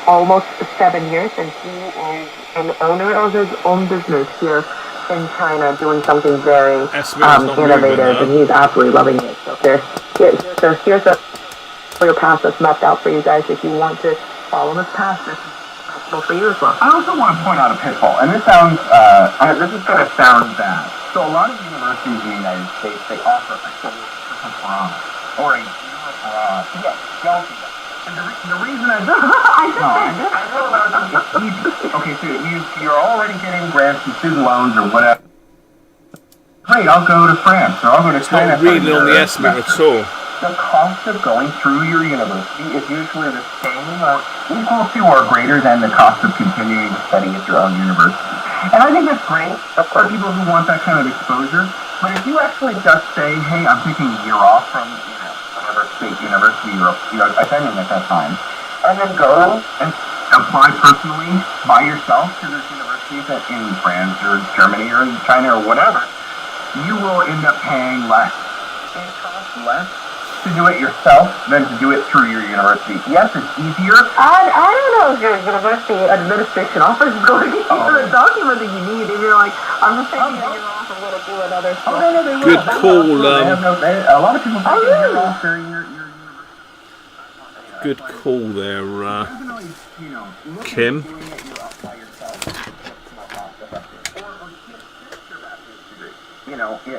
almost 7 years, and he is an owner of his own business here in China, doing something very innovative, and he's absolutely loving it. So here's a clear path that's mapped out for you guys if you want to follow this path. This is possible for you as well. I also want to point out a pitfall, and this sounds, this is going to sound bad. So a lot of universities in the United States, they offer a or a and the reason I know about this is easy. Okay, so you're already getting grants and student loans or whatever. great, I'll go to France, or I'll go to China. Not reading on the estimate at all. The cost of going through your university is usually the same or equal to or greater than the cost of continuing to study at your own university. And I think that's great for people who want that kind of exposure. But if you actually just say, hey, I'm taking a year off from whatever state university you're attending at that time, and then go and apply personally by yourself to those universities in France or Germany or China or whatever, you will end up paying less. It costs less to do it yourself than to do it through your university. Yes, it's easier. I don't know if your university administration offers going to give you the document that you need. If you're like, I'm just taking a year off, I'm going to do another stuff. Oh, no, they Good call. a lot of people take a year off during your university. Good call there, Kim.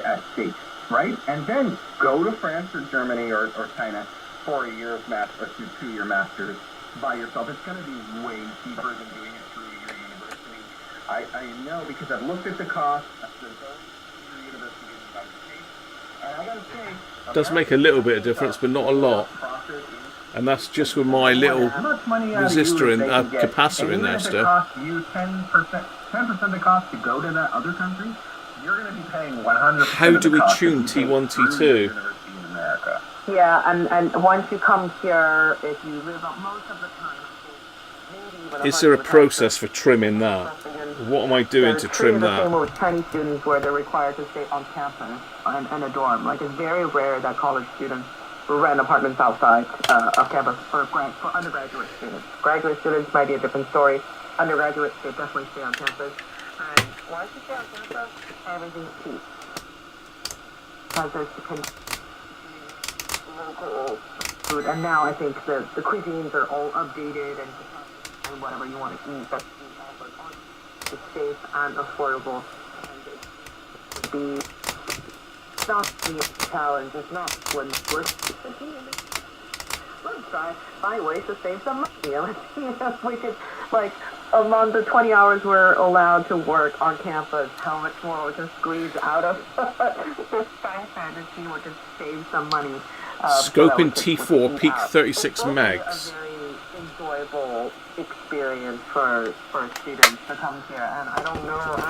At state, right? And then go to France or Germany or China for a year's master, or 2-year master's by yourself. It's going to be way cheaper than doing it through your university. I know because I've looked at the cost of your university in the United States, and I got to say, It does make a little bit of difference, but not a lot. And that's just with my little resistor and capacitor in there still. It costs you 10% the cost to go to that other country. You're going to be paying 100%. How do we tune T1, T2? Yeah, and once you come here, if you live up most of the time, maybe Is there a process for trimming that? What am I doing to trim that? Same with Chinese students where they're required to stay on campus in a dorm. Like, it's very rare that college students rent apartments outside of campus for undergraduate students. Graduate students might be a different story. Undergraduates, they definitely stay on campus. And once you stay on campus, everything's cheap. Because there's local food. And now I think the cuisines are all updated and whatever you want to eat, that's it's safe and affordable. And it's not the challenge, it's not when we're let's find ways to save some money. Let's see if we could, like, among the 20 hours we're allowed to work on campus, how much more we can squeeze out of this stipend and see if we can save some money. Scoping T4 peak 36 megs. A very enjoyable experience for students to come here, and I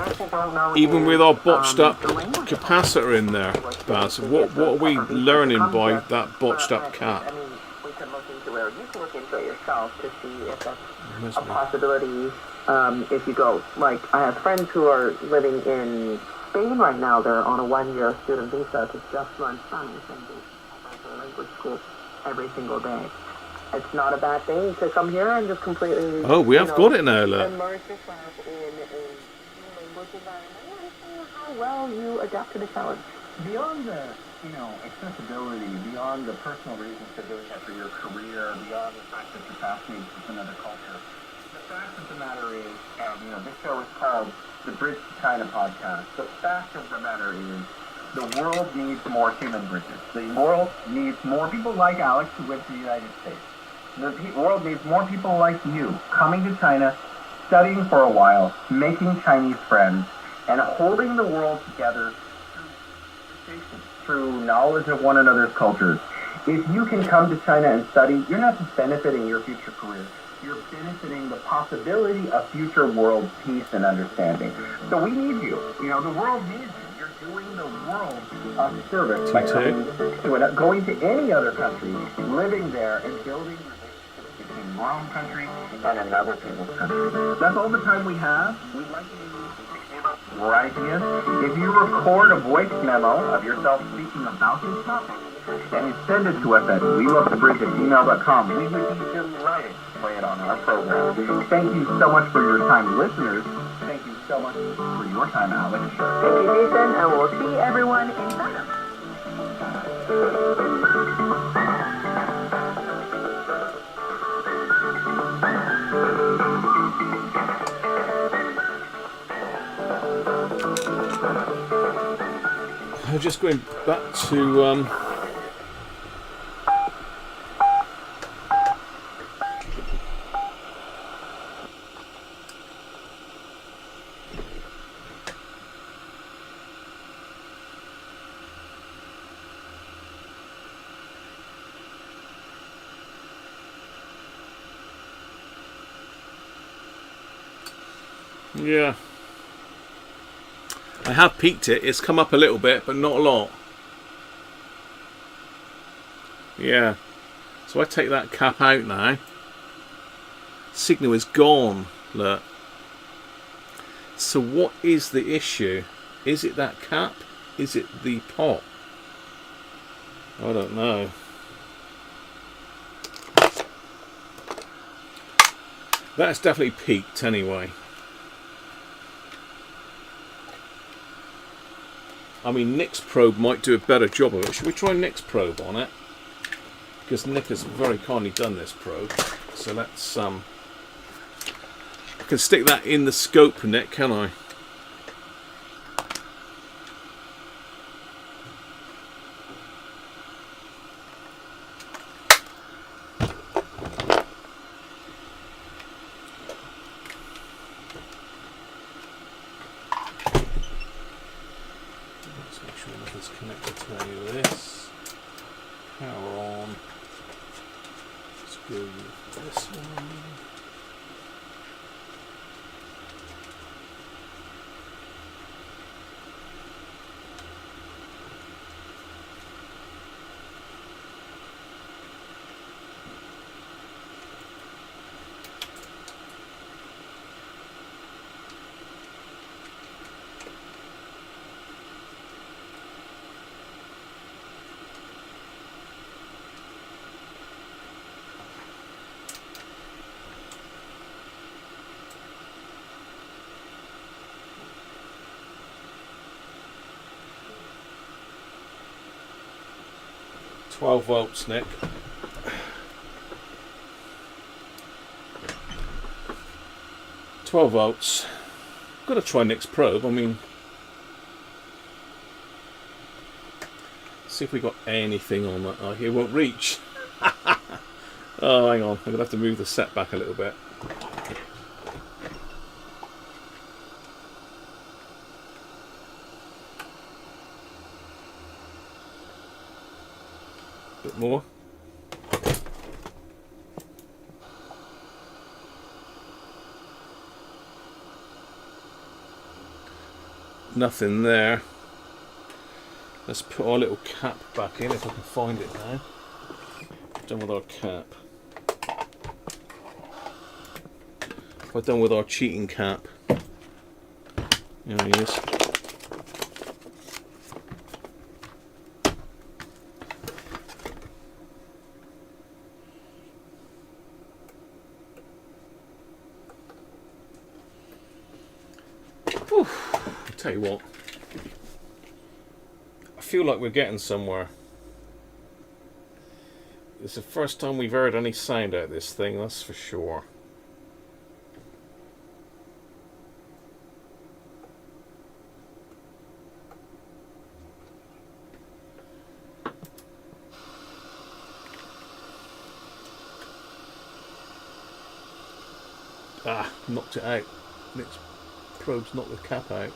actually don't know. Even with our botched up capacitor in there, Baz, what are we learning by that botched up cap? I mean, we can look into it, or you can look into it yourself to see if that's a possibility. If you go, like, I have friends who are living in Spain right now. They're on a 1-year student visa to just learn Spanish and do language school every single day. It's not a bad thing to come here and just completely. Oh, we have got it now, look. Immerse yourself in a language environment and see how well you adapt to the challenge. Beyond the, accessibility, beyond the personal reasons for doing it for your career, beyond the fact that you're fascinated with another culture, the fact of the matter is, this show is called the Bridge to China podcast. The fact of the matter is, the world needs more human bridges. The world needs more people like Alex who went to the United States. The world needs more people like you coming to China, studying for a while, making Chinese friends, and holding the world together through knowledge of one another's cultures. If you can come to China and study, you're not just benefiting your future career, you're benefiting the possibility of future world peace and understanding. So we need you. The world needs you. You're doing the world a service by going to any other country, living there, and building relationships between your own country and another people's country. That's all the time we have. We'd like to your ideas. If you record a voice memo of yourself speaking about this topic and you send it to us at welovethebridge@gmail.com, we would be delighted to play it on our program. Thank you so much for your time, listeners. Thank you so much for your time, Alex. Thank you, Jason, and we'll see everyone in China. I'm just going back to Yeah. I have peaked it. It's come up a little bit, but not a lot. Yeah. So I take that cap out now. Signal is gone. Look. So what is the issue? Is it that cap? Is it the pot? I don't know. That's definitely peaked anyway. I mean, Nick's probe might do a better job of it. Should we try Nick's probe on it? Because Nick has very kindly done this probe. So let's I can stick that in the scope, Nick, can I? Connected to any of this. Power on. Let's go with this one. $12 Nick. $12. Got to try Nick's probe. I mean, see if we got anything on that. Oh, it won't reach. Oh, hang on. I'm gonna have to move the set back a little bit. Bit more. Nothing there. Let's put our little cap back in if I can find it now. Done with our cap. We're done with our cheating cap. There he is. Whew. I'll tell you what. I feel like we're getting somewhere. It's the first time we've heard any sound out of this thing, that's for sure. Ah, knocked it out. Nick's probe's knocked the cap out.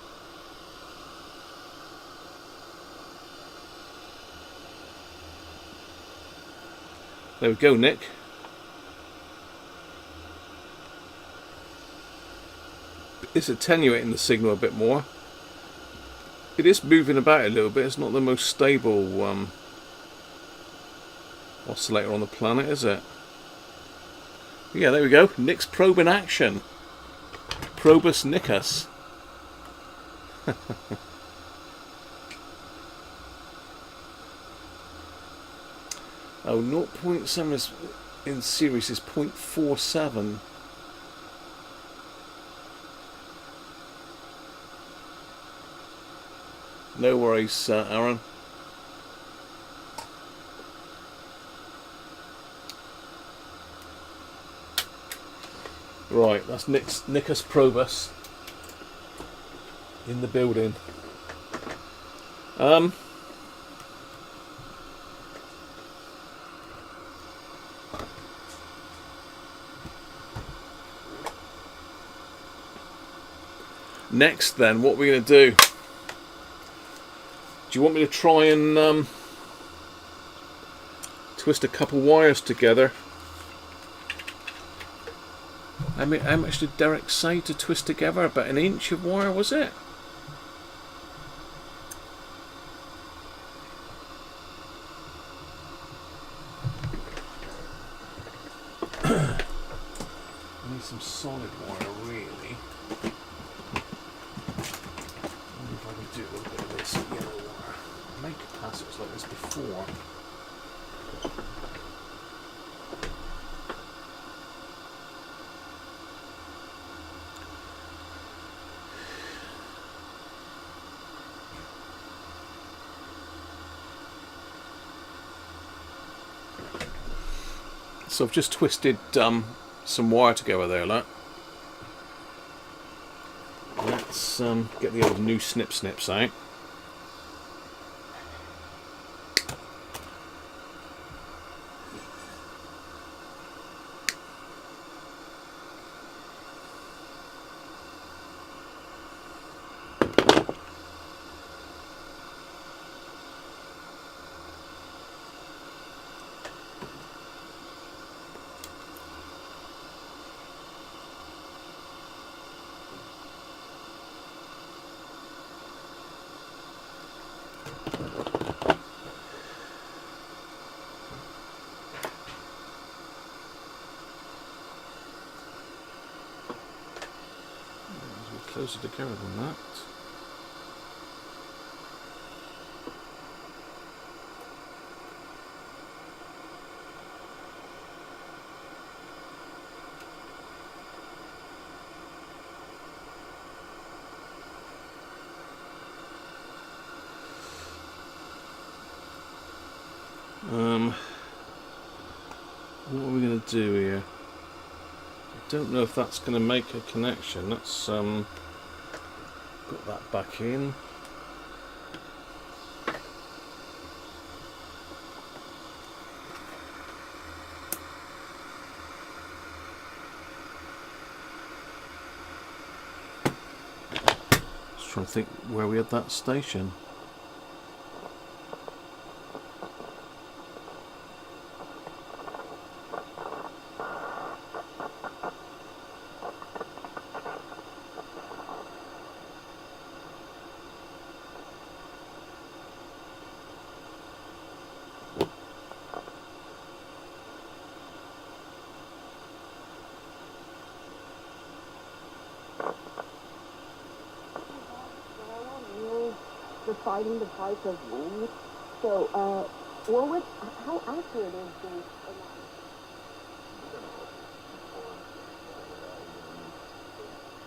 There we go, Nick. It's attenuating the signal a bit more. It is moving about a little bit. It's not the most stable oscillator on the planet, is it? Yeah, there we go. Nick's probe in action. Probus Nickus. Oh, 0.7 is in series is 0.47. No worries, Aaron. Right, that's Nickus Probus in the building. Next, then, what we're going to do? Do you want me to try and twist a couple wires together? I mean, how much did Derek say to twist together? About an inch of wire, was it? I need some solid wire, really. I wonder if I can do a little bit of this yellow wire. I made capacitors like this before. So I've just twisted some wire together there, look. Let's get the old new snips out. Closer together than that. What are we going to do here? I don't know if that's going to make a connection. Let's put that back in. Just trying to think where we had that station. Deciding the price of weed. So, how accurate is this?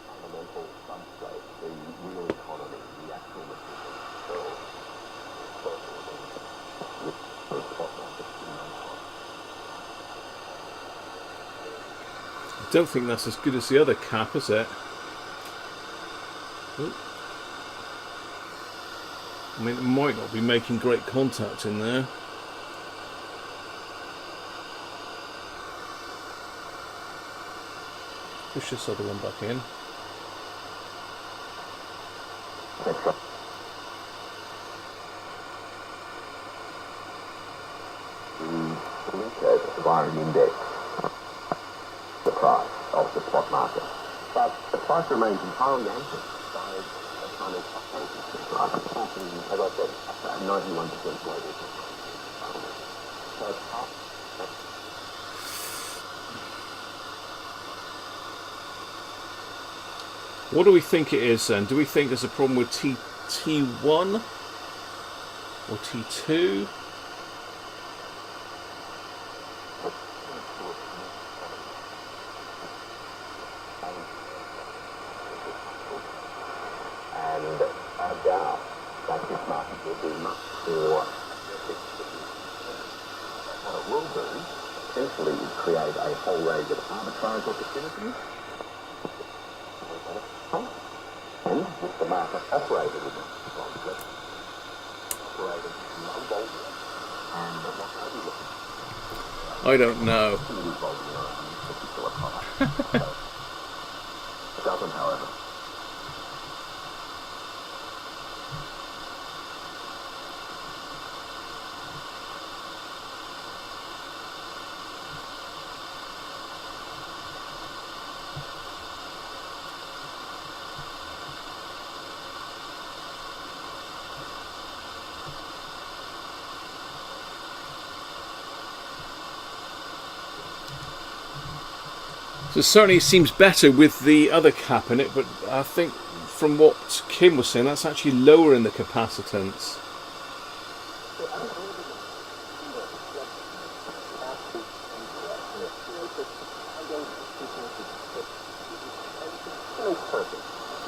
Fundamental substrate, the real economy, the actual material. I don't think that's as good as the other cap, is it? Ooh. I mean, it might not be making great contact in there. Push this other one back in. The wiring index, the price of the spot market. But the price remains entirely anchored by a kind of as I said, 91% global. So what do we think it is then? Do we think there's a problem with T1 or T2? and I doubt that this market will do much for what it will do essentially is create a whole range of arbitrage opportunities and with the market operated in conflict, operated low volume, and what are we looking I don't know. volume on a particular product. It doesn't, however. So it certainly seems better with the other cap in it, but I think from what Kim was saying, that's actually lowering the capacitance.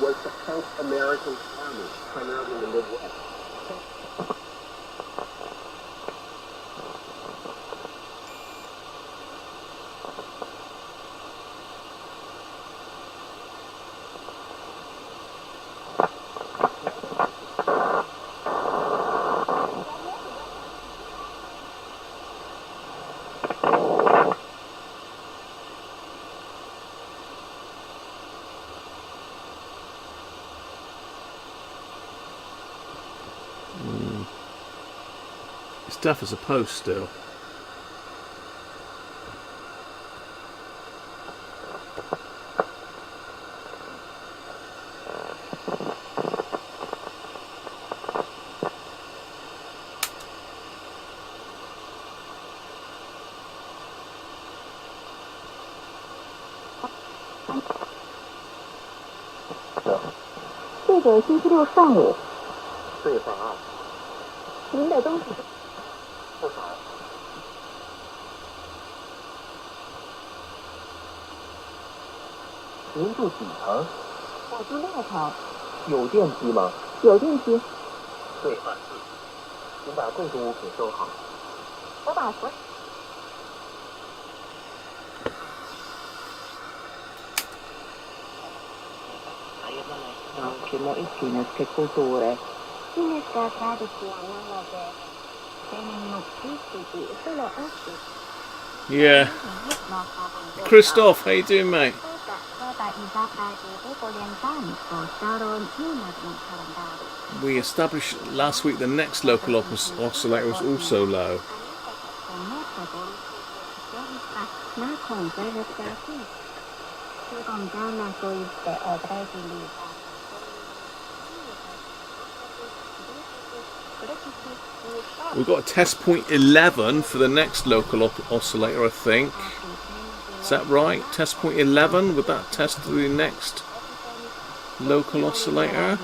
Was to help American farmers, primarily in the Midwest. It's tough as a post still. Yeah. 这个星期六上午。对方案。您的东西。不少。您住几层？我住6层。有电梯吗？有电梯。对半数。请把贵重物品收好。我把Anche moettine che culture. Sinistra tradizionale solo oggi. Yeah. Christoph, how you doing, mate? We established last week the next local oscillator was also low. We've got a test point 11 for the next local oscillator, I think. Is that right? Test point 11, would that test the next local oscillator?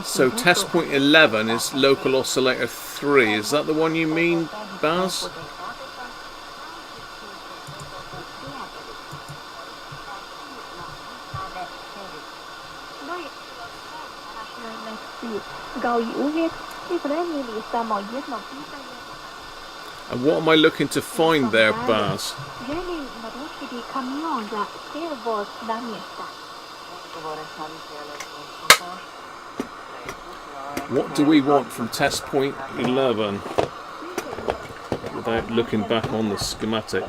So test point 11 is local oscillator 3. Is that the one you mean, Baz? And what am I looking to find there, Baz? What do we want from test point 11? Without looking back on the schematic.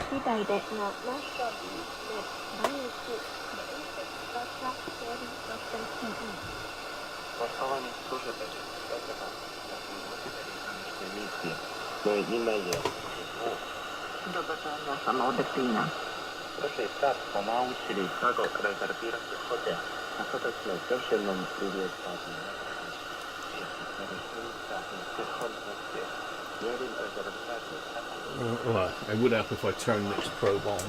Well, it would help if I turn this probe on.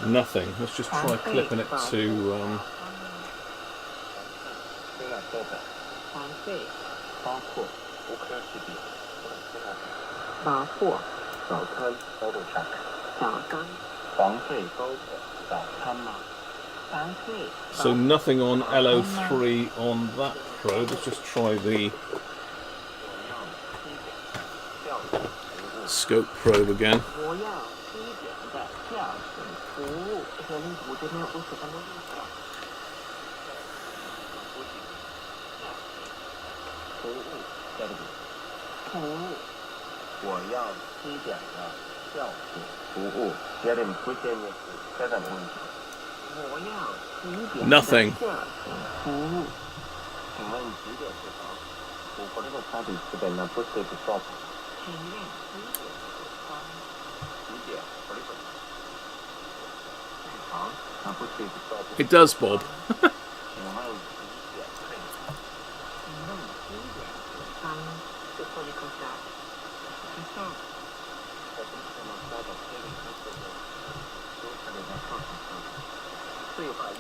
Nothing. Let's just try clipping it to. So nothing on LO3 on that probe. Let's just try the scope probe again. 基点的教辅服务，也得不建议是这个问题。我要基点的 Nothing. 教辅服务。请问几点起床？我これがサービスでなプッていくと。请问几点起床？几点？これこれ。起床，那不是一个到。It does, Bob. 请问几点睡觉？请问几点起床？这これこそ。起床。我今天晚上到这里开始的，都是在上课上。对话一，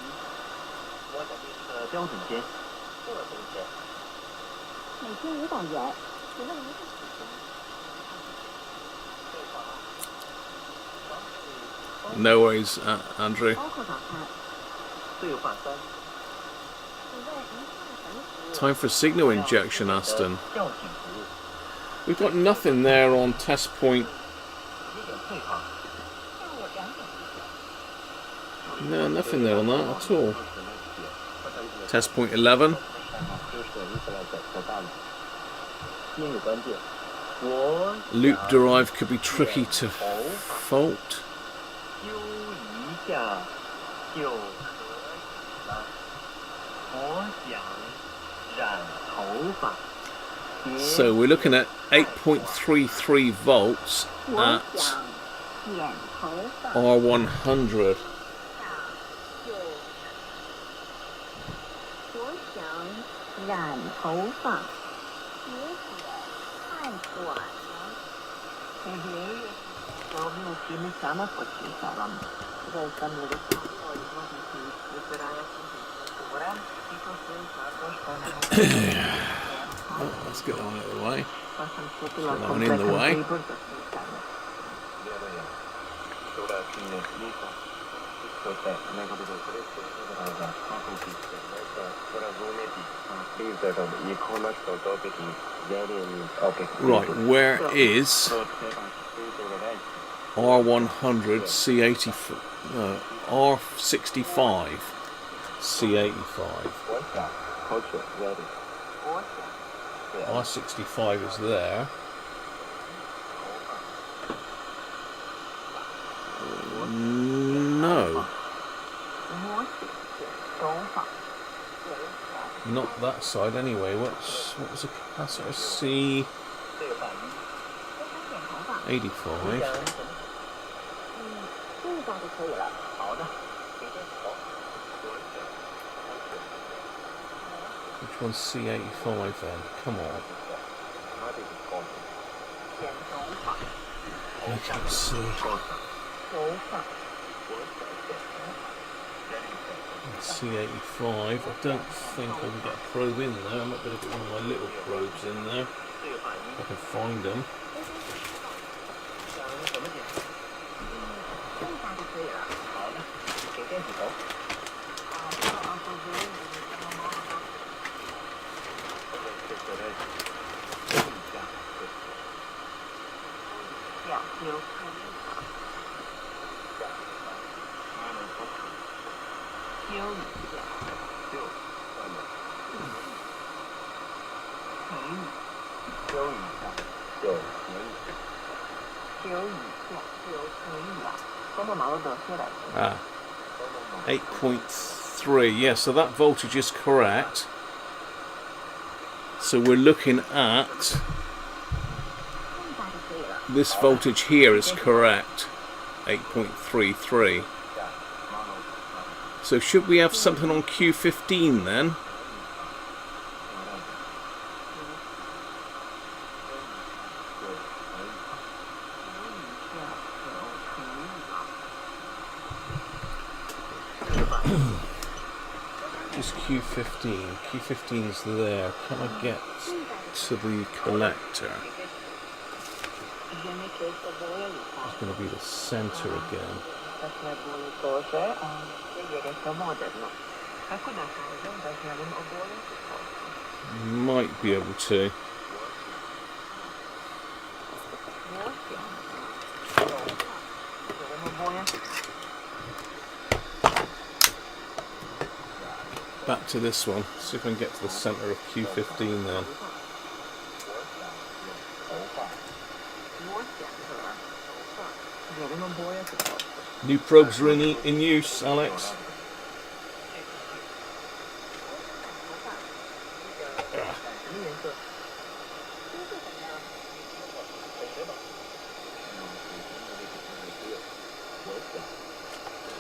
我的这个标准间，这个东西。每天500元，请问您是几天？ No worries, Andrew. 包括早餐。对话三。 请问您吃的什么食物？ Time for a signal injection, Aston. We've got nothing there on test point. No, nothing there on that at all. Test point 11. Loop derived could be tricky to fault. So we're looking at 8.33 volts at R100. Oh, let's get that one out of the way. Get that one in the way. Right, where is R100 C80? R65 C85. R65 is there. No. Not that side anyway. What was the capacitor? C85. Which one's C85 then? Come on. I can't see. C85. I don't think I can get a probe in there. I might better get one of my little probes in there. If I can find them. Ah, 8.3. Yeah, so that voltage is correct. So we're looking at this voltage here is correct, 8.33. So should we have something on Q15 then? Just Q15. Q15's there. Can I get to the collector? It's going to be the center again. Might be able to. Back to this one. See if I can get to the center of Q15 then. New probes are in use, Alex.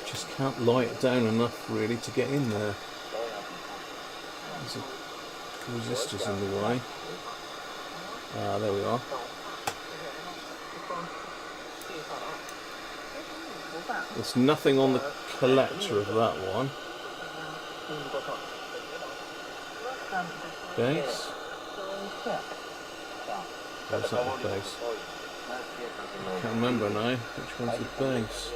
Just can't light it down enough really to get in there. There's a resistors in the way. Ah, there we are. There's nothing on the collector of that one. Base? Where's that the base? Can't remember now. Which one's the base?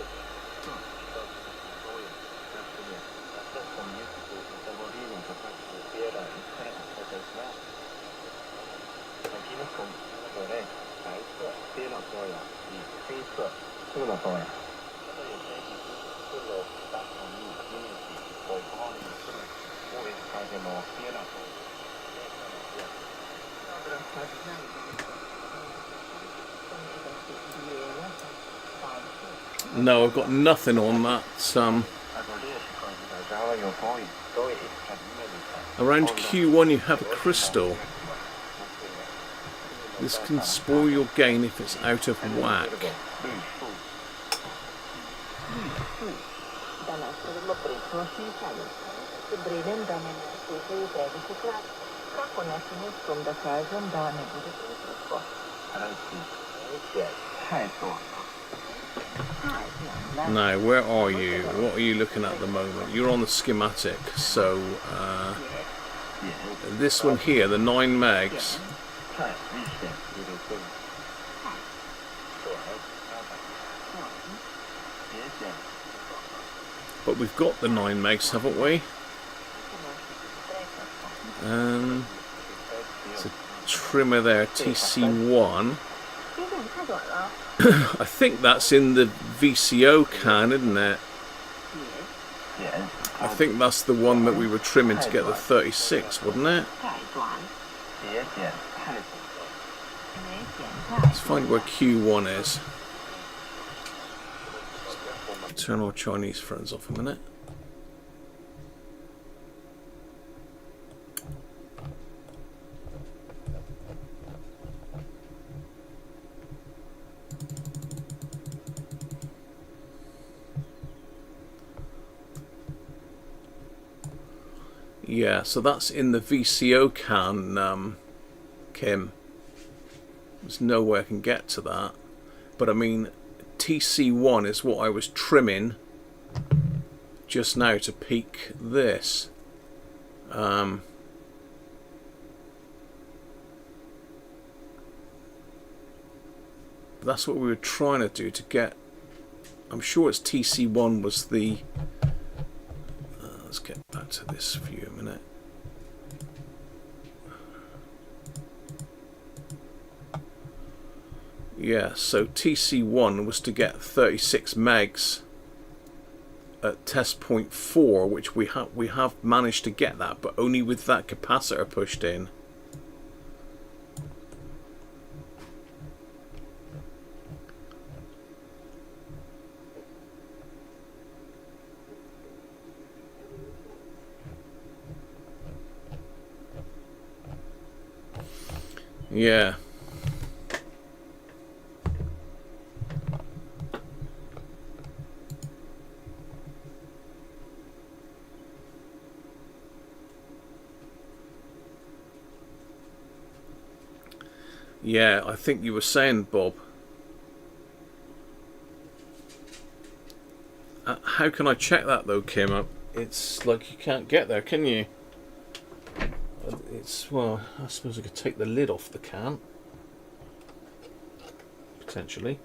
No, I've got nothing on that. Around Q1 you have a crystal. This can spoil your gain if it's out of whack. Now, where are you? What are you looking at the moment? You're on the schematic, so this one here, the 9 megs. But we've got the 9 megs, haven't we? It's a trimmer there, TC1. I think that's in the VCO can, isn't it? I think that's the one that we were trimming to get the 36, wasn't it? Let's find where Q1 is. Turn our Chinese friends off a minute. Yeah, so that's in the VCO can, Kim. There's no way I can get to that. But I mean, TC1 is what I was trimming just now to peak this. That's what we were trying to do to get. I'm sure it's TC1 was the. Let's get back to this view a minute. Yeah, so TC1 was to get 36 megs at test point 4, which we have managed to get that, but only with that capacitor pushed in. Yeah. Yeah, I think you were saying, Bob. How can I check that though, Kim? It's like you can't get there, can you? It's, well, I suppose I could take the lid off the can. Potentially.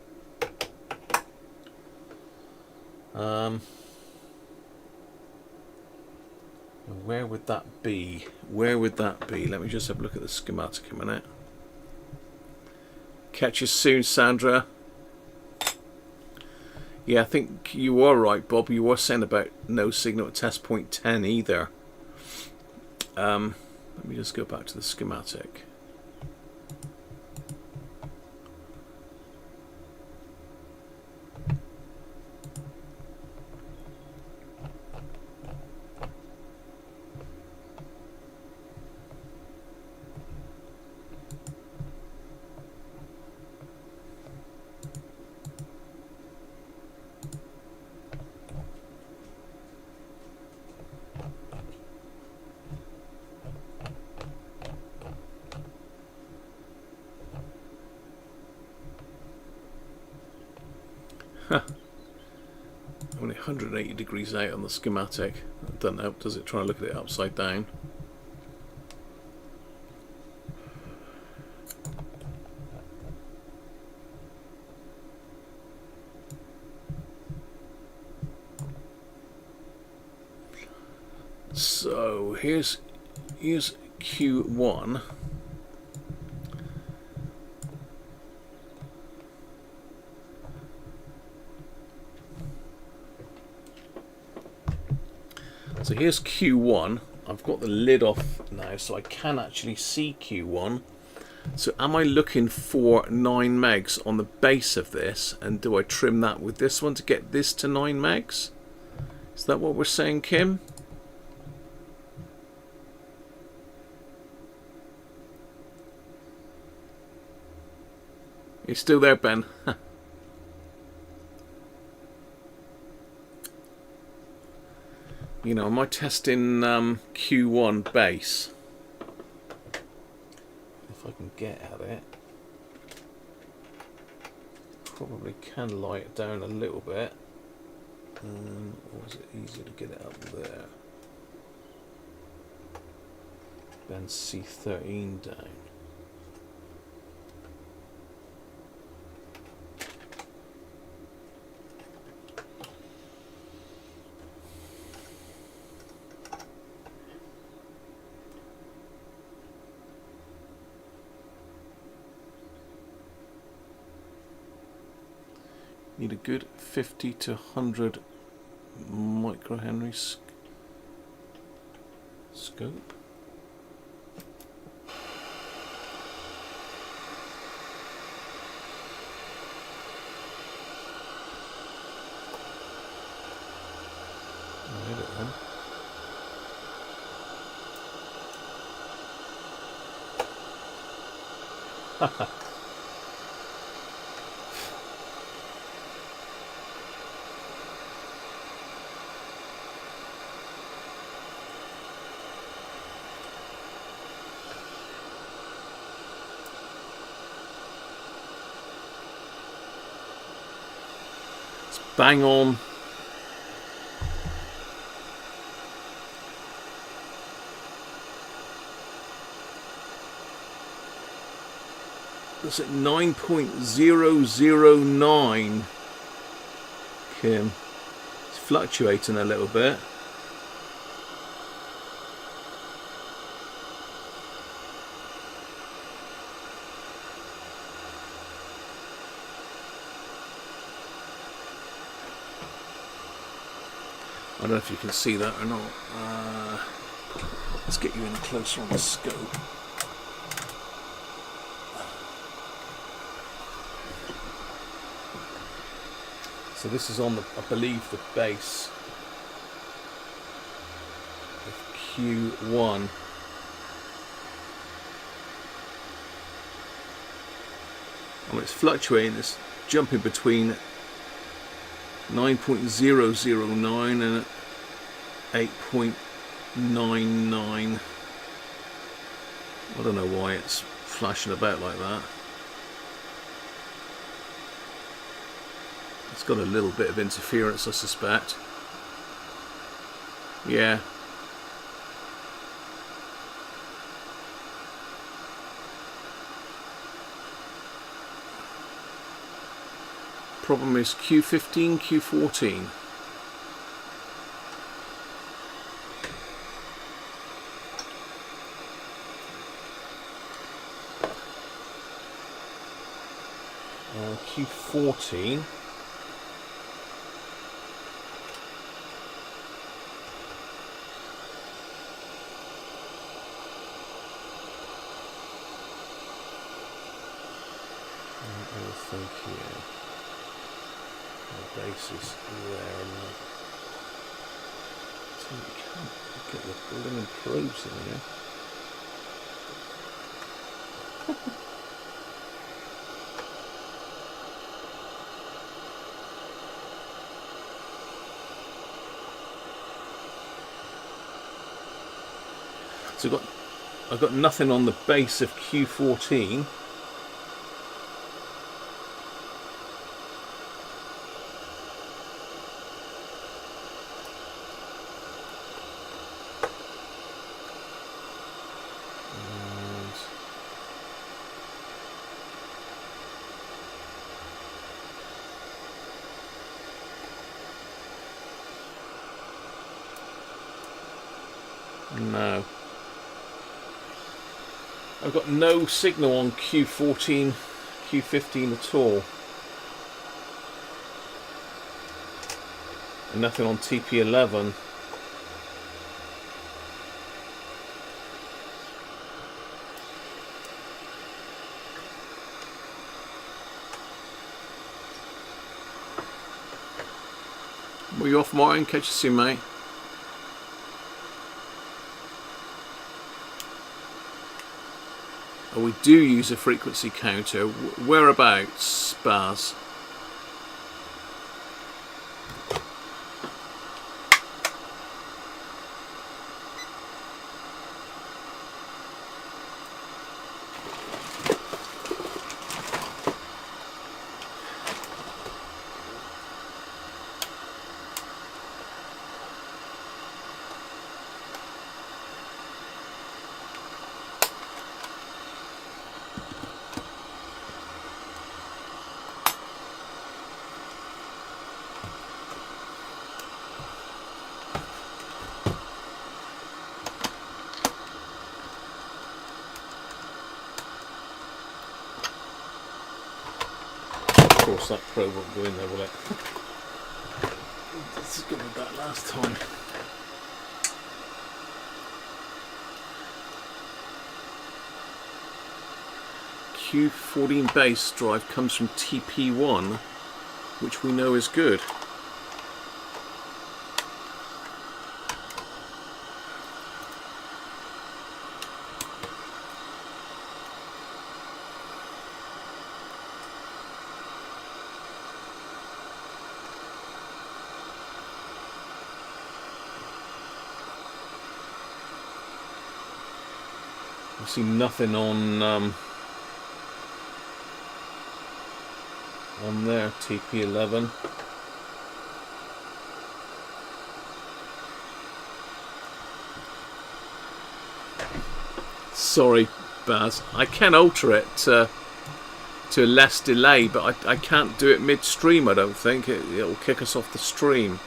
Where would that be? Where would that be? Let me just have a look at the schematic a minute. Catch you soon, Sandra. Yeah, I think you are right, Bob. You were saying about no signal at test point 10 either. Let me just go back to the schematic. 180 degrees out on the schematic. I don't know, does it try to look at it upside down? So here's Q1. So here's Q1. I've got the lid off now, so I can actually see Q1. So am I looking for 9 megs on the base of this, and do I trim that with this one to get this to 9 megs? Is that what we're saying, Kim? You still there, Ben? You know, am I testing Q1 base? If I can get at it. Probably can light it down a little bit. Or is it easier to get it up there? Then C13 down. Need a good 50 to 100 microhenry scope. I'll hit it then. Bang on. That's at 9.009. Kim. It's fluctuating a little bit. I don't know if you can see that or not. Let's get you in closer on the scope. So this is on the, I believe, the base of Q1. And it's fluctuating, it's jumping between 9.009 and 8.99. I don't know why it's flashing about like that. It's got a little bit of interference, I suspect. Yeah. Problem is Q15, Q14. Q14. Everything here. The base is there, and so you can't get the blooming probes in here. So I've got nothing on the base of Q14. No. I've got no signal on Q14, Q15 at all. And nothing on TP11. Were you off, Martin? Catch you soon, mate. Oh, we do use a frequency counter. Whereabouts, Baz? Of course, that probe won't go in there, will it? This is going to be that last time. Q14 base drive comes from TP1, which we know is good. I see nothing on there, TP11. Sorry, Baz. I can alter it to less delay, but I can't do it midstream, I don't think. It'll kick us off the stream.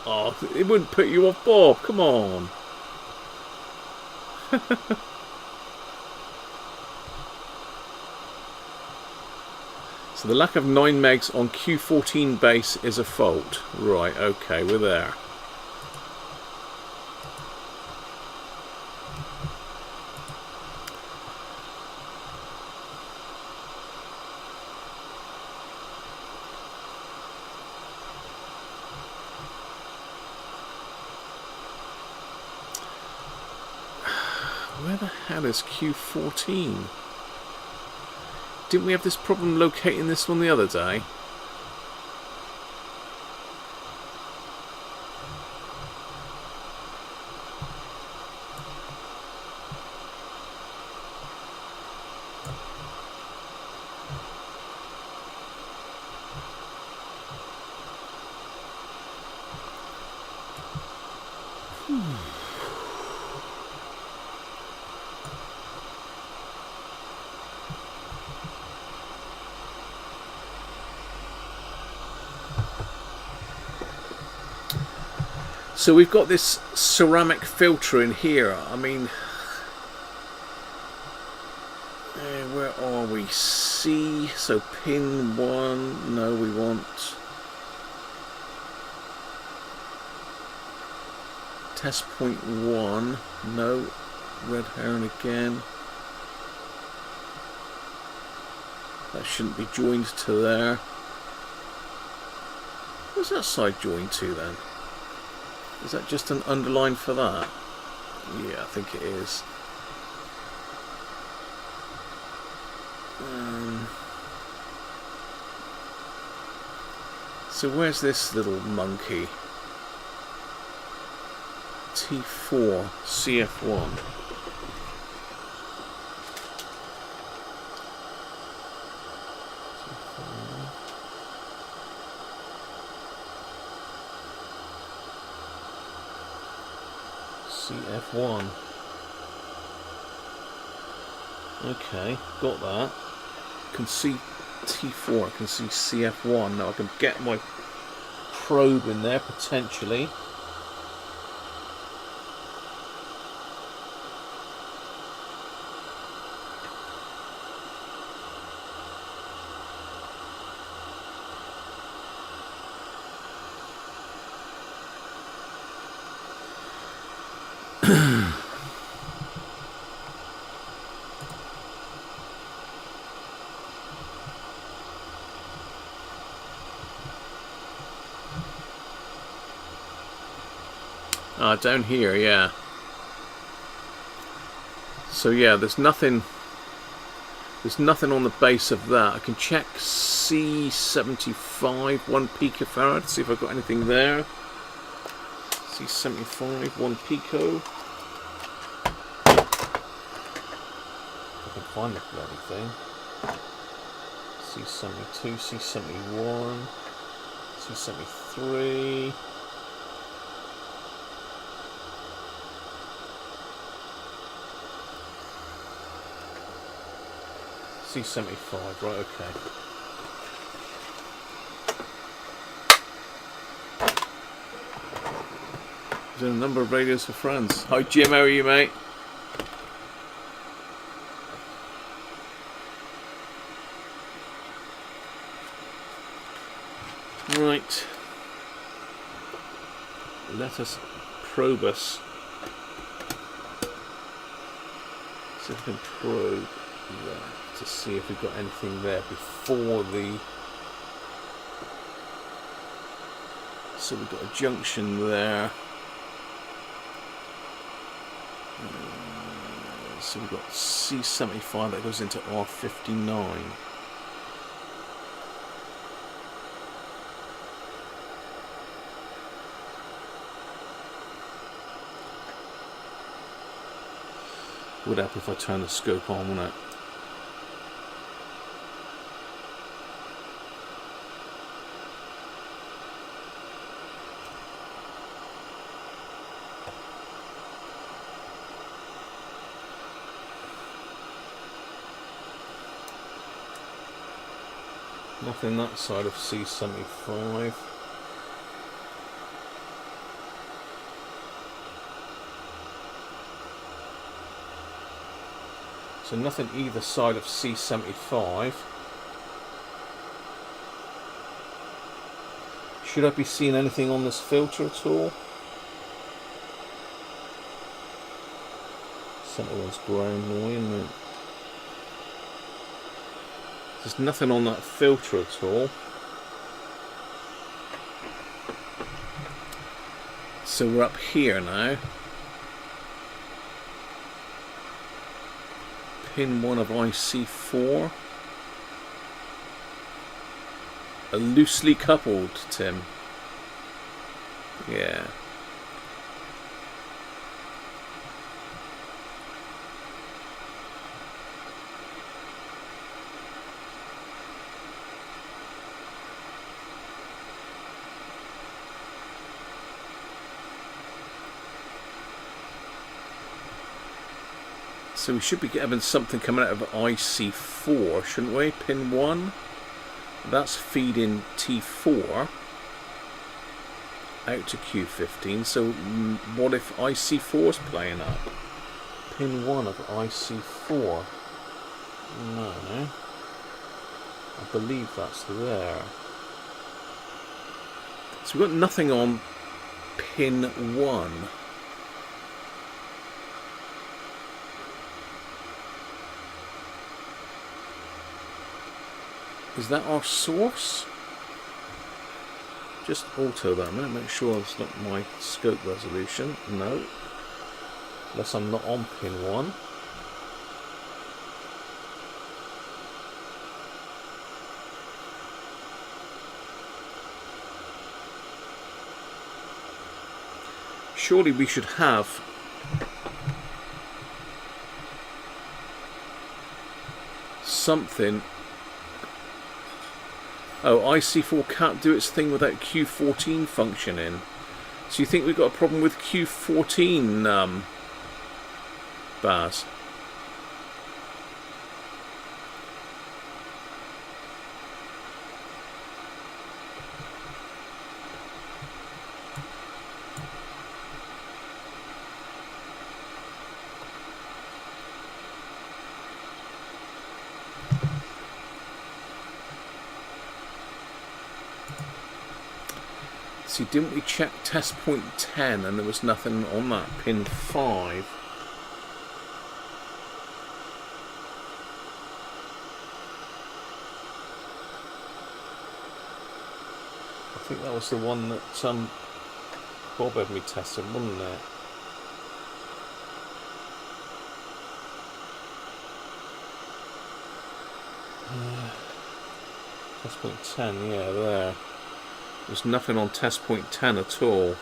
Oh, it wouldn't put you off, Bob. Come on. So the lack of 9 megs on Q14 base is a fault. Right, okay, we're there. Where the hell is Q14? Didn't we have this problem locating this one the other day? So we've got this ceramic filter in here. I mean, where are we? C, so pin 1, no, we want test point 1, no, red heron again. That shouldn't be joined to there. Where's that side joined to then? Is that just an underline for that? Yeah, I think it is. So where's this little monkey? T4 CF1. CF1. Okay, got that. Can see T4, I can see CF1. Now I can get my probe in there potentially. Down here, yeah. So yeah, there's nothing on the base of that. I can check C75 1 picofarad, see if I've got anything there. C75 1 pico. If I can find the bloody thing. C72, C71, C73. C75, right, okay. There's a number of radios for friends. Hi Jim, how are you, mate? Right. Let us probe us. See if we can probe that to see if we've got anything there before the... So we've got a junction there. So we've got C75 that goes into R59. Would happen if I turn the scope on, wouldn't it? Nothing that side of C75. So nothing either side of C75. Should I be seeing anything on this filter at all? 71's ground noise, isn't it? There's nothing on that filter at all. So we're up here now. Pin 1 of IC4. A loosely coupled, Tim. Yeah. So we should be having something coming out of IC4, shouldn't we? Pin 1. That's feeding T4 out to Q15. So what if IC4 is playing up? Pin 1 of IC4. No. I believe that's there. So we've got nothing on pin 1. Is that our source? Just auto that a minute, make sure it's not my scope resolution. No. Unless I'm not on pin 1. surely we should have something. Oh, IC4 can't do its thing without Q14 functioning. So you think we've got a problem with Q14, Baz? See, didn't we check test point 10 and there was nothing on that pin 5? I think that was the one that Bob had me tested, wasn't it? Test point 10, yeah, there. There's nothing on test point 10 at all.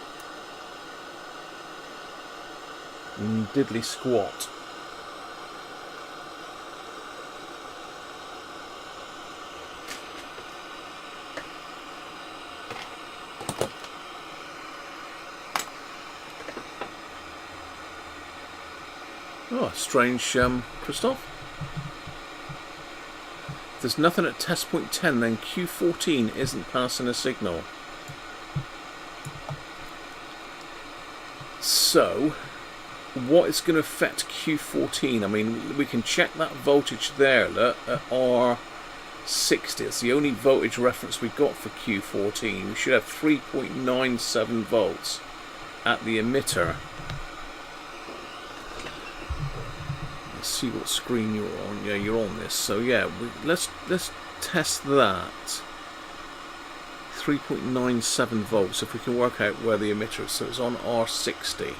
Diddly squat. Oh, strange, Christoph. If there's nothing at test point 10, then Q14 isn't passing a signal. So, what is going to affect Q14? I mean, we can check that voltage there, look, at R60. It's the only voltage reference we've got for Q14. We should have 3.97 volts at the emitter. Let's see what screen you're on. Yeah, you're on this. So yeah, let's test that. 3.97 volts, if we can work out where the emitter is. So it's on R60.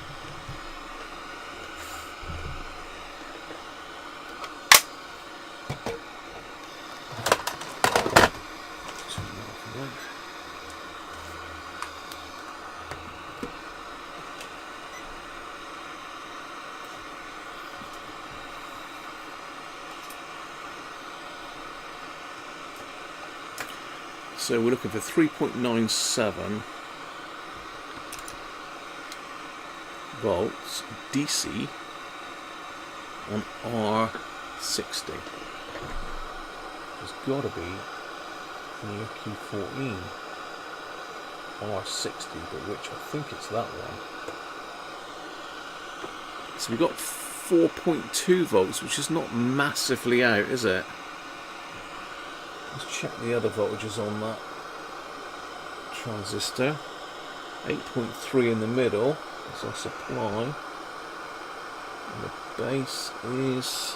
So we're looking for 3.97 volts DC on R60. There's got to be near Q14 R60, but which I think it's that one. So we've got 4.2 volts, which is not massively out, is it? Let's check the other voltages on that transistor. 8.3 in the middle is our supply. And the base is...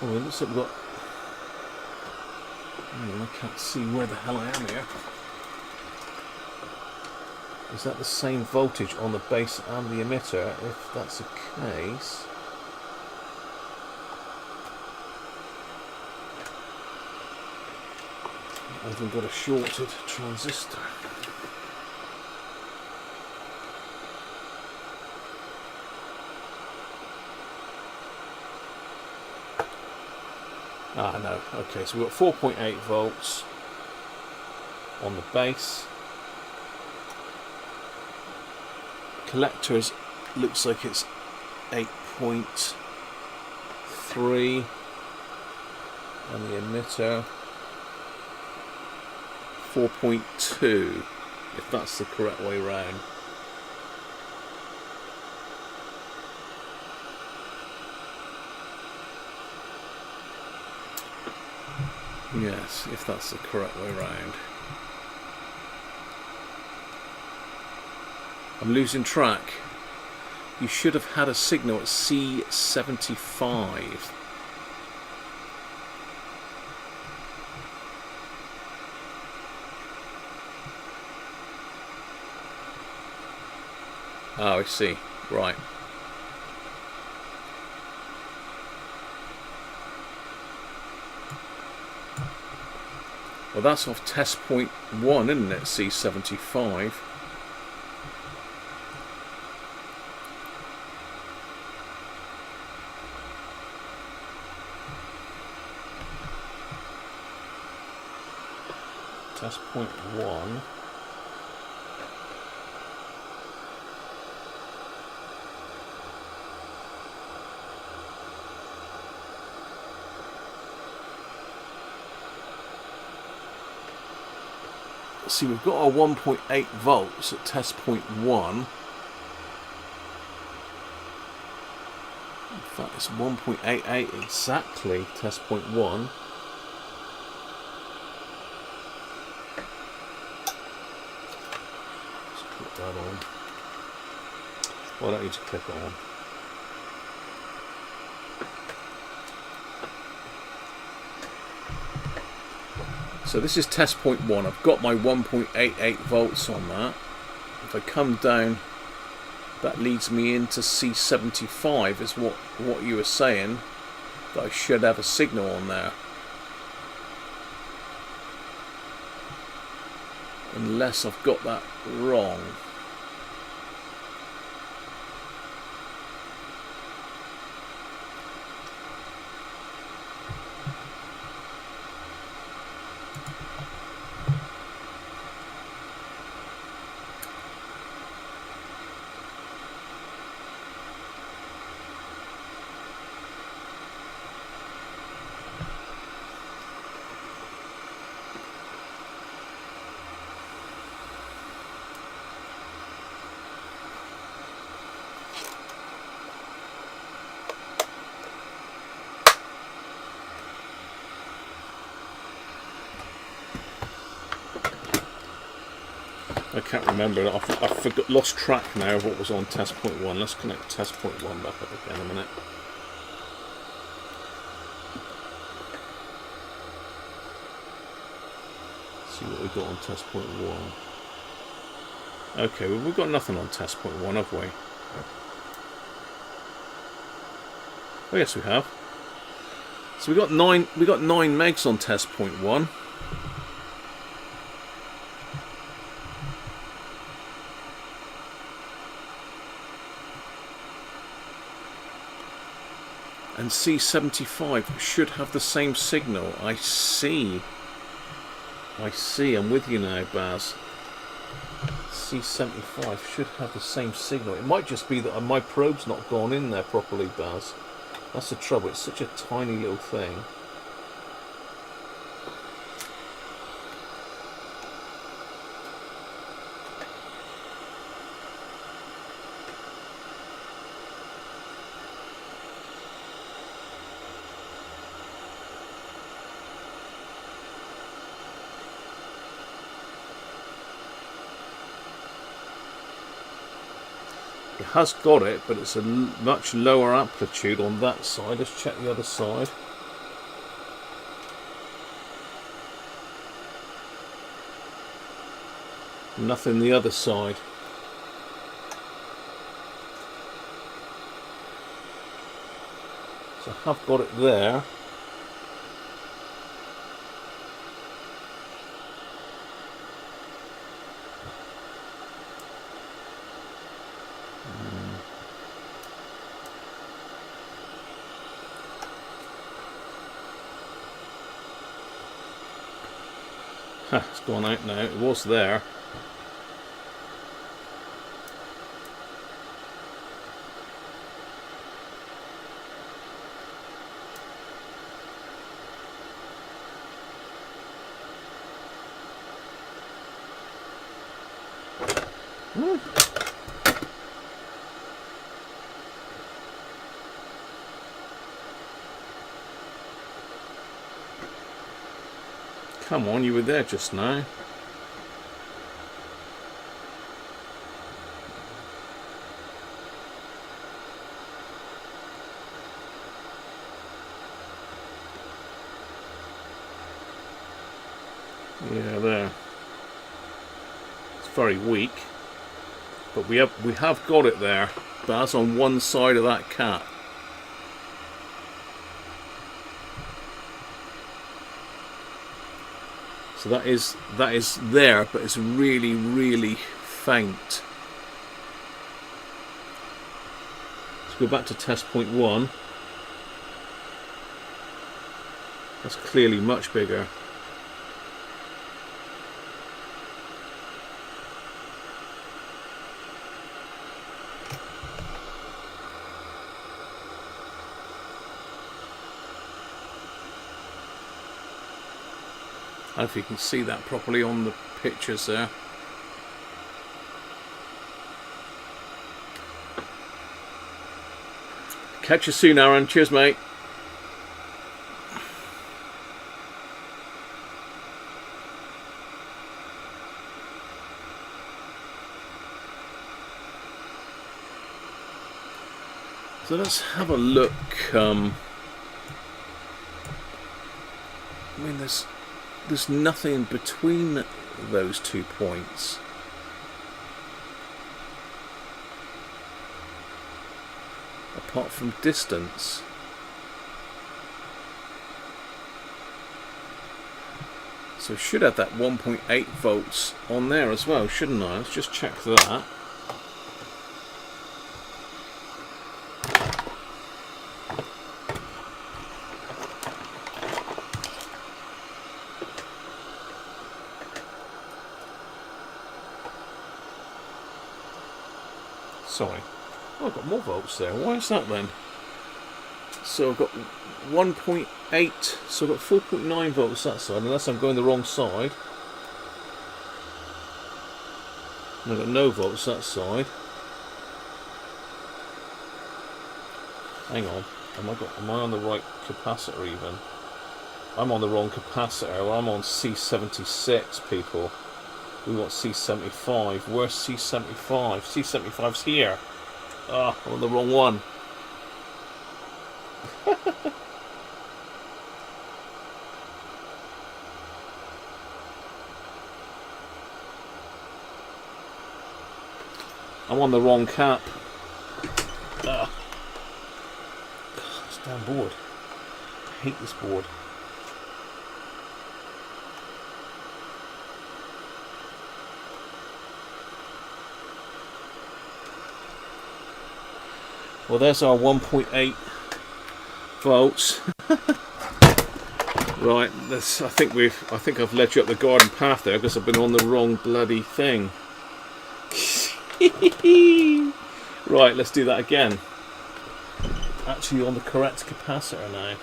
oh, it looks like we've got... I can't see where the hell I am here. Is that the same voltage on the base and the emitter? If that's the case... I've even got a shorted transistor. Ah, no. Okay, so we've got 4.8 volts on the base. Collectors looks like it's 8.3, and the emitter 4.2, if that's the correct way round. Yes, if that's the correct way round. I'm losing track. You should have had a signal at C75. Oh, I see. Right. Well, that's off test point 1, isn't it? C75. Test point 1. See, we've got our 1.8 volts at test point 1. In fact, it's 1.88 exactly, test point 1. Let's click that on. Well, I don't need to click it on. So this is test point 1. I've got my 1.88 volts on that. If I come down, that leads me into C75, is what you were saying, that I should have a signal on there. Unless I've got that wrong. I can't remember. I've lost track now of what was on test point 1. Let's connect test point 1 back up again a minute. See what we've got on test point 1. Okay, well, we've got nothing on test point 1, have we? Oh yes, we have. So we got 9 megs on test point 1. And C75 should have the same signal. I see. I'm with you now, Baz. C75 should have the same signal. It might just be that my probe's not gone in there properly, Baz. That's the trouble. It's such a tiny little thing. It has got it, but it's a much lower amplitude on that side. Let's check the other side. Nothing the other side. So I have got it there. It's gone out now. It was there. Come on, you were there just now. Yeah, there. It's very weak, but we have got it there. But that's on one side of that cap. So that is there, but it's really, really faint. Let's go back to test point 1. That's clearly much bigger. I don't know if you can see that properly on the pictures there. Catch you soon, Aaron. Cheers, mate. So let's have a look. I mean, there's nothing between those 2 points. Apart from distance. So should have that 1.8 volts on there as well, shouldn't I? Let's just check that. Sorry. Oh, I've got more volts there. Why is that then? So I've got 1.8, so I've got 4.9 volts that side, unless I'm going the wrong side. And I've got no volts that side. Hang on. Am I on the right capacitor even? I'm on the wrong capacitor. I'm on C76, people. We want C75. Where's C75? C75's here. Ah, I'm on the wrong one. I'm on the wrong cap. Ah. God, this damn board. I hate this board. Well, there's our 1.8 volts. Right, I think I've led you up the garden path there because I've been on the wrong bloody thing. Right, let's do that again. Actually on the correct capacitor now.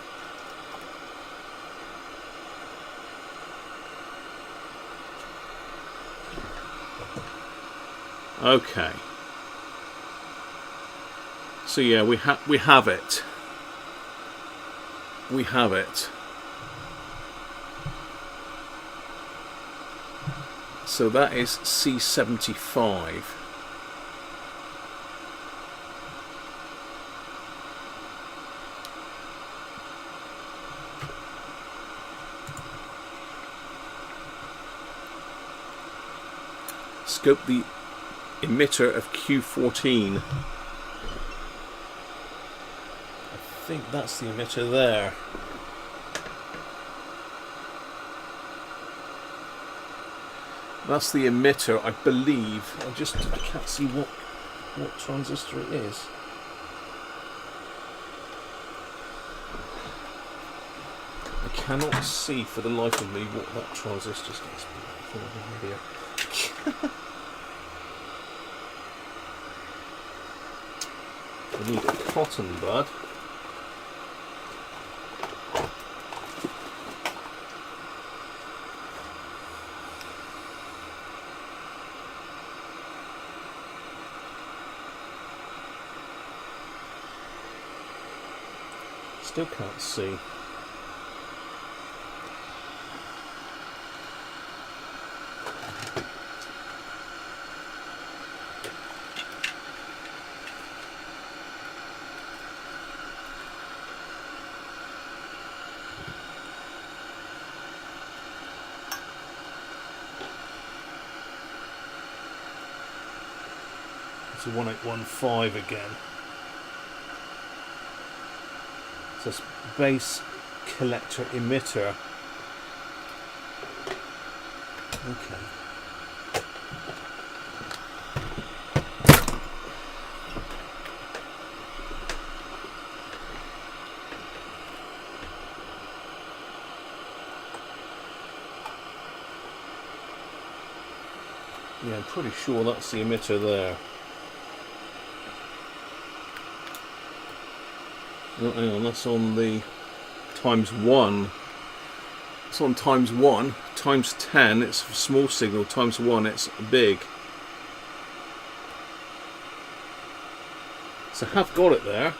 Okay. So yeah, we have it. We have it. So that is C75. Scope the emitter of Q14. I think that's the emitter there. That's the emitter, I believe. I can't see what transistor it is. I cannot see for the life of me what that transistor is supposed to be. I need a cotton bud. Still can't see. It's a 1815 again. So it's base collector emitter. Okay. Yeah, I'm pretty sure that's the emitter there. Oh, hang on, that's on the ×1. It's on ×1, ×10, it's a small signal, ×1, it's big. So I have got it there.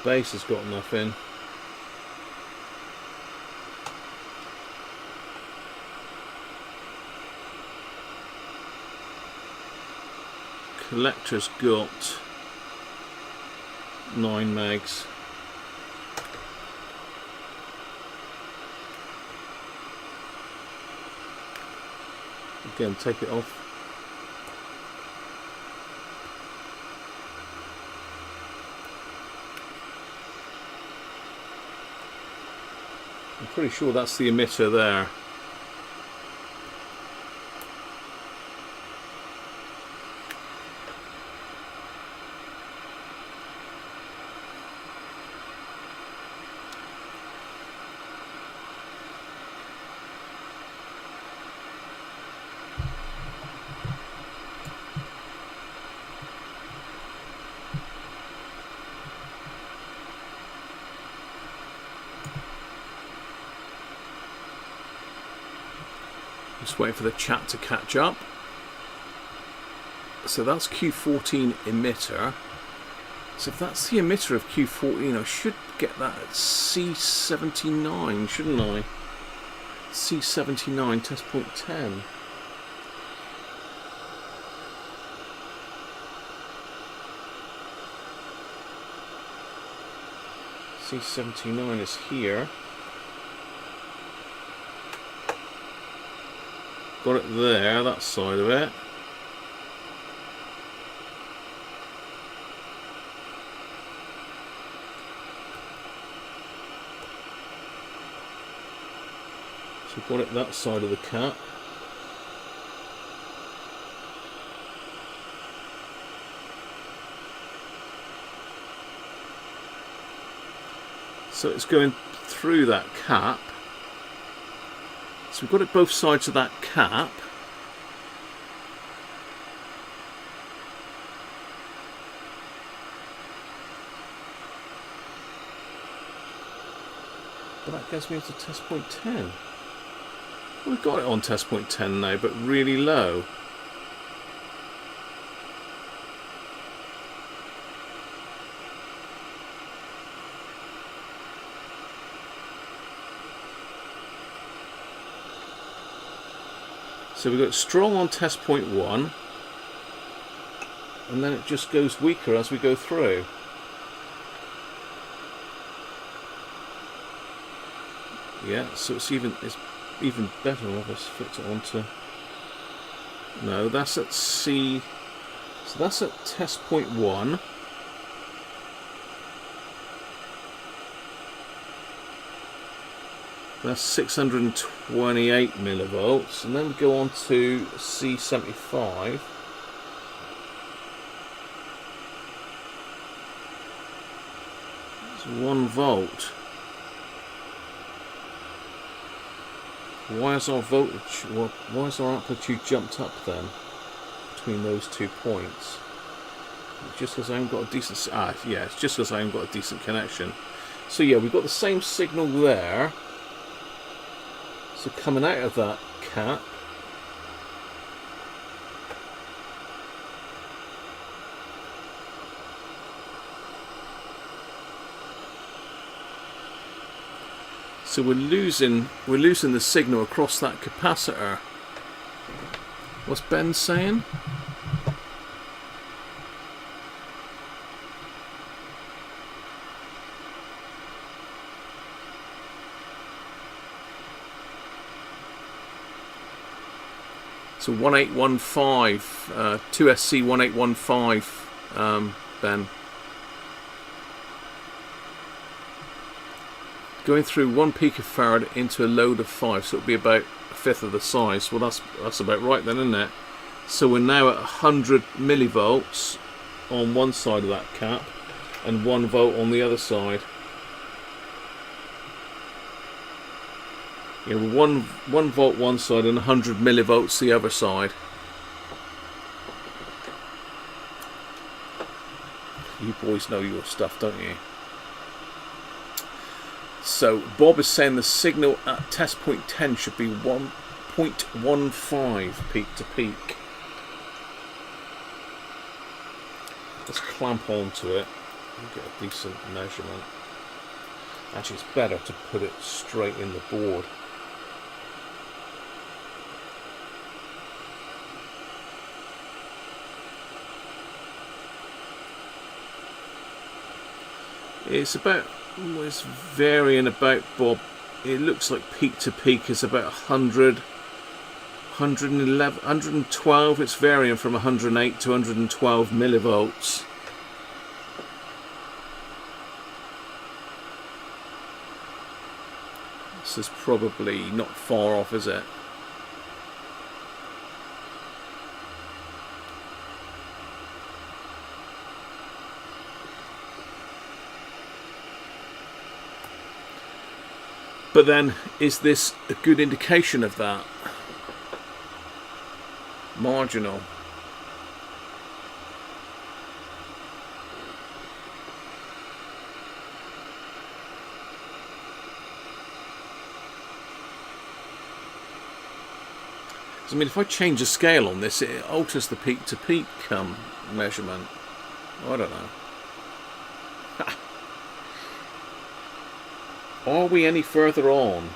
Base has got enough in. Collector's got 9 megs. Again, take it off. I'm pretty sure that's the emitter there. Just waiting for the chat to catch up. So that's Q14 emitter. So if that's the emitter of Q14, I should get that at C79, shouldn't I? C79 test point 10. C79 is here. Got it there, that side of it. So got it that side of the cap. So it's going through that cap. So we've got it both sides of that cap. But that gets me up to test point 10. We've got it on test point 10 now, but really low. So we've got strong on test point 1, and then it just goes weaker as we go through. Yeah, so it's even better. I'll just flipped it onto. No, that's at C. So that's at test point 1. That's 628 millivolts, and then we go on to C75. It's 1 volt. Why has our voltage? Why has our amplitude jumped up then between those 2 points? Just because I haven't got a decent. Yeah, it's just because I haven't got a decent connection. So yeah, we've got the same signal there. So coming out of that cap, so we're losing the signal across that capacitor. What's Ben saying? So 1815, 2SC 1815, Ben. going through 1 picofarad into a load of 5, so it'll be about a fifth of the size. Well, that's about right then, isn't it? So we're now at 100 millivolts on one side of that cap and 1 volt on the other side. You know, one volt one side and 100 millivolts the other side. You boys know your stuff, don't you? So Bob is saying the signal at test point 10 should be 1.15 peak to peak. Let's clamp onto it and get a decent measurement. Actually, it's better to put it straight in the board. It's varying about, Bob. It looks like peak to peak is about 100, 111, 112. It's varying from 108 to 112 millivolts. This is probably not far off, is it? But then, is this a good indication of that? Marginal. I mean, if I change the scale on this, it alters the peak to peak measurement. I don't know. Are we any further on?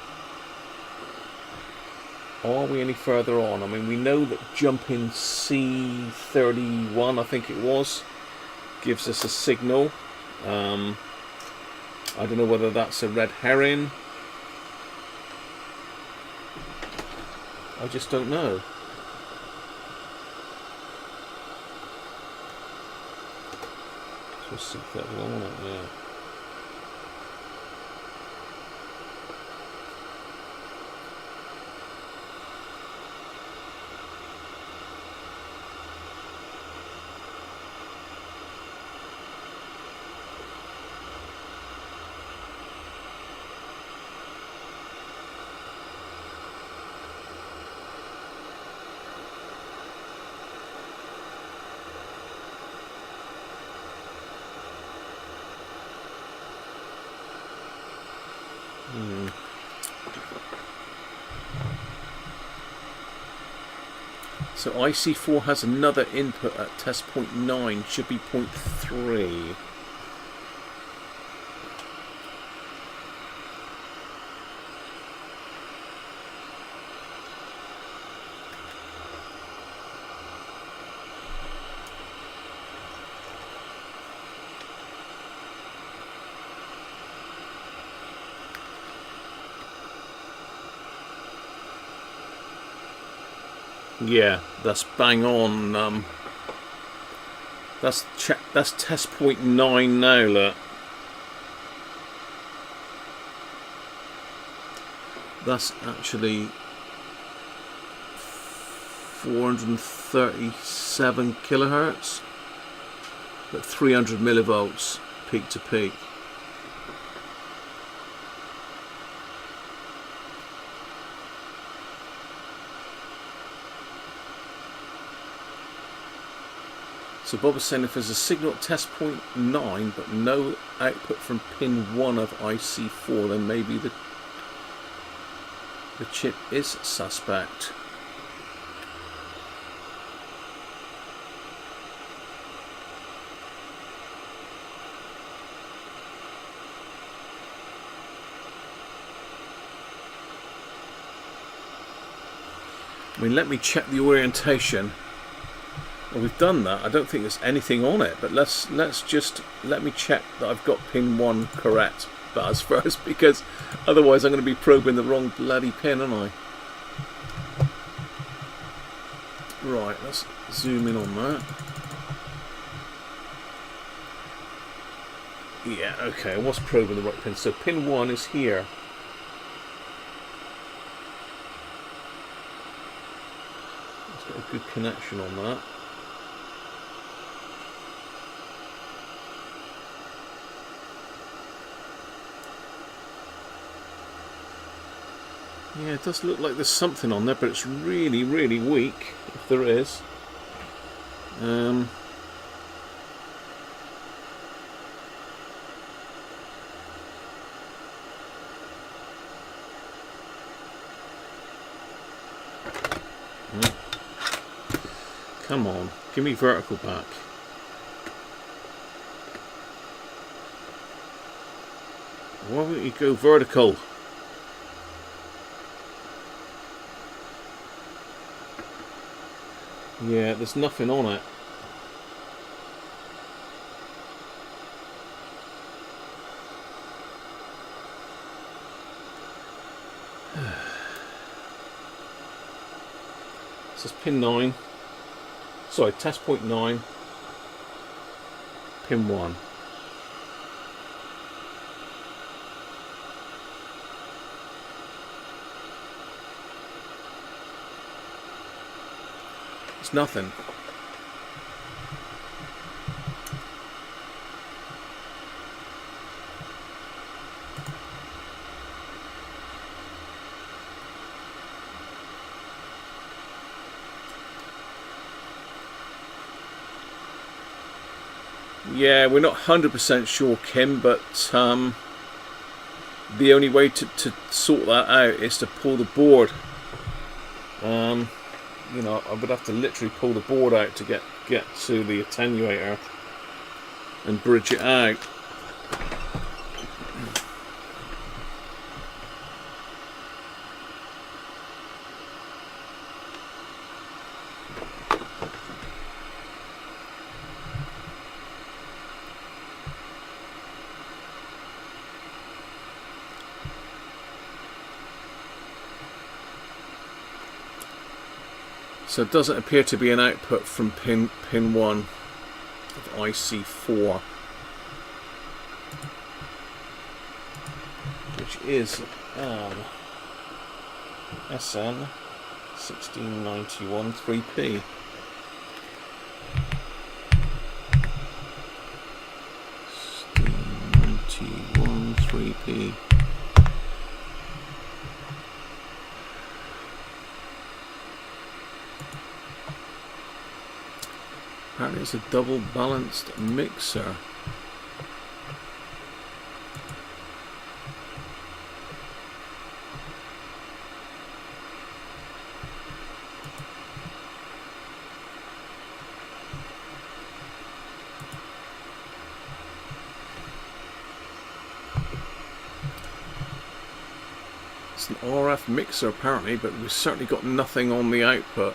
Are we any further on? I mean, we know that jumping C31, I think it was, gives us a signal. I don't know whether that's a red herring. I just don't know. So C31, yeah. So IC4 has another input at test point 9, should be 0.3. Yeah, that's bang on. That's test point 9 now. Look, that's actually 437 kilohertz, but 300 millivolts peak to peak. So Bob is saying if there's a signal at test point 9 but no output from pin 1 of IC4, then maybe the chip is suspect. I mean, let me check the orientation. Well, we've done that. I don't think there's anything on it, but let me check that I've got pin 1 correct, Baz, first, because otherwise I'm going to be probing the wrong bloody pin, aren't I? Right, let's zoom in on that. Yeah, okay, I was probing the right pin. So pin 1 is here. Let's get a good connection on that. Yeah, it does look like there's something on there, but it's really, really weak, if there is. Come on, give me vertical back. Why won't you go vertical? Yeah, there's nothing on it. This is pin 9. Sorry, test point 9. Pin 1. It's nothing. Yeah, we're not 100% sure, Kim, but the only way to sort that out is to pull the board. You know, I would have to literally pull the board out to get to the attenuator and bridge it out. So it doesn't appear to be an output from pin 1 of IC4, which is SN 1691 3P. Apparently it's a double balanced mixer. It's an RF mixer apparently, but we've certainly got nothing on the output.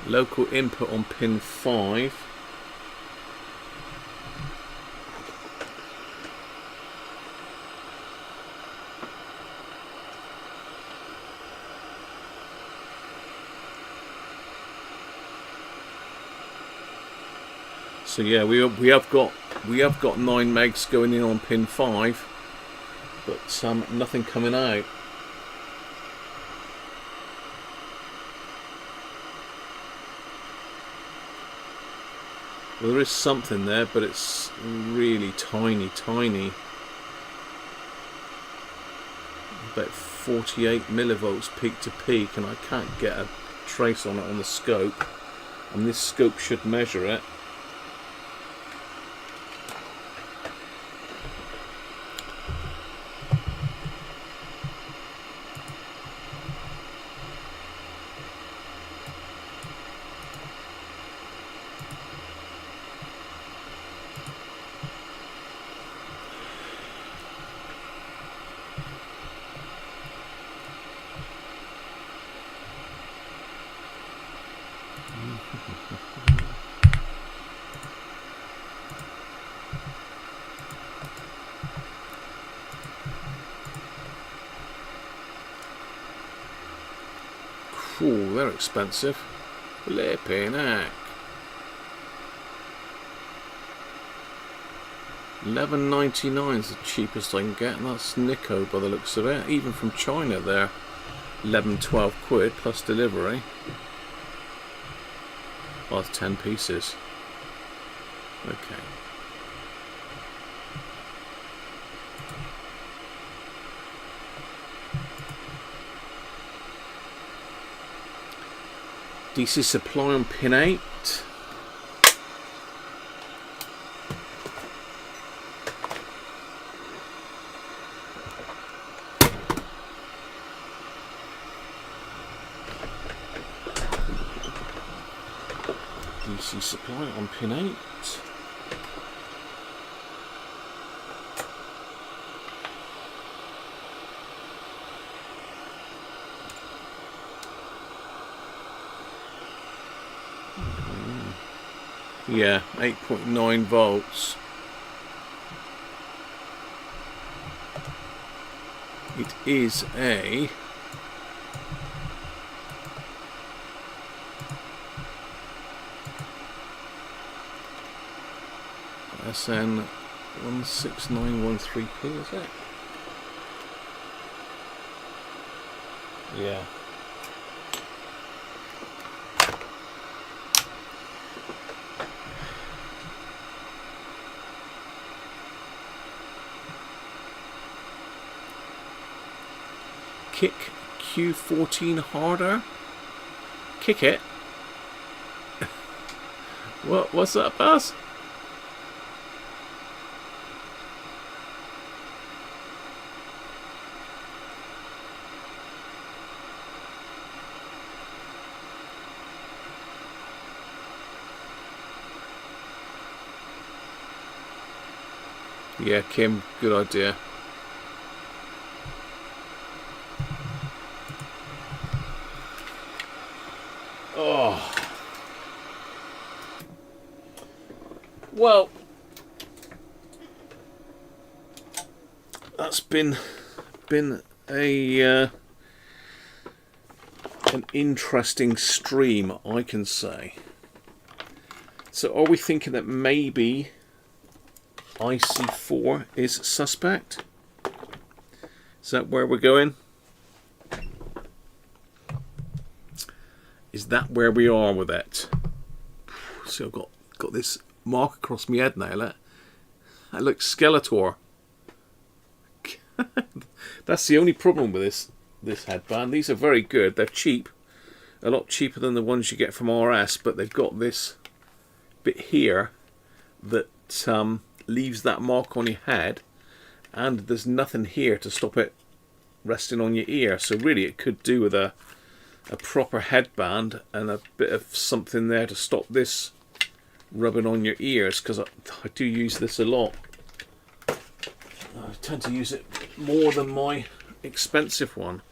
Local input on pin 5. So yeah, we have got 9 megs going in on pin 5, but nothing coming out. Well, there is something there, but it's really tiny. About 48 millivolts peak to peak, and I can't get a trace on it on the scope. And this scope should measure it. Cool, they're expensive. Flipping heck. 11.99 is the cheapest I can get, and that's Nico by the looks of it. Even from China there, 11-12 quid plus delivery. Well, that's 10 pieces. Okay. DC supply on pin 8. DC supply on pin 8. Yeah, 8.9 volts. It is a SN 16913P, is it? Yeah. Kick Q14 harder. Kick it. What's that, Buzz? Yeah, Kim, good idea. Oh. Well, that's been a an interesting stream, I can say. So are we thinking that maybe IC4 is suspect? Is that where we're going? Is that where we are with it? So I've got this mark across my head now. That looks Skeletor. That's the only problem with this headband. These are very good. They're cheap, a lot cheaper than the ones you get from RS, but they've got this bit here that leaves that mark on your head, and there's nothing here to stop it resting on your ear. So really it could do with a proper headband and a bit of something there to stop this rubbing on your ears, because I do use this a lot. I tend to use it more than my expensive one.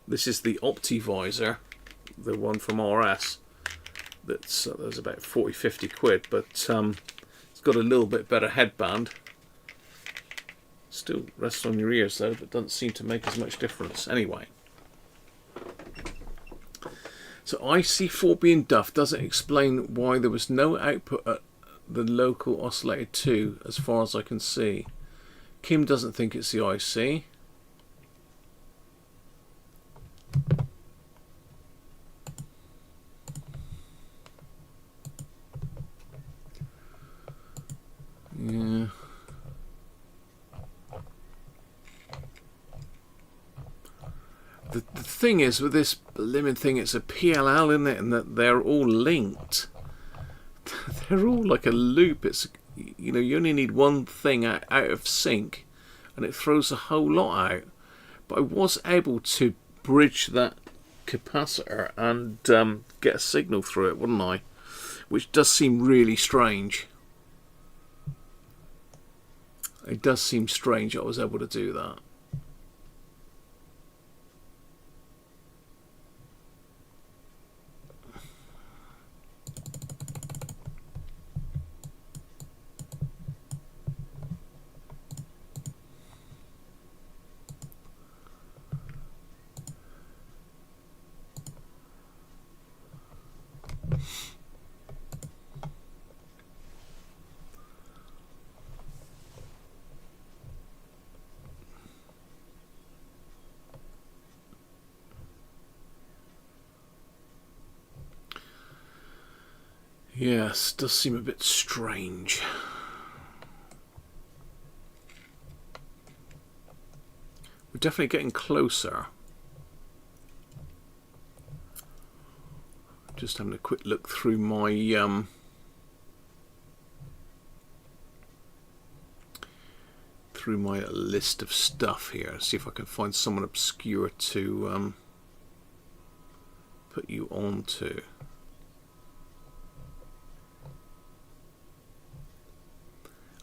This is the Optivisor, the one from RS. That's about 40-50 quid, but it's got a little bit better headband. Still rests on your ears though, but doesn't seem to make as much difference. Anyway. So IC4 being duffed doesn't explain why there was no output at the local oscillator 2, as far as I can see. Kim doesn't think it's the IC. Yeah. The thing is with this limit thing, it's a PLL, isn't it? And that they're all linked. They're all like a loop. It's, you know, you only need one thing out of sync, and it throws a whole lot out. But I was able to bridge that capacitor and get a signal through it, wasn't I? Which does seem really strange. It does seem strange I was able to do that. Yes, does seem a bit strange. We're definitely getting closer. Just having a quick look through my list of stuff here. See if I can find someone obscure to put you on to.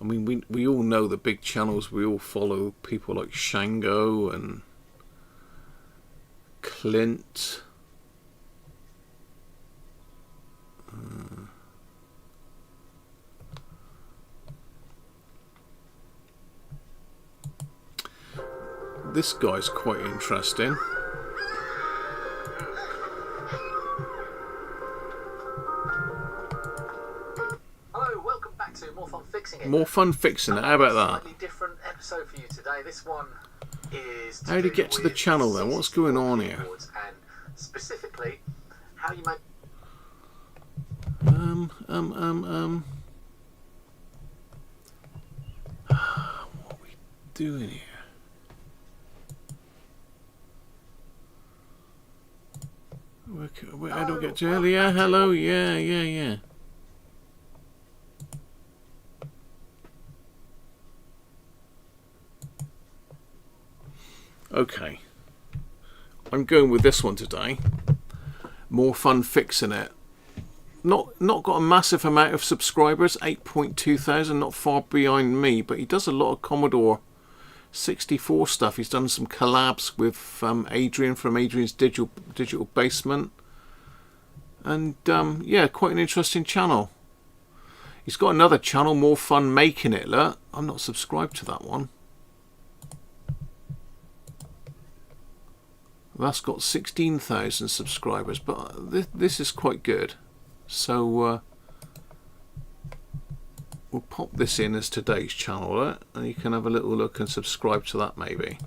I mean, we all know the big channels. We all follow people like Shango and Clint. This guy's quite interesting. Hello, welcome back to More Fun Fixing It. More fun fixing it. How about that? Slightly different episode for you today. This one is. How do you get to the channel then? What's going on here? And specifically, how you make. What are we doing here? I don't get to earlier. Hello, yeah. Okay. I'm going with this one today. More fun fixing it. Not got a massive amount of subscribers, 8.2 thousand, not far behind me, but he does a lot of Commodore 64 stuff. He's done some collabs with Adrian from Adrian's Digital Basement, and yeah, quite an interesting channel. He's got another channel, More Fun Making It. Look, I'm not subscribed to that one. That's got 16,000 subscribers, but this is quite good. So we'll pop this in as today's channel, and you can have a little look and subscribe to that maybe.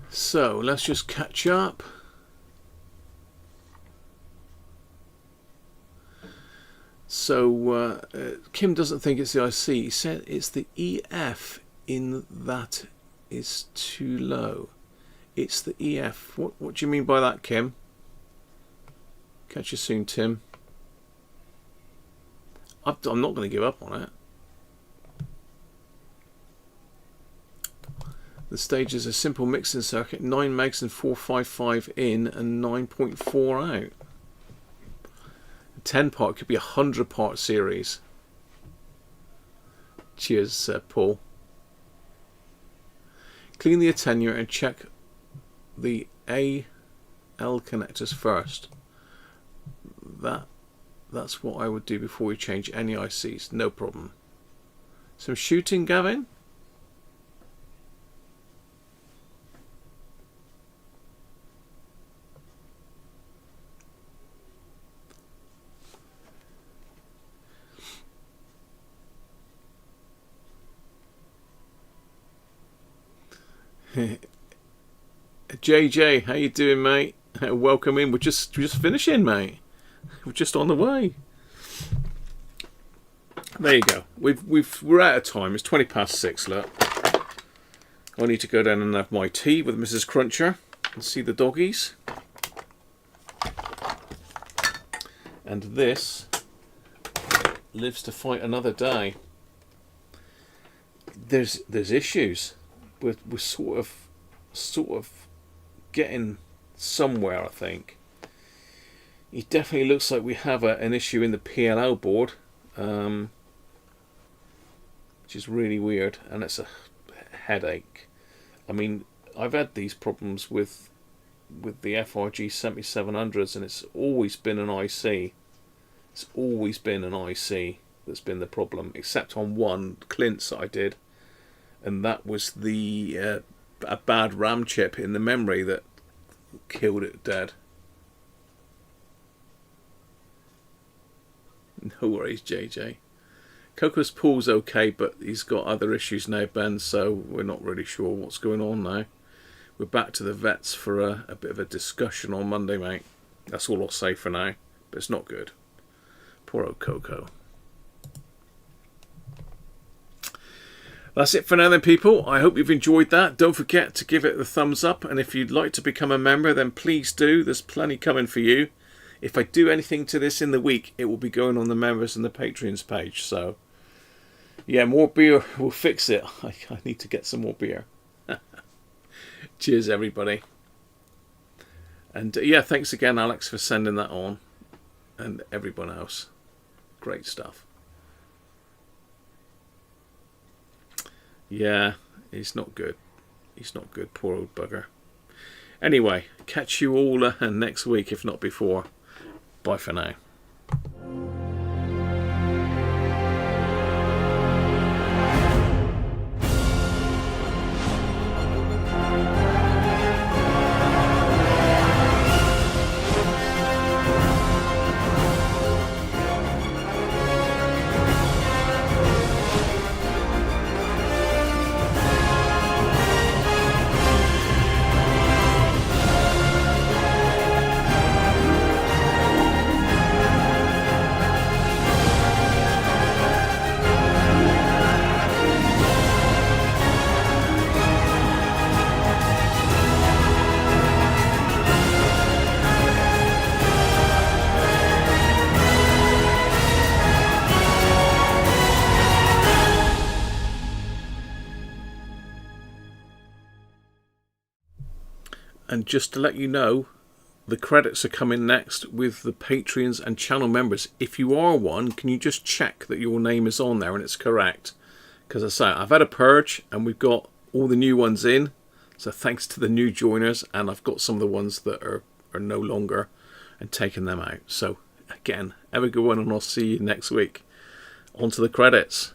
So let's just catch up. So Kim doesn't think it's the IC. He said it's the EF in that is too low. It's the EF. What do you mean by that, Kim? Catch you soon, Tim. I'm not going to give up on it. The stage is a simple mixing circuit, 9 megs and 455 in and 9.4 out. 10 part could be a 100 part series. Cheers, Paul. Clean the attenuator and check the AL connectors first. That's what I would do before we change any ICs. No problem. Some shooting, Gavin? JJ, how you doing, mate? Welcome in. We're just finishing, mate. We're just on the way. There you go. We're out of time. It's 6:20. Look, I need to go down and have my tea with Mrs. Cruncher and see the doggies. And this lives to fight another day. There's issues. We're sort of getting somewhere, I think. It definitely looks like we have an issue in the PLL board, which is really weird, and it's a headache. I mean, I've had these problems with the FRG 7700s, and it's always been an IC. It's always been an IC that's been the problem, except on one Clint's that I did. And that was a bad RAM chip in the memory that killed it dead. No worries, JJ. Coco's pool's okay, but he's got other issues now, Ben, so we're not really sure what's going on now. We're back to the vets for a bit of a discussion on Monday, mate. That's all I'll say for now, but it's not good. Poor old Coco. That's it for now then, people. I hope you've enjoyed that. Don't forget to give it the thumbs up, and if you'd like to become a member, then please do. There's plenty coming for you. If I do anything to this in the week, it will be going on the members and the Patreons page. So, yeah, more beer will fix it. I need to get some more beer. Cheers, everybody. And yeah, thanks again, Alex, for sending that on. And everyone else. Great stuff. Yeah, he's not good. He's not good, poor old bugger. Anyway, catch you all next week, if not before. Bye for now. And just to let you know, the credits are coming next with the Patreons and channel members. If you are one, can you just check that your name is on there and it's correct? Because I say, I've had a purge and we've got all the new ones in. So thanks to the new joiners, and I've got some of the ones that are no longer and taken them out. So again, have a good one, and I'll see you next week. On to the credits.